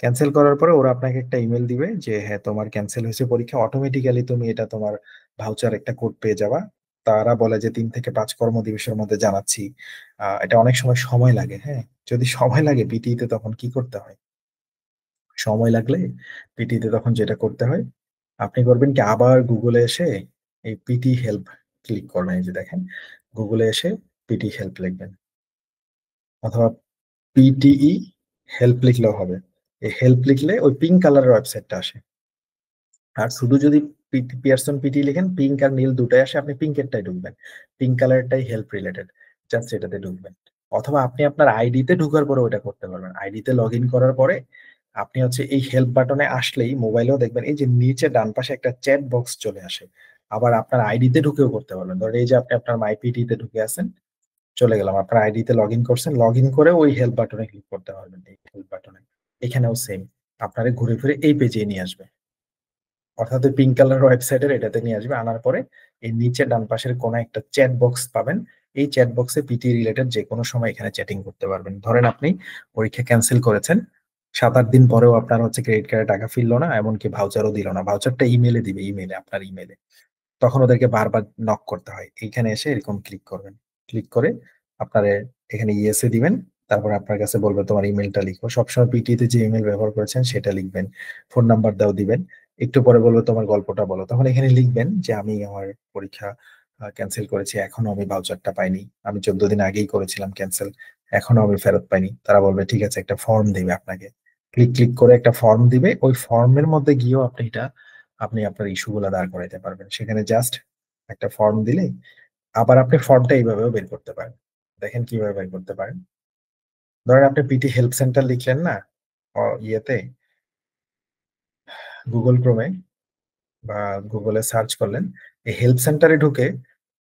ক্যান্সেল করার পরে ওরা আপনাকে একটা ইমেল দিবে যে হ্যাঁ তোমার ক্যান্সেল হয়েছে পরীক্ষা, অটোমেটিক্যালি তুমি এটা তোমার ভাউচার একটা কোড পেয়ে যাবা। তারা বলে যে 3 থেকে 5 কর্মদিবসের মধ্যে জানাচ্ছি। এটা অনেক সময় সময় লাগে, হ্যাঁ। যদি সময় লাগে পিটিতে তখন কি করতে হয়, সময় লাগলে পিটিতে তখন যেটা করতে হয়, আপনি করবেন কি, আবার গুগলে এসে এই পিটি হেল্প ক্লিক করবেন, এই যে দেখেন গুগলে এসে পিটি হেল্প লিখবেন, অথবা পিটিই হেল্প লিখলেও হবে। এই হেল্প লিখলে ওই পিঙ্ক কালারের ওয়েবসাইটটা আসে। আর শুধু যদি পিয়ারসন পিটি লিখেন, পিঙ্ক আর নীল দুটাই আসে, আপনি পিঙ্কেরটাই ঢুকবেন, পিঙ্ক কালারটাই হেল্প রিলেটেড, জাস্ট এটাতে ঢুকবেন। অথবা আপনি আপনার আইডিতে ঢুকার পরে ওটা করতে পারবেন, আইডিতে লগ ইন করার পরে আপনি হচ্ছে এই হেল্প বাটনে আসলেই মোবাইলেও দেখবেন এই যে নিচে ডান পাশে একটা চ্যাট বক্স চলে আসে। আবার আপনার আইডিতে ঢুকেও করতে পারবেন, ধরেন এই যে আপনি আপনার মাইপিটি তে ঢুকে আছেন, চলে গেলাম আপনার আইডিতে লগ ইন করছেন, লগ ইন করে ওই হেল্প বাটনে ক্লিক করতে পারবেন, এই হেল্প বাটনে এখানেও সেম আপনারে ঘুরে ফিরে এই পেজে নিয়ে আসবে। অর্থাৎ ওই পিঙ্ক কালার ওয়েবসাইটের এটাতে নিয়ে আসবে, আনার পরে এই নিচে ডান পাশের কোন একটা চ্যাট বক্স পাবেন, এই চ্যাট বক্সে পিটি রিলেটেড যে কোনো সময় এখানে চ্যাটিং করতে পারবেন। ধরেন আপনি পরীক্ষা ক্যান্সেল করেছেন, 7-8 দিন পরেও আপনার হচ্ছে ক্রেডিট কার্ডে টাকা ফিরলো না, এমনকি ভাউচারও দিল না, ভাউচারটা ইমেলে দিবে, ইমেলে আপনার ইমেলে, তখন ওদেরকে বারবার নক করতে হয়। এইখানে এসে এরকম ক্লিক করবেন, ক্লিক করে আপনার এখানে ইয়েসে দিবেন, তারপর আপনার কাছে বলবে তোমার ইমেলটা লিখো। সবসময় পিটিতে যে ইমেল ব্যবহার করেছেন সেটা লিখবেন। ফোন নাম্বার দাও দিবেন। একটু পরে বলবে তোমার গল্পটা বলো, তখন এখানে লিখবেন যে আমি আমার পরীক্ষা ক্যান্সেল করেছি, এখনো আমি ভাউচারটা পাইনি। আমি 14 দিন আগেই করেছিলাম ক্যান্সেল, এখনো আমি ফেরত পাইনি। তারা বলবে ঠিক আছে, একটা ফর্ম দিবে আপনাকে। ক্লিক ক্লিক করে একটা ফর্ম দিবে, ওই ফর্মের মধ্যে গিয়েও আপনি আপনার ইস্যুগুলো দাঁড় করাইতে পারবেন। সেখানে জাস্ট একটা ফর্ম দিলে আবার আপনি ফর্মটা এইভাবেও বের করতে পারেন। দেখেন কিভাবে বের করতে পারেন। ধরেন আপনি পিটি হেল্প সেন্টার লিখলেন না, ইয়েতে গুগল ক্রোমে বা গুগলে সার্চ করলেন, এই হেল্প সেন্টারে ঢুকে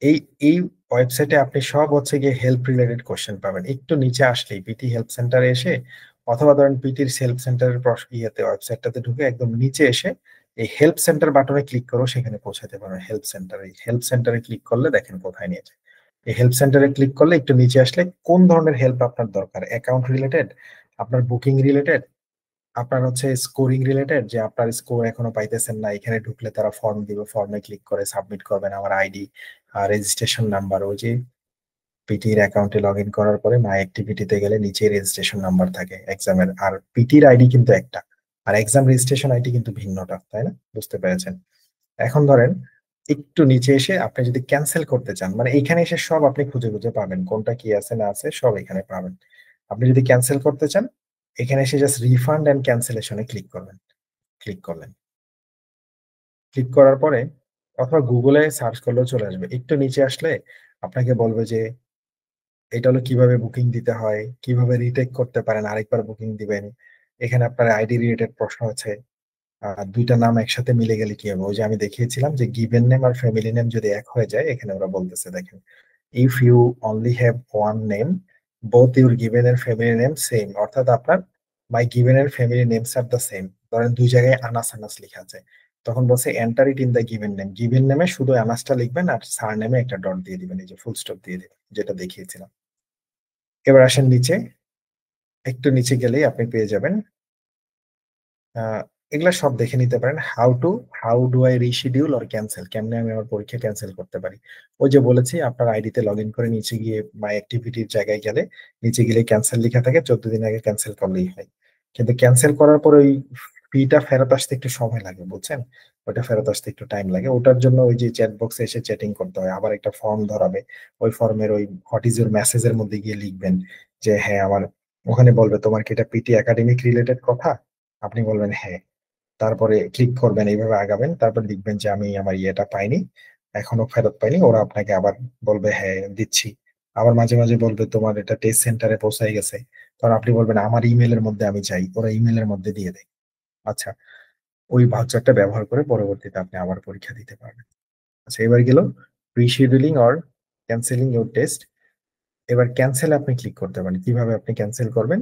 এই এই ওয়েবসাইটে আপনি সব হচ্ছে গিয়ে হেল্প রিলেটেড কোশ্চেন পাবেন। একটু নিচে আসলেই পিটি হেল্প সেন্টারে এসে, অথবা ধরেন পিটির হেল্প সেন্টারের ইয়েতে ওয়েবসাইটটাতে ঢুকে একদম নিচে এসে এই হেল্প সেন্টার বাটনে ক্লিক করেও সেখানে পৌঁছাতে পারবেন। হেল্প সেন্টারে ক্লিক করলে দেখেন কোথায় নিয়ে যায়। এই হেল্প সেন্টারে ক্লিক করলে একটু নিচে আসলে কোন ধরনের হেল্প আপনার দরকার, অ্যাকাউন্ট রিলেটেড, আপনার বুকিং রিলেটেড, আপনার হচ্ছে স্কোরিং রিলেটেড, যে আপনার স্কোর এখনো পাইতেছেন না, এখানে ঢুকলে তারা ফর্ম দিবে, ফর্মে ক্লিক করে সাবমিট করবেন আমার আইডি, রেজিস্ট্রেশন নাম্বার, ওই যে পিটির অ্যাকাউন্টে লগ ইন করার পরে মাই অ্যাক্টিভিটিতে গেলে নিচে রেজিস্ট্রেশন নাম্বার থাকে এক্সামের, আর পিটির আইডি কিন্তু একটা, আর এক্সাম রেজিস্ট্রেশন আইডি কিন্তু ভিন্নটা, তাই না? বুঝতে পেরেছেন? এখন ধরেন একটু নিচে এসে আপনি যদি ক্যান্সেল করতে চান, মানে এখানে এসে সব আপনি খুঁজে খুঁজে পাবেন, কোনটা কি আছে না আছে সব এখানে পাবেন। আপনি যদি ক্যান্সেল করতে চান, এখানে এসে জাস্ট রিফান্ড এন্ড ক্যান্সেলেশনে ক্লিক করবেন। ক্লিক করলেন, ক্লিক করার পরে অথবা গুগলে সার্চ করলেও চলে আসবে। একটু নিচে আসলে আপনাকে বলবে যে এটা হলো কিভাবে বুকিং দিতে হয়, কিভাবে রিটেক করতে পারেন, আরেকবার বুকিং দিবেন। এখানে আপনার আইডি রিলেটেড প্রশ্ন আছে, দুইটা নাম একসাথে মিলে গেলে কি হবে, ওই যে আমি দেখিয়েছিলাম যে গিভেন নেম আর ফ্যামিলি নেম যদি এক হয়ে যায়, এখানে ওরা বলতেছে দেখেন, if you only have one name, both your given or family name same, অর্থাৎ আপনার my given or family names are the same. ধরেন দুই জায়গায় আনাস আনাস লেখা আছে, তখন বলছে enter it in the given name. Given নেমে শুধু আনাসটা লিখবেন আর সার নেমে একটা ডট দিয়ে দিবেন, এই যে ফুল স্টপ দিয়ে দিবেন, যেটা দেখিয়েছিলাম। এবার আসেন নিচে, একটু নিচে গেলেই আপনি পেয়ে যাবেন আহ, এগুলা সব দেখে নিতে পারেন। How do I reschedule or cancel, কেমনে আমি আমার পরীক্ষা ক্যান্সেল করতে পারি। ওই যে বলেছি আপনার আইডিতে লগ ইন করে নিচে গিয়ে মাই অ্যাক্টিভিটির জায়গায় গেলে নিচে গেলে ক্যান্সেল লেখা থাকে, 14 দিন আগে ক্যান্সেল করলেই হয়। কিন্তু ক্যান্সেল করার পর ওই ফিটা ফেরত আসতে একটু সময় লাগে, বুঝছেন? ওটা ফেরত আসতে একটু টাইম লাগে, ওটার জন্য ওই যে চ্যাট বক্সে এসে চ্যাটিং করতে হয়, আবার একটা ফর্ম ধরাবে। ওই ফর্মের ওই হোয়াট ইজ ইউর মেসেজের মধ্যে গিয়ে লিখবেন যে হ্যাঁ আমার, ওখানে বলবে তোমার কি এটা পিটি একাডেমিক রিলেটেড কথা, আপনি বলবেন হ্যাঁ। তারপরে ক্লিক করবেন, এইভাবে আগাবেন, তারপর লিখবেন যে আমি আমার ইয়েটা পাইনি, এখনো ফেরত পাইনি। ওরা আপনাকে আবার বলবে হ্যাঁ দিচ্ছি। আবার মাঝে মাঝে বলবে তোমার এটা টেস্ট সেন্টারে পৌঁছায় গেছে, তখন আপনি বলবেন আমার ইমেলের মধ্যে আমি চাই, ওরা ইমেলের মধ্যে দিয়ে দেয়। আচ্ছা, ওই ভাউচারটা ব্যবহার করে পরবর্তীতে আপনি আবার পরীক্ষা দিতে পারবেন। আচ্ছা, এবার গেল rescheduling or cancelling your test. এবার ক্যান্সেল আপনি ক্লিক করতে পারেন। কিভাবে আপনি ক্যান্সেল করবেন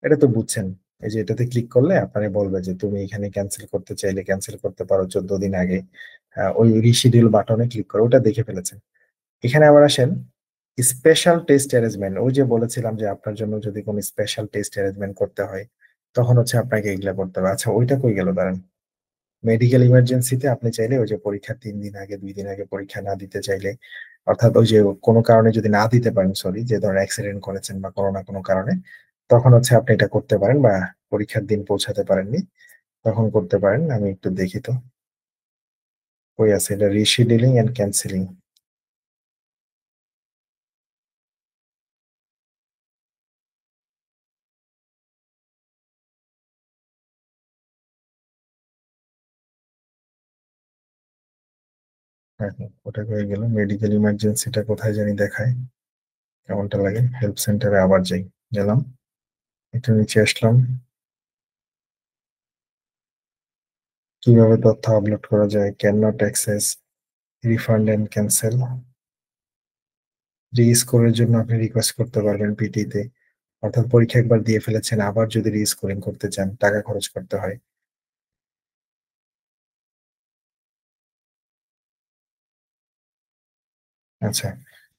এটা তো বুঝছেন। এই যে এটাতে ক্লিক করলে আপনাকে বলবে যে তুমি এখানে ক্যান্সেল করতে চাইলে ক্যান্সেল করতে পারো 14 দিন আগে। ওই রিশিডিউল বাটনে ক্লিক করে ওটা দেখে ফেলেছেন। এখানে আবার আসেন স্পেশাল টেস্ট অ্যারেঞ্জমেন্ট। ওই যে বলেছিলাম যে আপনার জন্য যদি কোনো স্পেশাল টেস্ট অ্যারেঞ্জমেন্ট করতে হয়, তখন হচ্ছে আপনাকে এগুলা করতে হবে। আচ্ছা, ওইটা কই গেল দাঁড়ান। মেডিকেল ইমার্জেন্সিতে আপনি চাইলে ওই যে পরীক্ষার 3 দিন আগে 2 দিন আগে পরীক্ষা না দিতে চাইলে, অর্থাৎ ওই যে কোনো কারণে যদি না দিতে পারেন, সরি, যে ধরেন অ্যাক্সিডেন্ট করেছেন বা কোনো না কোনো কারণে, তখন হচ্ছে আপনি এটা করতে পারেন, বা পরীক্ষার দিন পৌঁছাতে পারেননি তখন করতে পারেন। আমি একটু দেখি তো কই আছে এটা, রিশিডিউলিং এন্ড ক্যান্সেলিং। হ্যাঁ হ্যাঁ, ওটা হয়ে গেল। মেডিকেল ইমার্জেন্সিটা কোথায় জানি দেখায়, কেমনটা লাগে। হেল্প সেন্টারে আবার যাই, গেলাম, একটু নিচে আসলাম। কিভাবে তথ্য আপলোড করা যায়, can not access, refund and cancel. রি স্কোরের জন্য আপনি রিকোয়েস্ট করতে পারবেন পিটি তে, অর্থাৎ পরীক্ষা একবার দিয়ে ফেলেছেন, আবার যদি রি স্কোরিং করতে চান টাকা খরচ করতে হয়। আচ্ছা,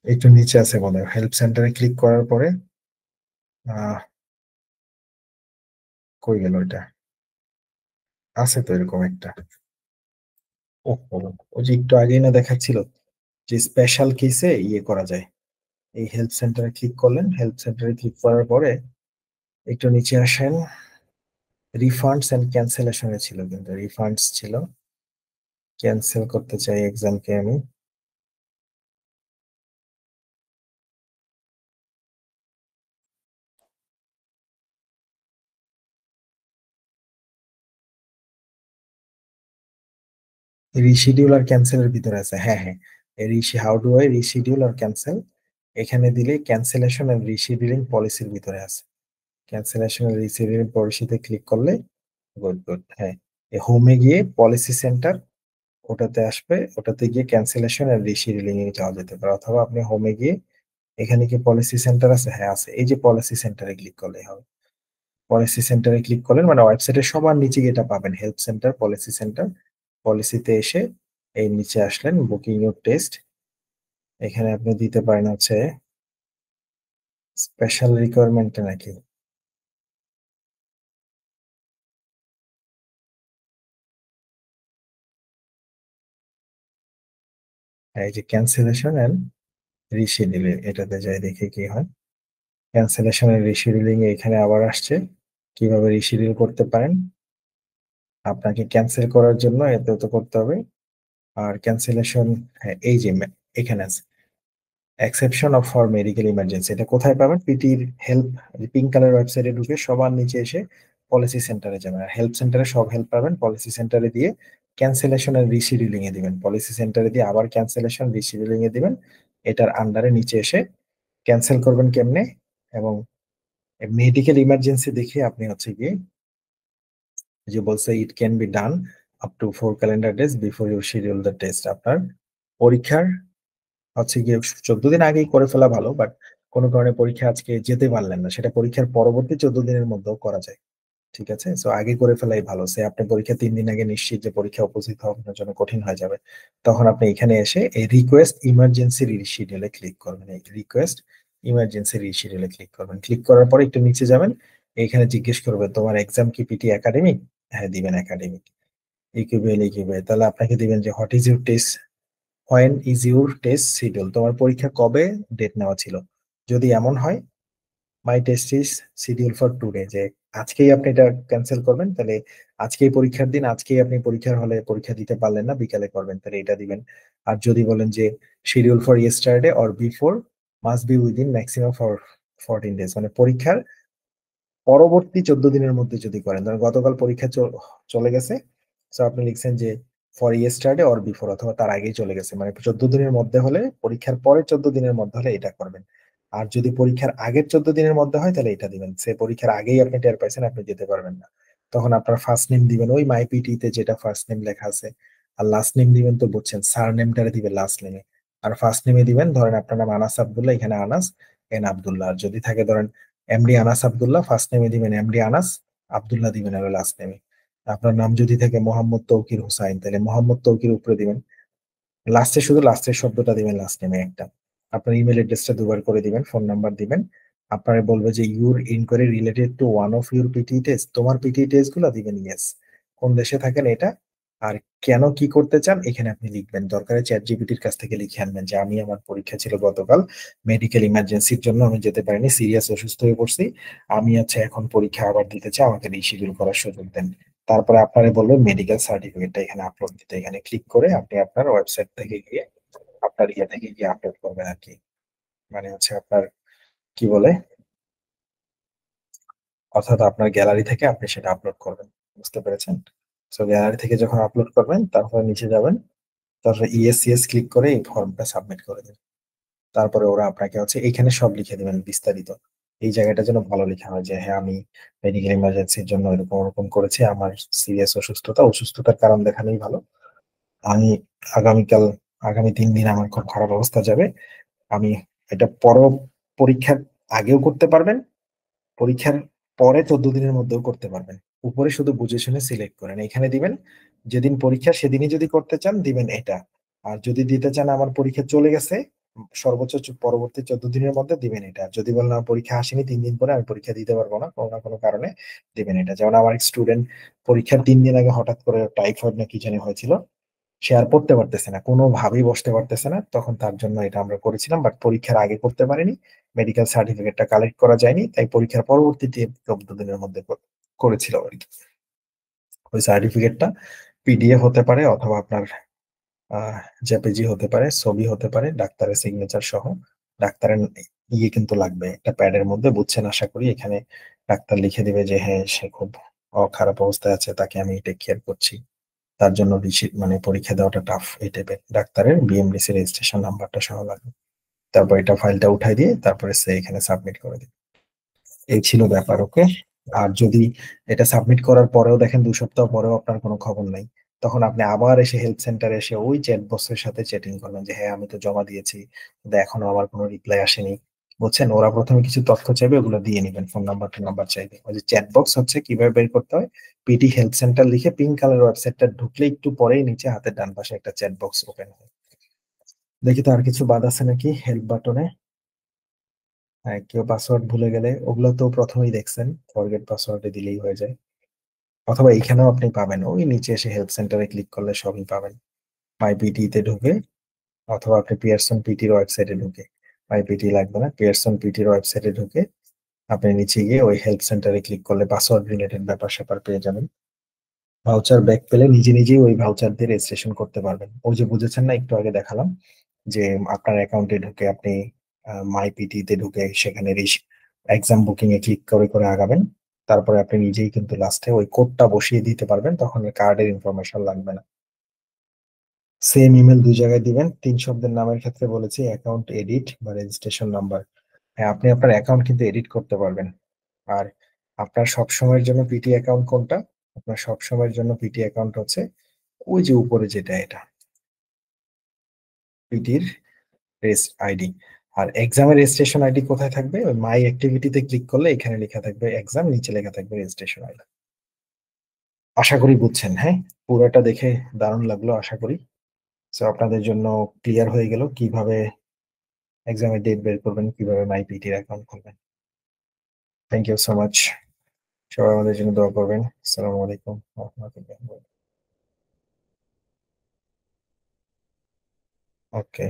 একটু নিচে আছে মনে হয়, হেল্প সেন্টারে ক্লিক করার পরে আহ কই গেল এটা, আছে তো এরকম একটা। ও ও, ওই যে একটু আগেই না দেখাচ্ছিল যে স্পেশাল কেসে ইয়ে করা যায়, এই হেল্প সেন্টারে ক্লিক করলেন, হেল্প সেন্টারে ক্লিক করার পরে একটু নিচে আসেন, রিফান্ডস এন্ড ক্যান্সেলেশনে ছিল, কিন্তু রিফান্ডস ছিল, ক্যান্সেল করতে চাই এক্সামকে আমি। রিশিডিউল আর ক্যান্সেলের ভিতরে আছে, হ্যাঁ হ্যাঁ, how do I reschedule or cancel, এখানে দিলে ক্যান্সেলেশন এন্ড রিশিডিউলিং পলিসির ভিতরে আছে। ক্যান্সেলেশন এন্ড রিশিডিউলিং পলিসিতে ক্লিক করলে, গুড গুড, হ্যাঁ, হোমে গিয়ে পলিসি সেন্টার, ওটাতে আসবে, ওটাতে গিয়ে ক্যান্সেলেশন এন্ড রিশিডিউলিং এ যাওয়া যেতে পারে, অথবা আপনি হোমে গিয়ে, এখানে কি পলিসি সেন্টার আছে, হ্যাঁ আছে, এই যে পলিসি সেন্টারে ক্লিক করলেই হবে। পলিসি সেন্টারে ক্লিক করলেন মানে ওয়েবসাইটের সবার নিচে গিয়ে এটা পাবেন, হেল্প সেন্টার, পলিসি সেন্টার। পলিসিতে এসে এই নিচে আসলেন, বুকিং ইউর টেস্ট, এখানে আপনি দিতে পারেন হচ্ছে স্পেশাল রিকোয়ারমেন্ট নাকি, এই যে ক্যান্সেলেশন এন্ড রিশিডিউলিং, এটাতে যাই দেখি কি হয়। ক্যান্সেলেশন এন্ড রিশিডিউলিং এখানে আবার আসছে, কিভাবে রিশিডিউল করতে পারেন। আপনাকে ক্যান্সেল করার জন্য এত তো করতে হবে, আর ক্যান্সেলেশন, হ্যাঁ এই যে এখানে আছে, exception of for medical emergency, এটা কোথায় পাবেন, পিটির হেল্প, পিঙ্ক কালার ওয়েবসাইটে ঢুকে সবার নিচে এসে পলিসি সেন্টারে যাবেন, আর হেল্প সেন্টারে সব হেল্প পাবেন, পলিসি সেন্টারে দিয়ে ক্যান্সেলেশন আর রিশিডিউলিং এ দিবেন, পলিসি সেন্টারে দিয়ে আবার ক্যান্সেলেশন রিশিডিউলিং এ দিবেন, এটার আন্ডারে নিচে এসে ক্যান্সেল করবেন কেমনে, এবং মেডিকেল ইমার্জেন্সি দেখে আপনি হচ্ছে গিয়ে, যে বলছে it can be done up to 4 calendar days before you schedule the test, আপনার পরীক্ষার হচ্ছে গিয়ে 14 দিন আগেই করে ফেলা ভালো, বাট কোনো কারণে পরীক্ষা আজকে যেতে পারলেন না, সেটা পরীক্ষার পরবর্তী 14 দিনের মধ্যেও করা যায়। ঠিক আছে, সো আগে করে ফেলাই ভালো, সে আপনি পরীক্ষা 3 দিন আগে নিশ্চিত যে পরীক্ষা উপস্থিত হওয়া আপনার জন্য কঠিন হয়ে যাবে, তখন আপনি এখানে এসে এই রিকোয়েস্ট ইমার্জেন্সি রিশিডিউলে ক্লিক করবেন, এই রিকোয়েস্ট ইমার্জেন্সি রিশিডিউলে ক্লিক করবেন, ক্লিক করার পরে একটু নিচে যাবেন, এখানে জিজ্ঞেস করবে তোমার এক্সাম কি পিটি একাডেমিক, হ্যাঁ দিবেন একাডেমিক, ইকিউবিএল ইকিউবিএল, তাহলে আপনাকে দিবেন যে what is your test, when is your test schedule, তোমার পরীক্ষা কবে ডেট নেওয়া ছিল, যদি এমন হয় my test is schedule for today, যে আজকেই আপনি এটা ক্যান্সেল করবেন, তাহলে আজকেই পরীক্ষার দিন, আজকেই আপনি পরীক্ষার হলে পরীক্ষা দিতে পারলেন না, বিকালে করবেন, তাহলে এটা দিবেন। আর যদি বলেন যে schedule for yesterday or before, must be within maximum for 14 days, মানে পরীক্ষার পরবর্তী 14 দিনের মধ্যে যদি করেন, ধরেন গতকাল পরীক্ষা চলে গেছে, তো আপনি লিখছেন যে ফর ইয়েস্টারডে অর বিফোর, অথবা তার আগেই চলে গেছে, মানে 14 দিনের মধ্যে হলে, পরীক্ষার পরে 14 দিনের মধ্যে হলে এটা করবেন। আর যদি পরীক্ষার আগের 14 দিনের মধ্যে হয় তাহলে এটা দিবেন, সে পরীক্ষার আগেই আপনি টের পাইছেন আপনি যেতে পারবেন না, তখন আপনার ফার্স্ট নেম দিবেন ওই মাইপিটি তে যেটা ফার্স্ট নেম লেখা আছে, আর লাস্ট নেম দিবেন তো বুঝছেন, সার নেমটারে দিবেন লাস্ট নেমে, আর ফার্স্ট নেমে দিবেন, ধরেন আপনার নাম আনাস আব্দুল্লাহ, এখানে আনাস এন আব্দুল্লাহ, আর যদি থাকে ধরেন এমডি আনাস আব্দুল্লাহ, ফার্স্ট নেমে দিবেন এমডি আনাস, আব্দুল্লাহ দিবেন হলো লাস্ট নেমে। আপনার নাম যদি থাকে মোহাম্মদ তৌকির হুসাইন, তাহলে মোহাম্মদ তৌকির উপরে দিবেন, লাস্টে শুধু লাস্টের শব্দটা দিবেন লাস্ট নেমে একটা, আপনার ইমেল অ্যাড্রেসটা দুবার করে দিবেন, ফোন নাম্বার দিবেন, আপনারা বলবে যে your inquiry related to one of your PT test, তোমার পিটি টেস্ট গুলো দিবেন ইয়েস, কোন দেশে থাকেন এটা, আর কেন কি করতে চান এখানে আপনি লিখবেন, দরকারে চ্যাট জিপিটির কাছ থেকে লিখে আনবেন যে আমি, আমার পরীক্ষা ছিল গতকাল, মেডিকেল ইমার্জেন্সির জন্য আমি যেতে পারিনি, সিরিয়াস অসুস্থ হয়ে পড়ছি, আমি এখন পরীক্ষা আবার দিতে চাই, আমাকে রিশিডিউল করার সুযোগ দেন। তারপরে আপনারা বলবেন মেডিকেল সার্টিফিকেটটা এখানে আপলোড দিতে, এখানে ক্লিক করে আপনি আপনার ওয়েবসাইট থেকে গিয়ে, আপনার ইয়ে থেকে গিয়ে আপলোড করবেন আর কি, মানে আপনার কি বলে, অর্থাৎ আপনার গ্যালারি থেকে আপনি সেটা আপলোড করবেন, বুঝতে পেরেছেন। সো গ্যালারি থেকে যখন আপলোড করবেন তারপরে নিচে যাবেন, তারপরে ইএস ক্লিক করে এই ফর্মটা সাবমিট করে দেবেন, তারপরে ওরা আপনাকে এখানে সব লিখে দেবেন বিস্তারিত, এই জায়গাটা যেন ভালো লেখা হয় যে হ্যাঁ আমি মেডিকেল ইমার্জেন্সির জন্য এরকম ওরকম করেছি, আমার সিরিয়াস অসুস্থতা, অসুস্থতার কারণ দেখানোই ভালো, আমি আগামীকাল, আগামী 3 দিন আমার খুব খারাপ অবস্থা যাবে, আমি এটা পরীক্ষার আগেও করতে পারবেন, পরীক্ষার পরে 14 দিনের মধ্যেও করতে পারবেন, উপরে শুধু বুঝে শুনে সিলেক্ট করেন, এখানে দিবেন যেদিন পরীক্ষা সেদিনই যদি করতে চান দিবেন এটা, আর যদি দিতে চান আমার পরীক্ষা চলে গেছে সর্বোচ্চ পরবর্তী 14 দিনের মধ্যে দিবেন এটা, আর যদি বলেন আমার পরীক্ষা আসেনি 3 দিন পরে আমি পরীক্ষা দিতে পারবো না কোনো না কোনো কারণে, দিবেন এটা। যেমন আমার এক স্টুডেন্ট পরীক্ষার 3 দিন আগে হঠাৎ করে টাইফয়েড না কি জানি হয়েছিল, সে আর পড়তে পারতেছে না, কোনোভাবেই বসতে পারতেছে না। তখন তার জন্য এটা আমরা করেছিলাম, বাট পরীক্ষার আগে করতে পারিনি। মেডিকেল সার্টিফিকেটটা কালেক্ট করা যায়নি, তাই পরীক্ষার পরবর্তীতে 14 দিনের মধ্যে করেছিলাম আর কি। ওই সার্টিফিকেটটা পিডিএফ হতে পারে, অথবা আপনার জেপিজি হতে পারে, ছবি হতে পারে, ডাক্তারের সিগনেচার সহ। ডাক্তারের কিন্তু লাগবে একটা প্যাডের মধ্যে, বুঝছেন আশা করি। এখানে ডাক্তার লিখে দিবে যে হ্যাঁ সে খুব খারাপ অবস্থায় আছে, তাকে আমি টেক কেয়ার করছি। তার জন্য মানে পরীক্ষা দেওয়াটা টাফ, এই টাইপের ডাক্তারের বিএমডিসি রেজিস্ট্রেশন নাম্বারটা সহ লাগবে। তারপর এটা ফাইলটা উঠাই দিয়ে তারপরে সে এখানে সাবমিট করে দিবে। এই ছিল ব্যাপার, ওকে। আর যদি এটা সাবমিট করার পরেও দেখেন 2 সপ্তাহ পরেও আপনার কোনো খবর নাই, তখন আপনি আবার এসে হেল্প সেন্টারে এসে ওই চ্যাট বক্সের সাথে চ্যাটিং করবেন যে হ্যাঁ আমি তো জমা দিয়েছি, কিন্তু এখনো আমার কোনো রিপ্লাই আসেনি। বুঝছেন, ওরা প্রথমে কিছু তথ্য চাইবে, ওগুলো দিয়ে নিবেন, ফোন নাম্বার চাইবে। ওই যে চ্যাট বক্স হচ্ছে কিভাবে বের করতে হয়, পিটি হেল্প সেন্টার লিখে পিঙ্ক কালার ওয়েবসাইটটা ঢুকলে একটু পরেই নিচে হাতের ডান পাশে একটা চ্যাট বক্স ওপেন হয়। দেখি তো আর কিছু বাদ আছে নাকি হেল্প বাটনে। হ্যাঁ, কেউ পাসওয়ার্ড ভুলে গেলে ওগুলো তো প্রথমেই দেখছেন, ফরগেট পাসওয়ার্ডে দিলেই হয়ে যায়। অথবা এখানেও আপনি পাবেন, ওই নিচে এসে হেল্প সেন্টারে ক্লিক করলে সবই পাবেন। মাই পিটি তে ঢুকে, অথবা আপনি পিয়ারসন পিটির ওয়েবসাইটে ঢুকে, মাই পিটি লাগবে না, পিয়ারসন পিটির ওয়েবসাইটে ঢুকে আপনি নিচে গিয়ে ওই হেল্প সেন্টারে ক্লিক করলে পাসওয়ার্ড রিলেটেড ব্যাপার স্যাপার পেয়ে যাবেন। ভাউচার ব্যাক পেলে নিজে নিজেই ওই ভাউচার দিয়ে রেজিস্ট্রেশন করতে পারবেন। ওই যে বুঝেছেন না, একটু আগে দেখালাম যে আপনার অ্যাকাউন্টে ঢুকে আপনি মাই পিটি তে ঢুকে সেখানে এক্সাম বুকিং এ ক্লিক করে করে আগাবেন। তারপরে আপনি নিজেই কিন্তু লাস্টে ওই কোডটা বসিয়ে দিতে পারবেন, তখন কার্ডের ইনফরমেশন লাগবে না। সেম ইমেল 2 জায়গায় দিবেন। 3 শব্দের নামের ক্ষেত্রে বলেছি অ্যাকাউন্ট এডিট বা রেজিস্ট্রেশন নাম্বার। হ্যাঁ, আপনি আপনার অ্যাকাউন্ট কিন্তু এডিট করতে পারবেন। আর আপনার সব সময়ের জন্য পিটি অ্যাকাউন্ট কোনটা? আপনার সব সময়ের জন্য পিটি অ্যাকাউন্ট হচ্ছে ওই যে উপরে যেটা, এটা পিটির রেস আইডি। আর এক্সামের রেজিস্ট্রেশন আইডি কোথায় থাকবে? ওই মাই অ্যাক্টিভিটিতে ক্লিক করলে এখানে লেখা থাকবে এক্সাম, নিচে লেখা থাকবে রেজিস্ট্রেশন আইডি। আশা করি বুঝছেন, হ্যাঁ। পুরোটা দেখে দারুণ লাগলো আশা করি। সো আপনাদের জন্য ক্লিয়ার হয়ে গেল কিভাবে এক্সামের ডেট বের করবেন, কিভাবে মাই পিটির অ্যাকাউন্ট খুলবেন। Thank you so much. সবাই আমাদের জন্য দোয়া করবেন। আসসালামু আলাইকুম ওয়া রাহমাতুল্লাহি। ওকে।